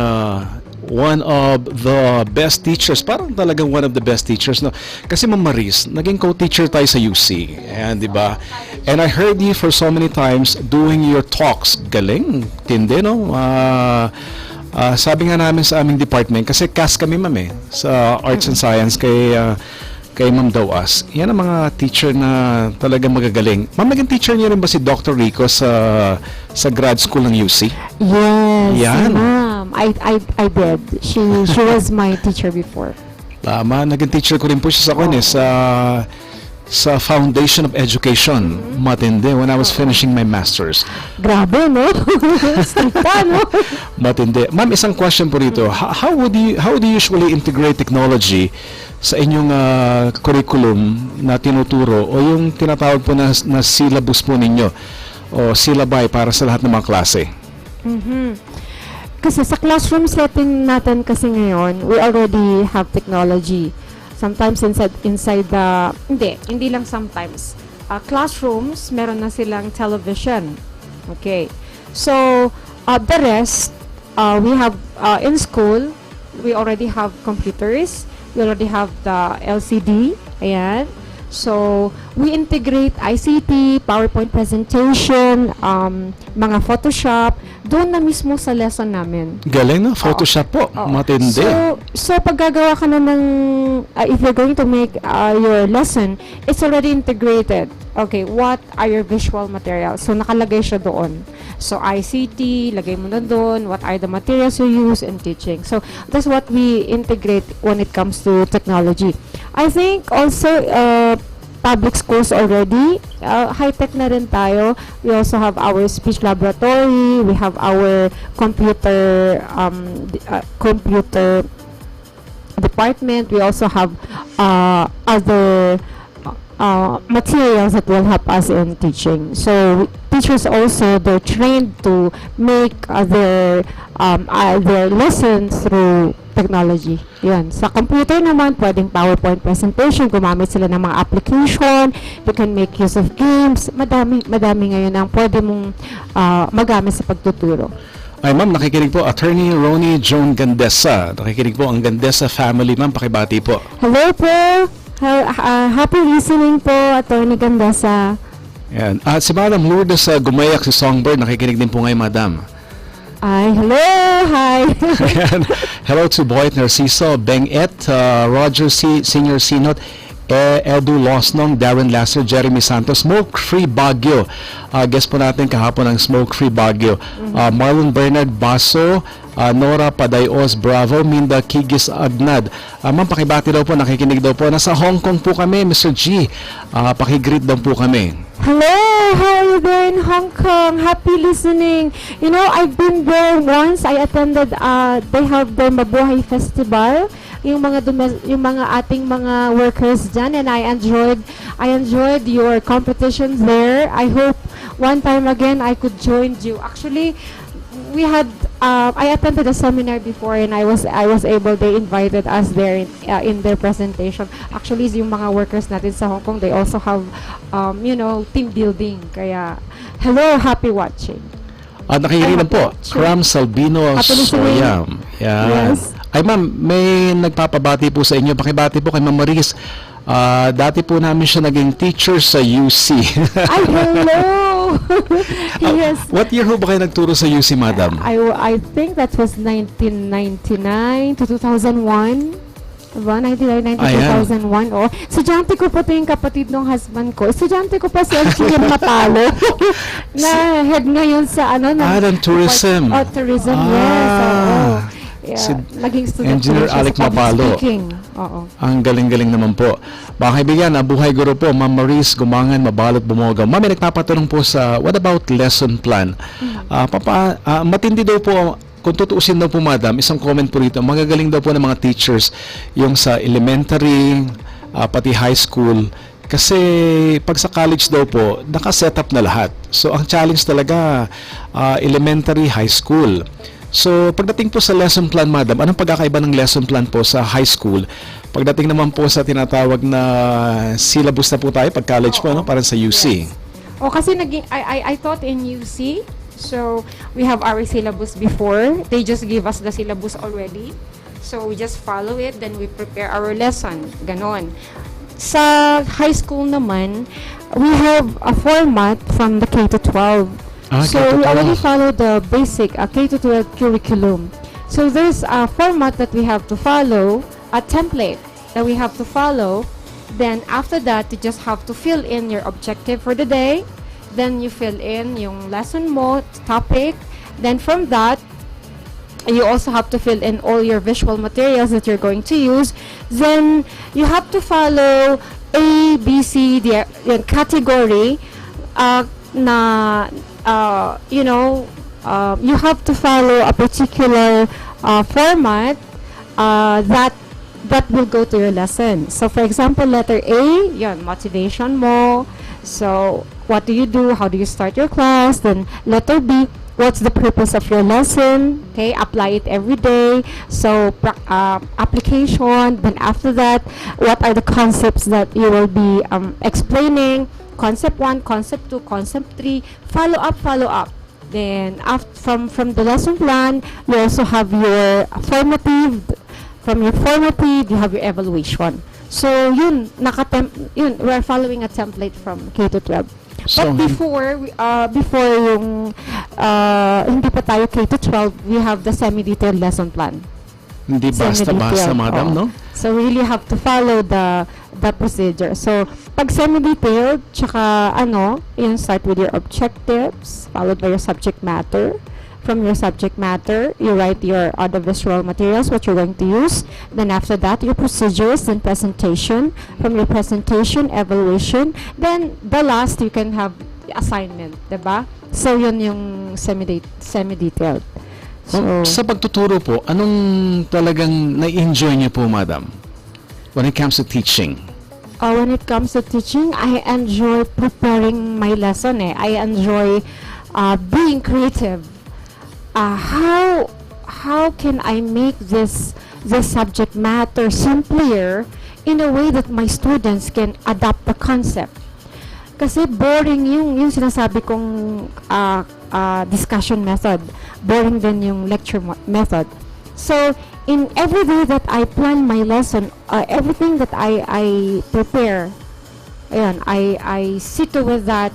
one of the best teachers, parang talagang one of the best teachers, no? Kasi Ma'am Maris, naging co-teacher tayo sa UC, and di ba? And I heard you for so many times doing your talks. Galing, tindi, no? Sabi nga namin sa aming department, kasi CAS kami, ma'am, sa Arts and Science, kay Ma'am Dawas, yan ang mga teacher na talagang magagaling. Ma'am, naging teacher niyo rin ba si Dr. Rico sa grad school ng UC? Yes, Yan. ma'am. I did. She was my teacher before. Tama, naging teacher ko rin po siya sa Foundation of Education. Matindi when I was finishing my master's. Grabe, no? Stricta, no? Matindi. Ma'am, isang question po rito. How do you usually integrate technology sa inyong curriculum na tinuturo o yung tinatawag po na syllabus po ninyo o syllabi para sa lahat ng mga klase? Kasi sa classroom setting natin kasi ngayon, we already have technology. Sometimes inside the, hindi lang sometimes. Classrooms, meron na silang television. Okay. So, the rest, we have, in school, we already have computers. We already have the LCD. Ayan. So, we integrate ICT, PowerPoint presentation, mga Photoshop, doon na mismo sa lesson namin. Galing, no? Photoshop po. Matindi. So pag gagawa ka na ng, if you're going to make your lesson, it's already integrated. Okay, what are your visual materials? So nakalagay siya doon. So ICT, lagay mo na doon, what are the materials you use in teaching. So that's what we integrate when it comes to technology. I think also, public schools already, high-tech na rin tayo. We also have our speech laboratory, we have our computer department, we also have other materials that will help us in teaching. So teachers also, they're trained to make their lessons through technology. Yan. Sa computer naman, pwedeng PowerPoint presentation, gumamit sila ng mga application, they can make use of games. Madami ngayon ang pwede mong magamit sa pagtuturo. Ay, ma'am, nakikinig po. Attorney Ronnie Joan Gandesa. Nakikinig po ang Gandesa family. Ma'am, pakibati po. Hello po. Happy listening po, Attorney Gandesa. Yan. At si Madam Lourdes Gumayak, si Songbird, nakikinig din po ngayon, Madam. Ay, hello! Hi! Hello to Boyd Narciso, Beng Et, Roger Senior Sinot, Edu Losnong, Darren Lasser, Jeremy Santos, Smoke Free Baguio. Guest po natin kahapon ang Smoke Free Baguio. Marlon Bernard Baso, Nora Padayos Bravo, Minda Kigis Agnad. Ma'am, pakibati daw po, nakikinig daw po. Nasa Hong Kong po kami, Mr. G. Pakigreet daw po kami. Hello, how are you there in Hong Kong? Happy listening. You know, I've been there once. I attended, they have their Mabuhay Festival. Yung mga ating mga workers dyan, and I enjoyed your competitions there. I hope one time again I could join you. Actually, we had I attended a seminar before, and I was able, they invited us there in their presentation. Actually, yung mga workers natin sa Hong Kong, they also have team building. Kaya hello, happy watching. Nakikinig po. Cram Salbino Soyam. Yes. Ay, ma'am, may nagpapabati po sa inyo. Pakibati po kay Ma'am Maris. Dati po namin siya naging teacher sa UC. Ay, hello! Yes. What year ho ba kayo nagturo sa UC, madam? I think that was 1999 to 2001. Diba? 1999 to 2001. Oh. Estudyante ko po ito yung kapatid ng husband ko. Estudyante ko pa si Engineer Mapalo na head ngayon sa tourism. Tourism, yes. Yeah, si naging student Engineer Alec Mapalo. Ang galing-galing naman po. Mga kaibigan, buhay guro po, Ma'am Maris Gumangan, Mabalot Bumogaw. Ma'am, may nagpapatanong po sa, what about lesson plan? Matindi daw po, kung tutuusin daw po, madam, isang comment po rito, magagaling daw po ng mga teachers yung sa elementary, pati high school, kasi pag sa college daw po, naka-set up na lahat. So, ang challenge talaga, elementary, high school. So, pagdating po sa lesson plan, madam, anong pagkakaiba ng lesson plan po sa high school? Pagdating naman po sa tinatawag na syllabus na po tayo, pag college po, parang sa UC. Yes. Kasi I taught in UC, so we have our syllabus before. They just give us the syllabus already. So, we just follow it, then we prepare our lesson. Ganon. Sa high school naman, we have a format from the K to 12. So we already follow the basic K-12 curriculum. So there's a format that we have to follow, a template that we have to follow, Then after that, you just have to fill in your objective for the day. Then you fill in yung lesson mo, topic. Then from that, you also have to fill in all your visual materials that you're going to use. Then you have to follow A, B, C, D, yung category you have to follow a particular format that will go to your lesson. So for example, letter A, yun, motivation mo. So what do you do? How do you start your class? Then letter B, what's the purpose of your lesson? Okay, apply it every day. So application. Then after that, what are the concepts that you will be explaining? Concept 1, concept 2, concept 3, follow up. Then from the lesson plan, you also have your formative. From your formative, you have your evaluation. So yun, we're following a template from K to 12. So, but before yung hindi pa tayo K to 12, we have the semi-detailed lesson plan. Hindi basta-basta, madam, no? So we really have to follow the procedure. So pag semi-detailed, tsaka start with your objectives, followed by your subject matter. From your subject matter, you write your audiovisual materials, what you're going to use. Then after that, your procedures, then presentation. From your presentation, evaluation. Then the last, you can have assignment, diba? So yun yung semi-detailed. So, sa pagtuturo po, anong talagang na-enjoy niyo po, madam? When it comes to teaching? When it comes to teaching, I enjoy preparing my lesson. I enjoy being creative. How can I make this subject matter simpler in a way that my students can adapt the concept? Kasi boring yung sinasabi kong discussion method. Boring din yung lecture method. So, in every day that I plan my lesson, everything that I prepare, I sit with that,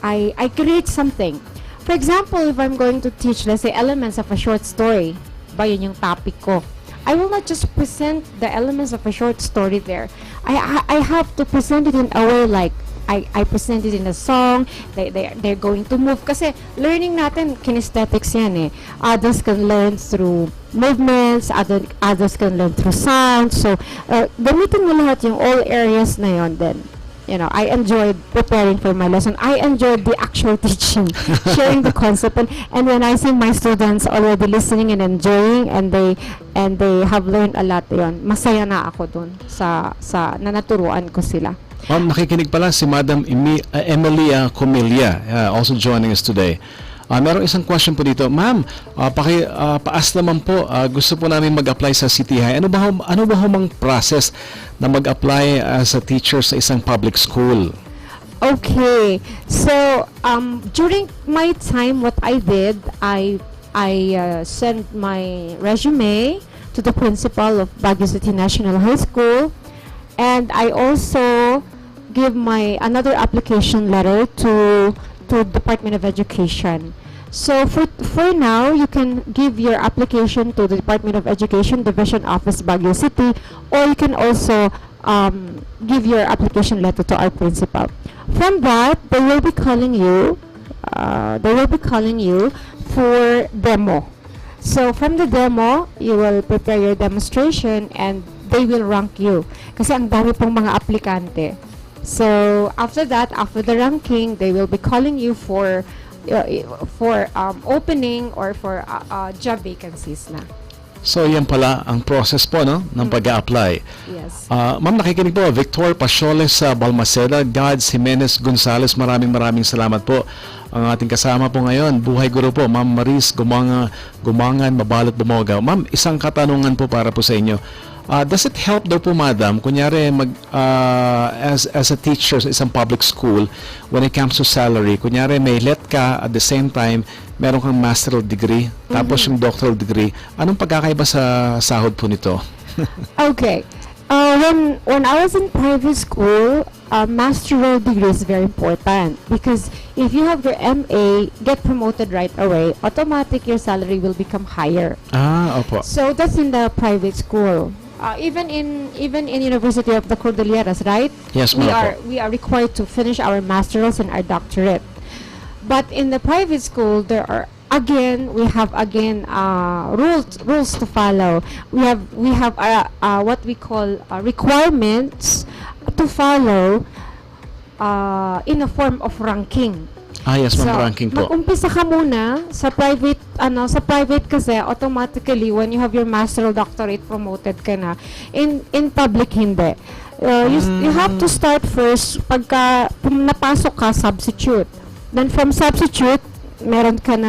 I create something. For example, if I'm going to teach, let's say, elements of a short story, yun yung topic ko, I will not just present the elements of a short story there. I have to present it in a way like, I present it in a song, they're going to move. Kasi learning natin, kinesthetics yan eh. Others can learn through movements, others can learn through sound. So, gamitin mo lahat yung all areas na yon then. I enjoyed preparing for my lesson. I enjoyed the actual teaching, sharing the concept, and when I see my students already listening and enjoying, and they have learned a lot, masaya na ako dun sa naturuan ko sila. Ma'am, nakikinig pala si Madam Emilia Comelia, also joining us today. Merong isang question po dito. Ma'am, paas naman po. Gusto po namin mag-apply sa City High. Ano ba ang process na mag-apply as a teacher sa isang public school? Okay. So, during my time, what I did, I sent my resume to the principal of Baguio City National High School, and I also give another application letter to Department of Education. So for now, you can give your application to the Department of Education Division Office Baguio City, or you can also give your application letter to our principal. From that, they will be calling you for demo. So from the demo, you will prepare your demonstration and they will rank you. Kasi ang dami pong mga aplikante. So after that, after the ranking, they will be calling you for opening or for job vacancies na. So yan pala ang process po ng pag-a-apply. Yes. Ma'am, nakikinig po Victor Pasioles sa Balmaceda, Gads Jimenez Gonzales, maraming salamat po. Ang ating kasama po ngayon, buhay guro po, Ma'am Maris Gumangan Mabalot Bumoga. Ma'am, isang katanungan po para po sa inyo. Does it help daw po, madam, kunyari as a teacher sa isang public school, when it comes to salary, kunyari may let ka, at the same time meron kang master's degree, tapos yung doctoral degree, anong pagkakaiba sa sahod po nito? Okay. When I was in private school, master's degree is very important because if you have your MA, get promoted right away, automatic your salary will become higher. Opo. So that's in the private school. Even in University of the Cordilleras, right? Yes, we ma'am are po. we are required to finish our masterals and our doctorate. But in the private school, there are we have rules to follow. We have what we call requirements to follow in a form of ranking. Yes, ma'am, ranking po. Mag-umpisa ka muna sa private kasi automatically when you have your master or doctorate promoted ka na. In public hindi. You have to start first pagka napasok ka substitute. Then from substitute meron ka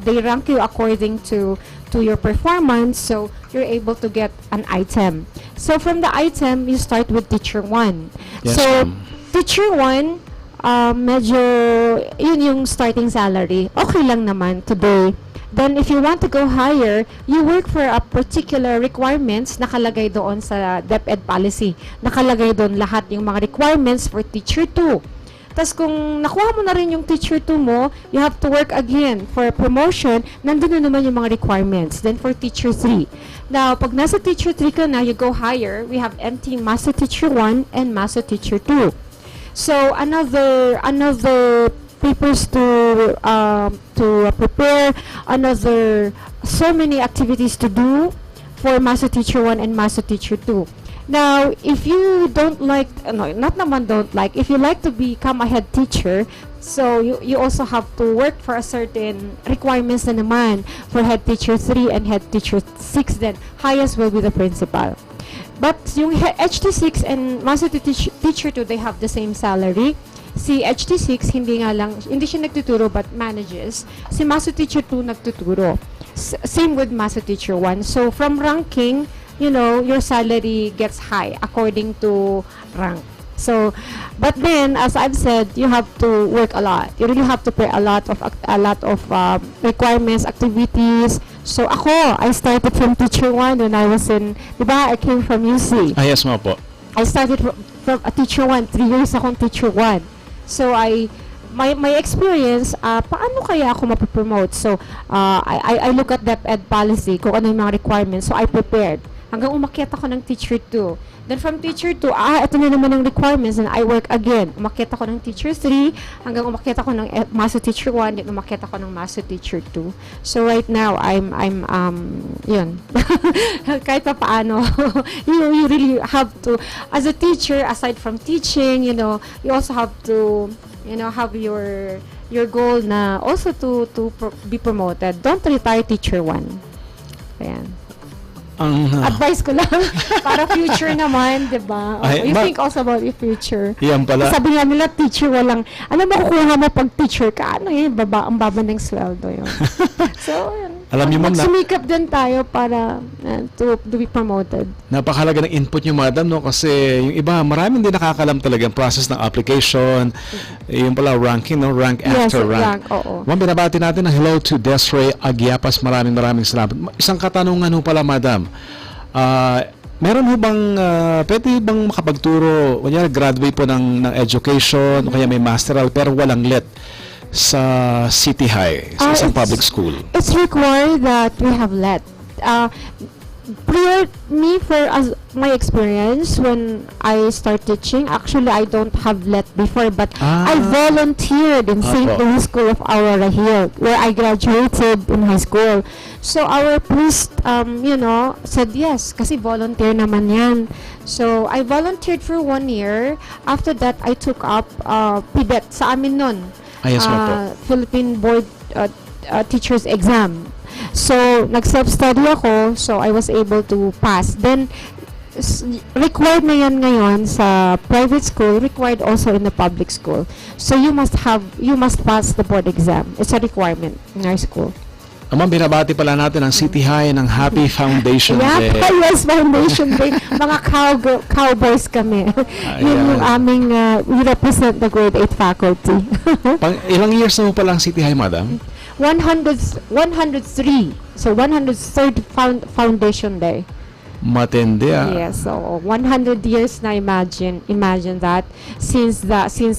they rank you according to your performance, so you're able to get an item. So from the item you start with teacher 1. Yes, So ma'am. teacher 1 medyo yun yung starting salary. Okay lang naman today. Then if you want to go higher, you work for a particular requirements nakalagay doon sa DepEd policy. Nakalagay doon lahat yung mga requirements for teacher 2. Tapos kung nakuha mo na rin yung teacher 2 mo, you have to work again for promotion, nandun na naman yung mga requirements. Then for teacher 3. Now, pag nasa teacher 3 ka na, you go higher, we have MT Master Teacher 1 and Master Teacher 2. So another papers to prepare, so many activities to do for Master Teacher 1 and Master Teacher 2. Now, if you don't like, not naman don't like, if you like to become a head teacher, so you also have to work for a certain requirements na naman for head teacher 3 and head teacher 6, then highest will be the principal. But yung HT6 and Master Teacher 2, they have the same salary. Si HT6, hindi siya nagtuturo but manages. Si Master Teacher 2 nagtuturo. Same with Master Teacher 1. So from ranking, your salary gets high according to rank. So, but then, as I've said, you have to work a lot. You really have to pay a lot of requirements, activities. So I started from teacher 1 when I was in, I came from UC. Yes, ma'am po. I started from a teacher 1, 3 years akong teacher 1. So my experience, paano kaya ako mapopromote? So I look at DepEd policy, kung ano yung mga requirements. So I prepared. Hanggang umakyat ako ng teacher 2. Then from teacher 2, ito na naman ang requirements, and I work again. Umakyat ako ng teacher 3, hanggang umakyat ako ng Master Teacher 1, then umakyat ako ng Master Teacher 2. So right now, I'm yun. Kahit pa paano, you really have to, as a teacher, aside from teaching, you also have to, have your goal na also to be promoted. Don't retire teacher 1. Ayan. Advice ko lang para future naman, 'di ba? You think also about your future. Yan pala. Sabi nga nila teacher walang makukuha mo pag teacher ka, ang baba ng sweldo 'yon. So, alam niyo ma'am, sumikap din tayo para to be promoted. Napakahalaga ng input niyo, madam, no, kasi yung iba maraming din nakakalam talaga ang process ng application, yung pala ranking, no, rank after rank. Oo. Ma'am, binabati natin ng hello to Desiree Agiapas. Maraming salamat. Isang katanungan ho pala, madam. Meron ho bang pwede bang makapagturo, kunyari graduate po ng education, o kaya may masteral pero walang let sa City High, sa isang public school? It's required that we have let. My experience when I start teaching, actually I don't have let before, but I volunteered in St. Louis School of Aurora Hill, where I graduated in high school. So our priest, said yes, kasi volunteer naman yan. So I volunteered for 1 year. After that, I took up PBET sa amin nun. Yes, Philippine Board Teachers Exam. So, nag-self-study ako, so I was able to pass. Then, required na yan ngayon sa private school, required also in the public school. So, you must pass the board exam. It's a requirement in our school. Ma'am, binabati pala natin ang City High ng Happy Foundation Day. Yes, Foundation Day. Mga cowboys kami. Yun yung aming, we represent the grade 8 faculty. Ilang years na mo pala ang City High, madam? 103. So, 103rd Foundation Day. Matindi Yes, so 100 years na imagine that since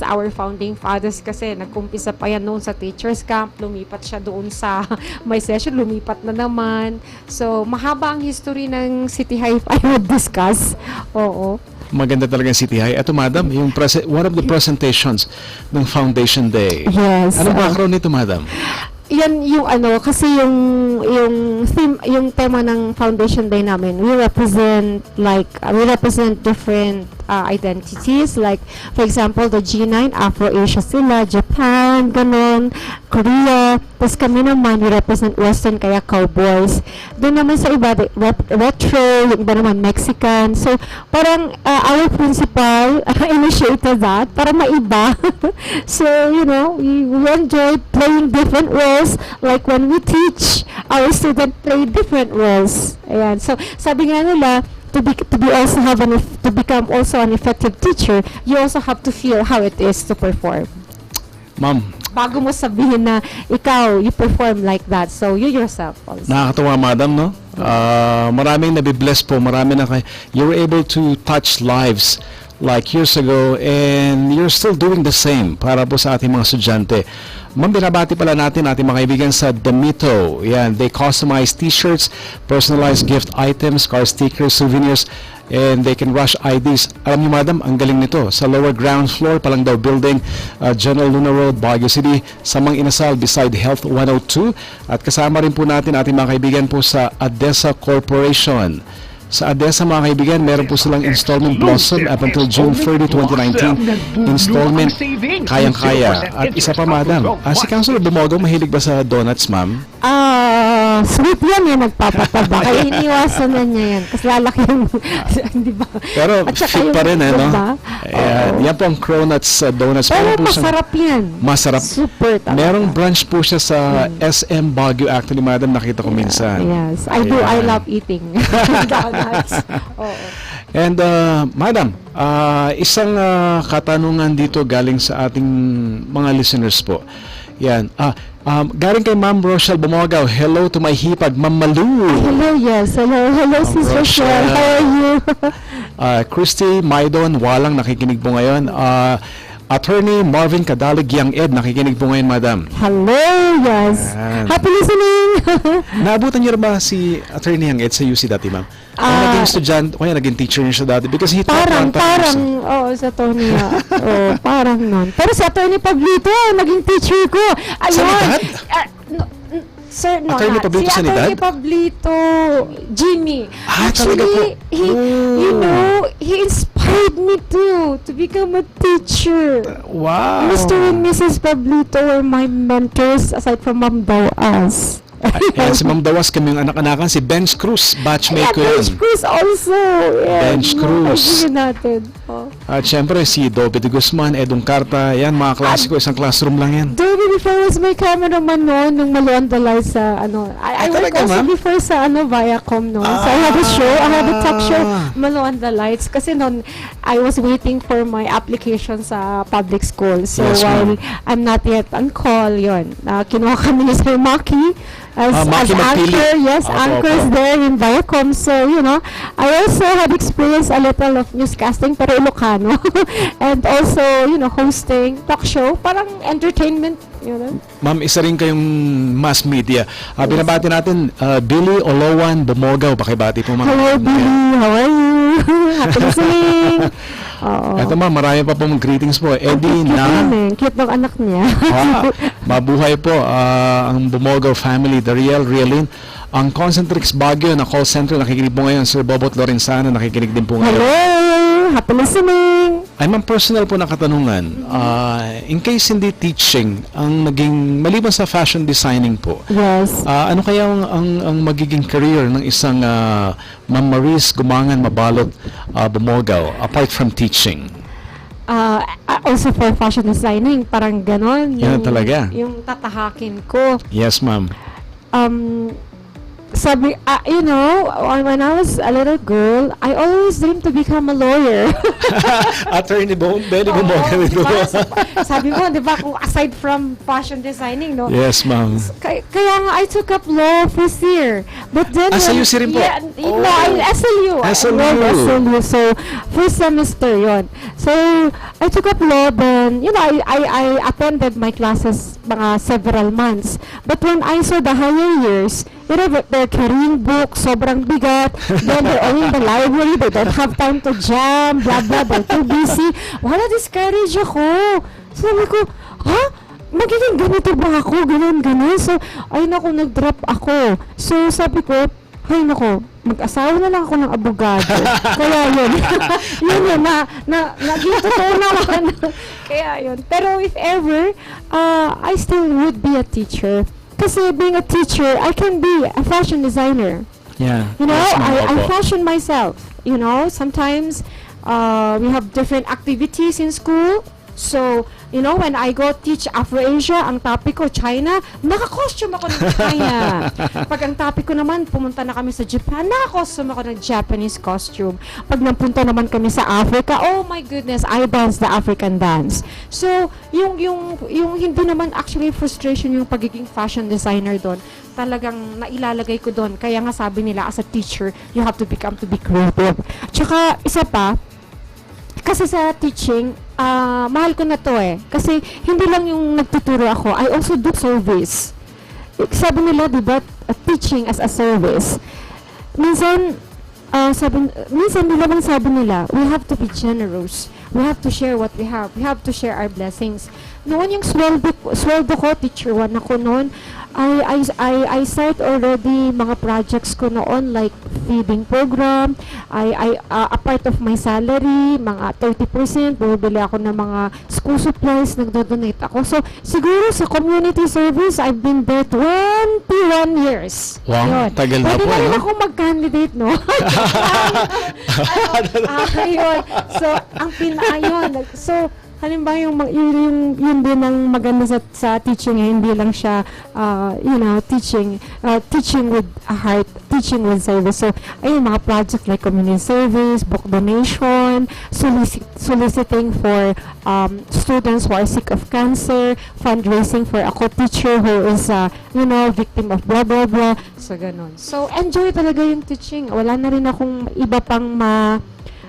our founding fathers kasi nagkumpisa pa yan noon sa teachers camp, lumipat siya doon sa may session, lumipat na naman. So mahaba ang history ng City High I would discuss. Oo. Maganda talaga ang City High. Ito, madam, yung one of the presentations ng Foundation Day. Yes. Anong background nito, madam? Yan yung kasi yung theme, yung tema ng Foundation Day namin, we represent different identities, like for example the G9, Afro-Asia sila, Japan, ganon, Korea, tapos kami naman we represent Western, kaya cowboys. Doon naman sa iba retro, yung iba naman Mexican. So parang our principal initiated that para maiba. So we enjoy playing different roles, like when we teach, our student play different roles. Ayan. So sabi nga nila, to become also an effective teacher, you also have to feel how it is to perform. Ma'am, bago mo sabihin na ikaw, you perform like that. So you yourself also. Nakakatuwa, madam, no? Maraming nabibless po, you were able to touch lives like years ago, and you're still doing the same para po sa ating mga estudyante. Ma'am, binabati pala natin ating mga kaibigan sa Damito. Yan, they customize t-shirts, personalized gift items, car stickers, souvenirs, and they can rush IDs. Alam niyo, madam, ang galing nito. Sa lower ground floor pa lang daw building, General Luna Road, Baguio City, sa Mang Inasal beside Health 102. At kasama rin po natin ating mga kaibigan po sa ADESA Corporation. Sa ADESA, mga kaibigan, meron po silang installment blossom up until June 30, 2019. Installment, kayang-kaya. At isa pa, madam, si Councilor Bumogaw, mahilig ba sa donuts, ma'am? Sweet yan yung nagpapataba. Kaya iniwasan na niya yan. Kasi lalaki yung, di ba? Pero fit pa rin, no? Yan po ang Cronuts donuts. Pero masarap yan. Masarap. Super talaga. Merong branch po siya sa SM Baguio. Actually, madam, nakita ko minsan. Yes, I do. I love eating donuts. And madam, isang katanungan dito galing sa ating mga listeners po. Yan. Galing kay Ma'am Rochelle Bumogaw. Hello to my hipag, Ma'am Malu. Hello, yes. Hello, Sis Rochelle. How are you? Christy Maidon, walang nakikinig po ngayon. Attorney Marvin Cadalig, Young Ed, nakikinig po ngayon, madam. Hello, yes. Happy listening. Naabutan niyo ba si Attorney Young Ed sa UC dati, ma'am? Naging estudyante, kaya naging teacher niya siya dati because he taught sa Tony. Parang nun. Pero si Attorney Pablito, naging teacher ko. Ayun. Sa Unidad? Sir, no, Attorney Pablito si sa Unidad? Attorney Pablito, Jimmy. Talaga po. He inspired me to become a teacher. Wow. Mr. and Mrs. Pablito were my mentors aside from Ma'am Boaz. Si Ma'am Dawas, kami yung anak-anakan, si Bench Cruz, batchmate ko yun. Bench Cruz also. Bench Cruz. Natin. At syempre, si Dobby de Guzman, Edong Carta, yan, mga klasiko, isang classroom lang yan. Dobby before was my cameraman noon, nung Maluan Dalay sa, I work also before sa, Viacom noon. So I had a show, I had a talk show, Maluan Dalights, kasi noon, I was waiting for my application sa public school. So yes, while I'm not yet on call, yun, kinuha kami ni Sir Maki, as anchor, anchors there in Viacom. So, I also had experienced a little of newscasting, pero Ilocano. And also, hosting, talk show, parang entertainment, Ma'am, isa rin kayong mass media. Binabati natin, Billy Olowan Bumogaw. Pakibati po, ma'am. Hello, Billy. How are you? Happy listening. Ito, ma'am, marami pa pong greetings po. Eddie na. Cute ng anak niya. Mabuhay po ang Bumogaw family, Dariel, Rielin. Ang Concentrix Baguio na call center, nakikinig po ngayon. Sir Bobot Lorenzano, nakikinig din po ngayon. Hello! Happy listening! Ay, ma'am, personal po na katanungan. In case hindi teaching, ang naging, maliban sa fashion designing po, yes. Ano kaya ang magiging career ng isang Ma'am Maris Gumangan Mabalot Bumogaw, apart from teaching? Also for fashion designing, parang ganon. Yan talaga. Yung tatahakin ko. Yes, ma'am. sabi, you know, when I was a little girl, I always dreamed to become a lawyer. Attorney Benny Bumogan. Diba? Sabi mo, di ba, kung aside from fashion designing, no? Yes, ma'am. Kaya nga, I took up law first year. But then, SLU rin po? Yeah, no, SLU. SLU. I love SLU. So, first semester yon. So, I took up law, then, you know, I attended my classes mga several months. But when I saw the higher years, you know, they're carrying books, sobrang bigat, then they're all in the library, they don't have time to jam, blah, blah, they're too busy. Wala, discourage ako. Sabi ko, magiging ganito ba ako? Ganun. So, ay naku, nag-drop ako. So, sabi ko, ay naku, mag-asawa na lang ako ng abogado. Kaya yun. yun, naging totoo naman. Kaya yun. Pero if ever, I still would be a teacher. Kasi being a teacher, I can be a fashion designer. Yeah. You know, I fashion myself. You know, sometimes we have different activities in school. So, you know, when I go teach Afro-Asia, ang topic ko, China, naka-costume ako ng China. Pag ang topic ko naman, pumunta na kami sa Japan, naka-costume ako ng Japanese costume. Pag napunta naman kami sa Africa, oh my goodness, I dance the African dance. So, yung hindi naman actually frustration yung pagiging fashion designer doon. Talagang nailalagay ko doon. Kaya nga sabi nila, as a teacher, you have to be creative. Tsaka, isa pa, kasi sa teaching, mahal ko na to Kasi hindi lang yung nagtuturo ako, I also do service. Sabi nila, di ba, teaching as a service. Minsan sabi nila, we have to be generous. We have to share what we have. We have to share our blessings. Noon yung sweldo ko, teacher 1 ako noon, I start already mga projects ko noon like feeding program. A part of my salary, mga 30%, bumibili ako ng mga school supplies, nagdo-donate ako. So, siguro sa community service, I've been there 21 years. Wow, tagal na po. Pwede na rin ako mag-candidate, no? Ayun. So, So, halimbawa yung din ang maganda sa teaching hindi lang siya teaching with a heart, teaching with service. So ayun, mga project like community service, book donation, soliciting for students who are sick of cancer, fundraising for a co-teacher who is victim of blah blah blah. So ganun. So enjoy talaga yung teaching. Wala na rin akong iba pang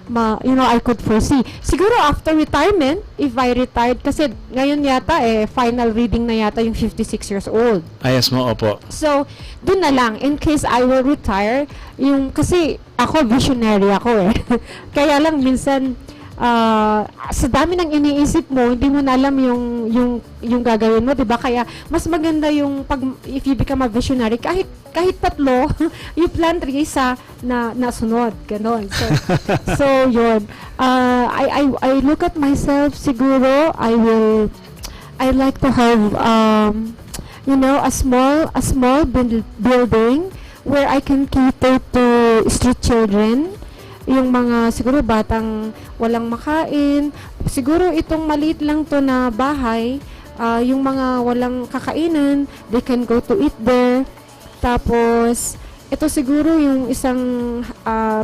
I could foresee. Siguro after retirement, if I retired, kasi ngayon yata final reading na yata yung 56 years old. Ayos mo, opo. So, dun na lang, in case I will retire, kasi ako visionary ako Kaya lang minsan, sa dami ng iniisip mo, hindi mo na alam yung gagawin mo, 'di ba? Kaya mas maganda yung if you become a visionary, kahit 3, you plan 3 isa na nasunod, ganon. So yun. I look at myself, siguro I like to have a small building where I can cater to street children. Yung mga siguro batang walang makain, siguro itong maliit lang to na bahay, yung mga walang kakainan, they can go to eat there. Tapos ito siguro yung isang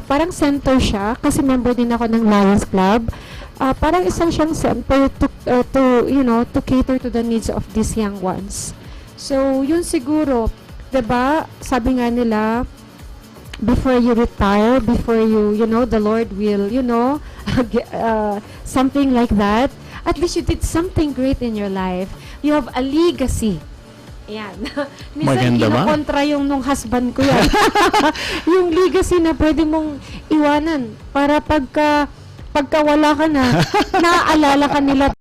parang center siya kasi member din ako ng Lions Club. Parang isang siyang center to cater to the needs of these young ones. So yun siguro, 'di ba? Sabi nga nila, before you retire, before the Lord will, something like that. At least you did something great in your life. You have a legacy. Yan. Minsan kinokontra yung nung husband ko yan. Yung legacy na pwede mong iwanan para pagka wala ka na, naaalala ka nila.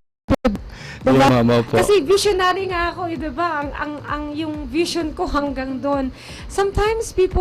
Diba? Kasi visionary nga ako, diba? Ang yung vision ko hanggang doon. Sometimes people